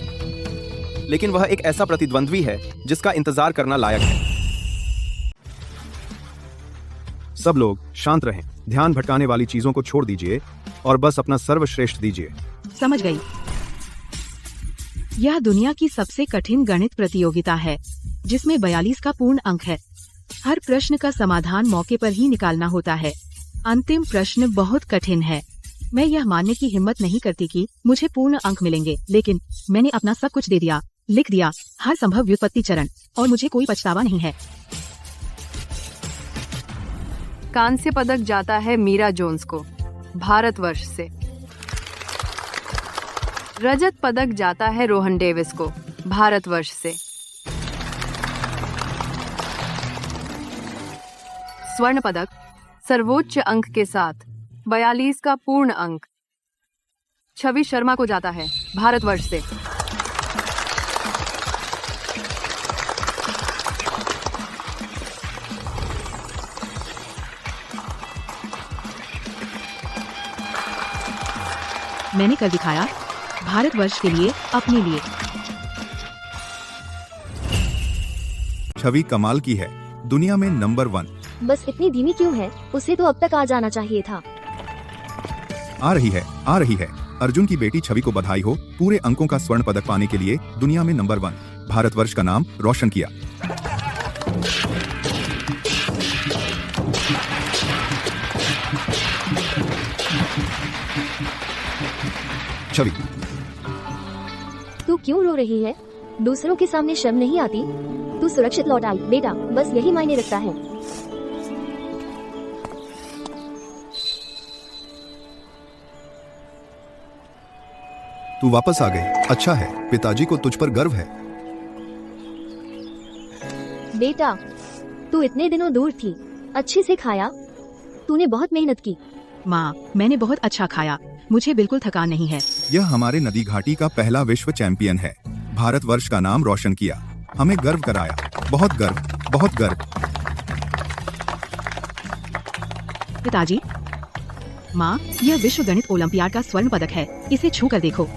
लेकिन वह एक ऐसा प्रतिद्वंद्वी है जिसका इंतजार करना लायक है। सब लोग शांत रहें, ध्यान भटकाने वाली चीजों को छोड़ दीजिए और बस अपना सर्वश्रेष्ठ दीजिए। समझ गई। यह दुनिया की सबसे कठिन गणित प्रतियोगिता है, जिसमें 42 का पूर्ण अंक है। हर प्रश्न का समाधान मौके पर ही निकालना होता है। अंतिम प्रश्न बहुत कठिन है। मैं यह मानने की हिम्मत नहीं करती कि मुझे पूर्ण अंक मिलेंगे, लेकिन मैंने अपना सब कुछ दे दिया, लिख दिया, हर संभव व्युत्पत्ति चरण, और मुझे कोई पछतावा नहीं है। कांस्य पदक जाता है मीरा जोन्स को, भारतवर्ष से। रजत पदक जाता है रोहन डेविस को, भारतवर्ष से। स्वर्ण पदक सर्वोच्च अंक के साथ 42 का पूर्ण अंक छवि शर्मा को जाता है, भारतवर्ष से। मैंने कर दिखाया, भारतवर्ष के लिए, अपने लिए। छवि कमाल की है, दुनिया में नंबर 1। बस इतनी धीमी क्यों है? उसे तो अब तक आ जाना चाहिए था। आ रही है। अर्जुन की बेटी छवि को बधाई हो, पूरे अंकों का स्वर्ण पदक पाने के लिए दुनिया में नंबर 1 भारतवर्ष का नाम रोशन किया। छवि, तू क्यों रो रही है? दूसरों के सामने शर्म नहीं आती? तू सुरक्षित लौट आई बेटा, बस यही मायने रखता है। तू वापस आ गई, अच्छा है। पिताजी को तुझ पर गर्व है। बेटा, तू इतने दिनों दूर थी, अच्छे से खाया? तूने बहुत मेहनत की। माँ, मैंने बहुत अच्छा खाया, मुझे बिल्कुल थकान नहीं है। यह हमारे नदी घाटी का पहला विश्व चैंपियन है, भारतवर्ष का नाम रोशन किया, हमें गर्व कराया, बहुत गर्व, बहुत गर्व। पिताजी, माँ, यह विश्व गणित ओलंपियाड का स्वर्ण पदक है, इसे छू कर देखो।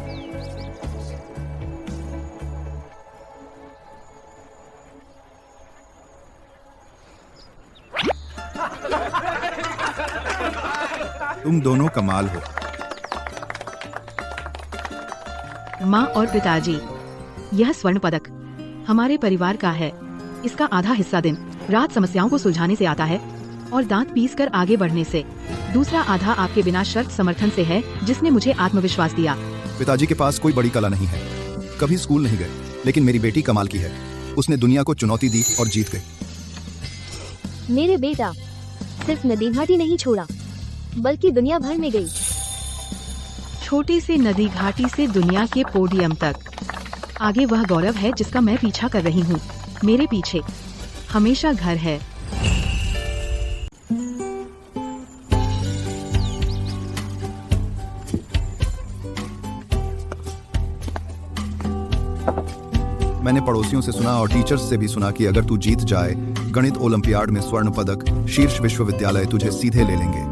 तुम दोनों कमाल हो। माँ और पिताजी, यह स्वर्ण पदक हमारे परिवार का है। इसका आधा हिस्सा दिन रात समस्याओं को सुलझाने से आता है और दांत पीसकर आगे बढ़ने से। दूसरा आधा आपके बिना शर्त समर्थन से है, जिसने मुझे आत्मविश्वास दिया। पिताजी के पास कोई बड़ी कला नहीं है, कभी स्कूल नहीं गए, लेकिन मेरी बेटी कमाल की है। उसने दुनिया को चुनौती दी और जीत गई। मेरे बेटा सिर्फ नदी घाटी नहीं छोड़ा, बल्कि दुनिया भर में गई। छोटे से नदी घाटी से दुनिया के पोडियम तक। आगे वह गौरव है जिसका मैं पीछा कर रही हूँ। मेरे पीछे हमेशा घर है। मैंने पड़ोसियों से सुना और टीचर्स से भी सुना कि अगर तू जीत जाए गणित ओलंपियाड में स्वर्ण पदक, शीर्ष विश्वविद्यालय तुझे सीधे ले लेंगे।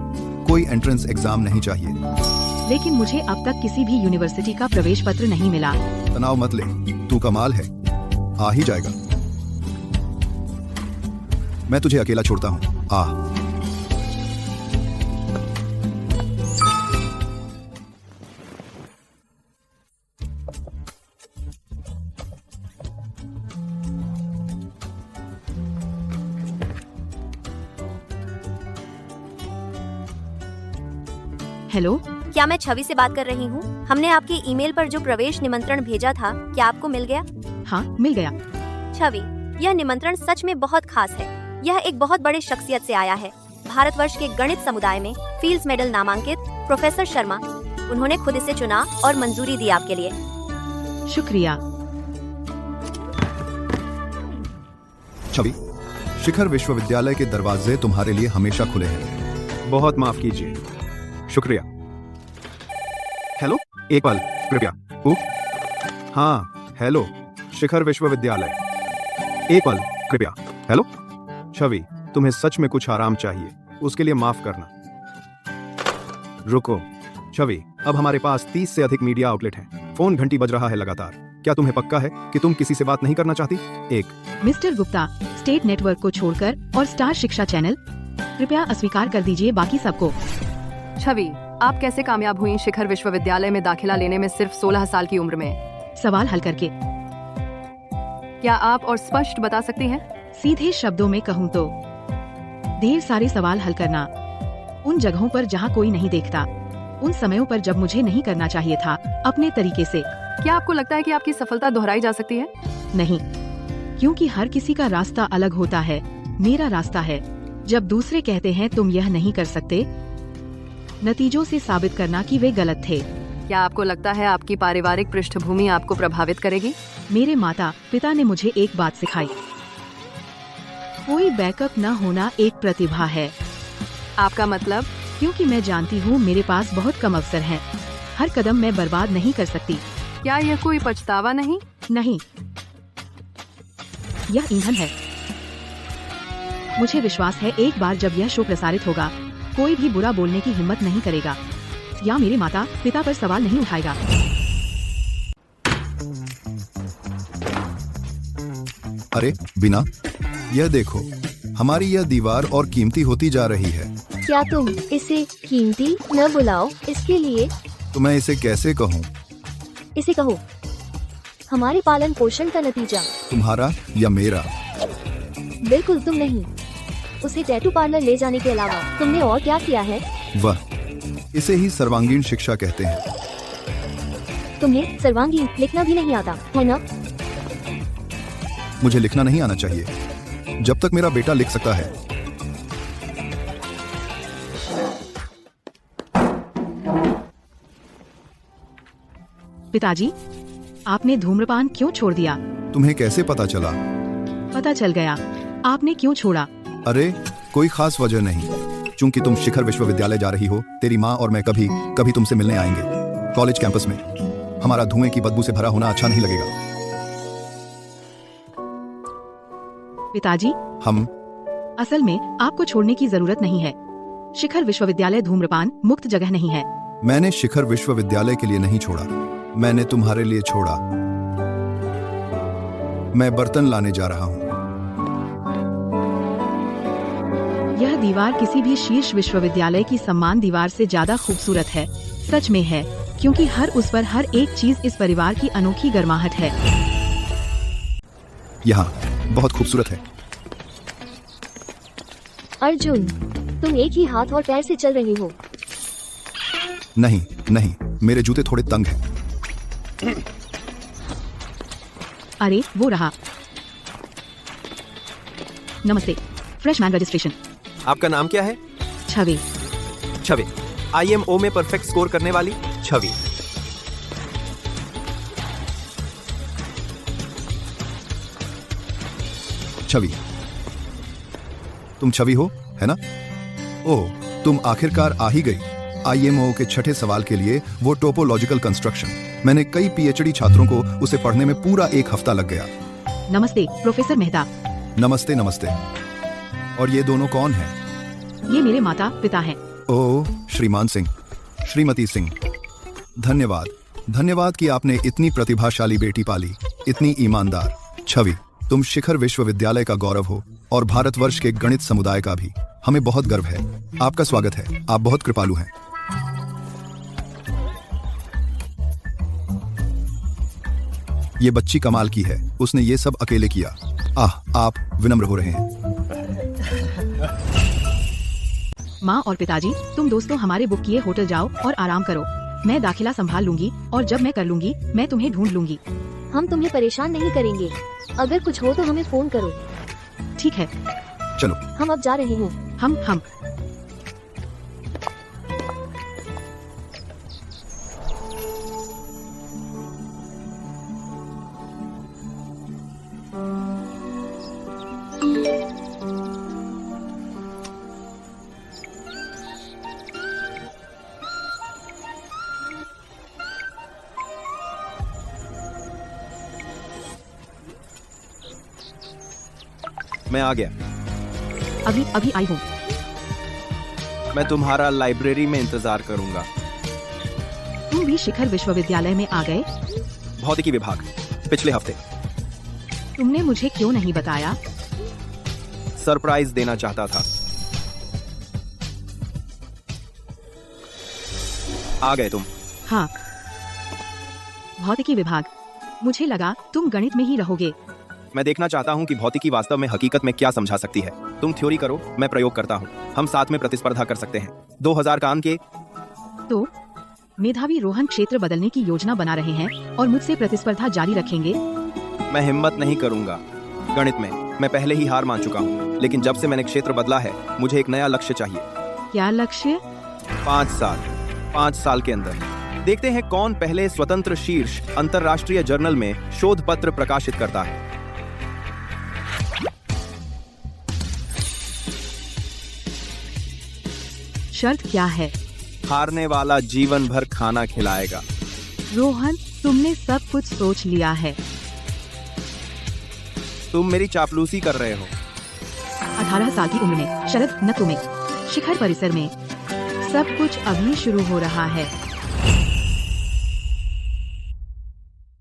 कोई एंट्रेंस एग्जाम नहीं चाहिए। लेकिन मुझे अब तक किसी भी यूनिवर्सिटी का प्रवेश पत्र नहीं मिला। तनाव मत ले, तू कमाल है, आ ही जाएगा। मैं तुझे अकेला छोड़ता हूँ, आ। हेलो, क्या मैं छवि से बात कर रही हूँ? हमने आपके ईमेल पर जो प्रवेश निमंत्रण भेजा था, क्या आपको मिल गया? हाँ, मिल गया। छवि, यह निमंत्रण सच में बहुत खास है। यह एक बहुत बड़े शख्सियत से आया है। भारतवर्ष के गणित समुदाय में फील्ड्स मेडल नामांकित प्रोफेसर शर्मा। उन्होंने खुद इसे चुना और मंजूरी दी आपके लिए। शुक्रिया। छवि, शिखर विश्वविद्यालय के दरवाजे तुम्हारे लिए हमेशा खुले हैं। बहुत माफ कीजिए, शुक्रिया। हेलो, एक पल कृपया। हाँ, हेलो, शिखर विश्वविद्यालय। एक पल कृपया। हेलो छवि, तुम्हें सच में कुछ आराम चाहिए, उसके लिए माफ करना। रुको छवि, अब हमारे पास 30 से अधिक मीडिया आउटलेट हैं। फोन घंटी बज रहा है लगातार। क्या तुम्हें पक्का है कि तुम किसी से बात नहीं करना चाहती? एक मिस्टर गुप्ता, स्टेट नेटवर्क को छोड़कर और स्टार शिक्षा चैनल, कृपया अस्वीकार कर दीजिए बाकी सबको। छवि, आप कैसे कामयाब हुई शिखर विश्वविद्यालय में दाखिला लेने में सिर्फ 16 साल की उम्र में? सवाल हल करके। क्या आप और स्पष्ट बता सकती हैं? सीधे शब्दों में कहूँ तो ढेर सारे सवाल हल करना, उन जगहों पर जहाँ कोई नहीं देखता, उन समयों पर जब मुझे नहीं करना चाहिए था, अपने तरीके से। क्या आपको लगता है कि आपकी सफलता दोहराई जा सकती है? नहीं, क्योंकि हर किसी का रास्ता अलग होता है। मेरा रास्ता है, जब दूसरे कहते हैं तुम यह नहीं कर सकते, नतीजों से साबित करना कि वे गलत थे। क्या आपको लगता है आपकी पारिवारिक पृष्ठभूमि आपको प्रभावित करेगी? मेरे माता पिता ने मुझे एक बात सिखाई, कोई बैकअप न होना एक प्रतिभा है। आपका मतलब? क्योंकि मैं जानती हूँ मेरे पास बहुत कम अवसर हैं। हर कदम मैं बर्बाद नहीं कर सकती। क्या यह कोई पछतावा नहीं? नहीं, यह ईंधन है। मुझे विश्वास है एक बार जब यह शो प्रसारित होगा, कोई भी बुरा बोलने की हिम्मत नहीं करेगा या मेरे माता पिता पर सवाल नहीं उठाएगा। अरे बिना, यह देखो, हमारी यह दीवार और कीमती होती जा रही है। क्या तुम इसे कीमती न बुलाओ? इसके लिए तो मैं इसे कैसे कहूँ? इसे कहो हमारे पालन पोषण का नतीजा। तुम्हारा या मेरा? बिल्कुल तुम नहीं। उसे टैटू पार्लर ले जाने के अलावा तुमने और क्या किया है? वह, इसे ही सर्वांगीण शिक्षा कहते हैं। तुम्हें सर्वांगीण लिखना भी नहीं आता है ना? मुझे लिखना नहीं आना चाहिए, जब तक मेरा बेटा लिख सकता है। पिताजी, आपने धूम्रपान क्यों छोड़ दिया? तुम्हें कैसे पता चला? पता चल गया। आपने क्यों छोड़ा? अरे कोई खास वजह नहीं, चूंकि तुम शिखर विश्वविद्यालय जा रही हो, तेरी माँ और मैं कभी कभी तुमसे मिलने आएंगे। कॉलेज कैंपस में हमारा धुएं की बदबू से भरा होना अच्छा नहीं लगेगा। पिताजी, हम असल में आपको छोड़ने की जरूरत नहीं है। शिखर विश्वविद्यालय धूम्रपान मुक्त जगह नहीं है। मैंने शिखर विश्वविद्यालय के लिए नहीं छोड़ा, मैंने तुम्हारे लिए छोड़ा। मैं बर्तन लाने जा रहा हूँ। यह दीवार किसी भी शीर्ष विश्वविद्यालय की सम्मान दीवार से ज्यादा खूबसूरत है। सच में है, क्योंकि हर उस पर हर एक चीज इस परिवार की अनोखी गर्माहट है। यहाँ बहुत खूबसूरत है। अर्जुन, तुम एक ही हाथ और पैर से चल रहे हो। नहीं नहीं, मेरे जूते थोड़े तंग हैं। अरे वो रहा। नमस्ते, फ्रेशमैन रजिस्ट्रेशन। आपका नाम क्या है? छवि। छवि, IMO में परफेक्ट स्कोर करने वाली छवि। छवि, तुम छवि हो, है ना? ओह, तुम आखिरकार आ ही गई। IMO के छठे सवाल के लिए वो टोपोलॉजिकल कंस्ट्रक्शन। मैंने कई PhD छात्रों को उसे पढ़ने में पूरा एक हफ्ता लग गया। नमस्ते प्रोफेसर मेहता। नमस्ते नमस्ते। और ये दोनों कौन हैं? ये मेरे माता पिता हैं। ओह, श्रीमान सिंह, श्रीमती सिंह, धन्यवाद धन्यवाद कि आपने इतनी प्रतिभाशाली बेटी पाली, इतनी ईमानदार। छवि, तुम शिखर विश्वविद्यालय का गौरव हो और भारतवर्ष के गणित समुदाय का भी। हमें बहुत गर्व है। आपका स्वागत है। आप बहुत कृपालु हैं। ये बच्ची कमाल की है। उसने ये सब अकेले किया। आप विनम्र हो रहे हैं। माँ और पिताजी, तुम दोस्तों हमारे बुक किए होटल जाओ और आराम करो। मैं दाखिला संभाल लूंगी और जब मैं कर लूंगी मैं तुम्हें ढूंढ लूंगी। हम तुम्हें परेशान नहीं करेंगे। अगर कुछ हो तो हमें फोन करो। ठीक है, चलो। हम अब जा रहे हैं। हम मैं आ गया। अभी आई हूँ। मैं तुम्हारा लाइब्रेरी में इंतजार करूंगा। तुम भी शिखर विश्वविद्यालय में आ गए? भौतिकी विभाग, पिछले हफ्ते। तुमने मुझे क्यों नहीं बताया? सरप्राइज देना चाहता था। आ गए तुम? हाँ। भौतिकी विभाग। मुझे लगा तुम गणित में ही रहोगे। मैं देखना चाहता हूँ कि भौतिकी वास्तव में हकीकत में क्या समझा सकती है। तुम थ्योरी करो, मैं प्रयोग करता हूँ। हम साथ में प्रतिस्पर्धा कर सकते हैं। 2000 का अंक। तो मेधावी रोहन क्षेत्र बदलने की योजना बना रहे हैं और मुझसे प्रतिस्पर्धा जारी रखेंगे। मैं हिम्मत नहीं करूंगा। गणित में मैं पहले ही हार मान चुका हूँ, लेकिन जब से मैंने क्षेत्र बदला है मुझे एक नया लक्ष्य चाहिए। क्या लक्ष्य? 5 साल के अंदर देखते हैं कौन पहले स्वतंत्र शीर्ष अंतरराष्ट्रीय जर्नल में शोध पत्र प्रकाशित करता है। शर्त क्या है? हारने वाला जीवन भर खाना खिलाएगा। रोहन, तुमने सब कुछ सोच लिया है। तुम मेरी चापलूसी कर रहे हो। 18 साल की उम्र में शरद नत्थु में शिखर परिसर में सब कुछ अभी शुरू हो रहा है।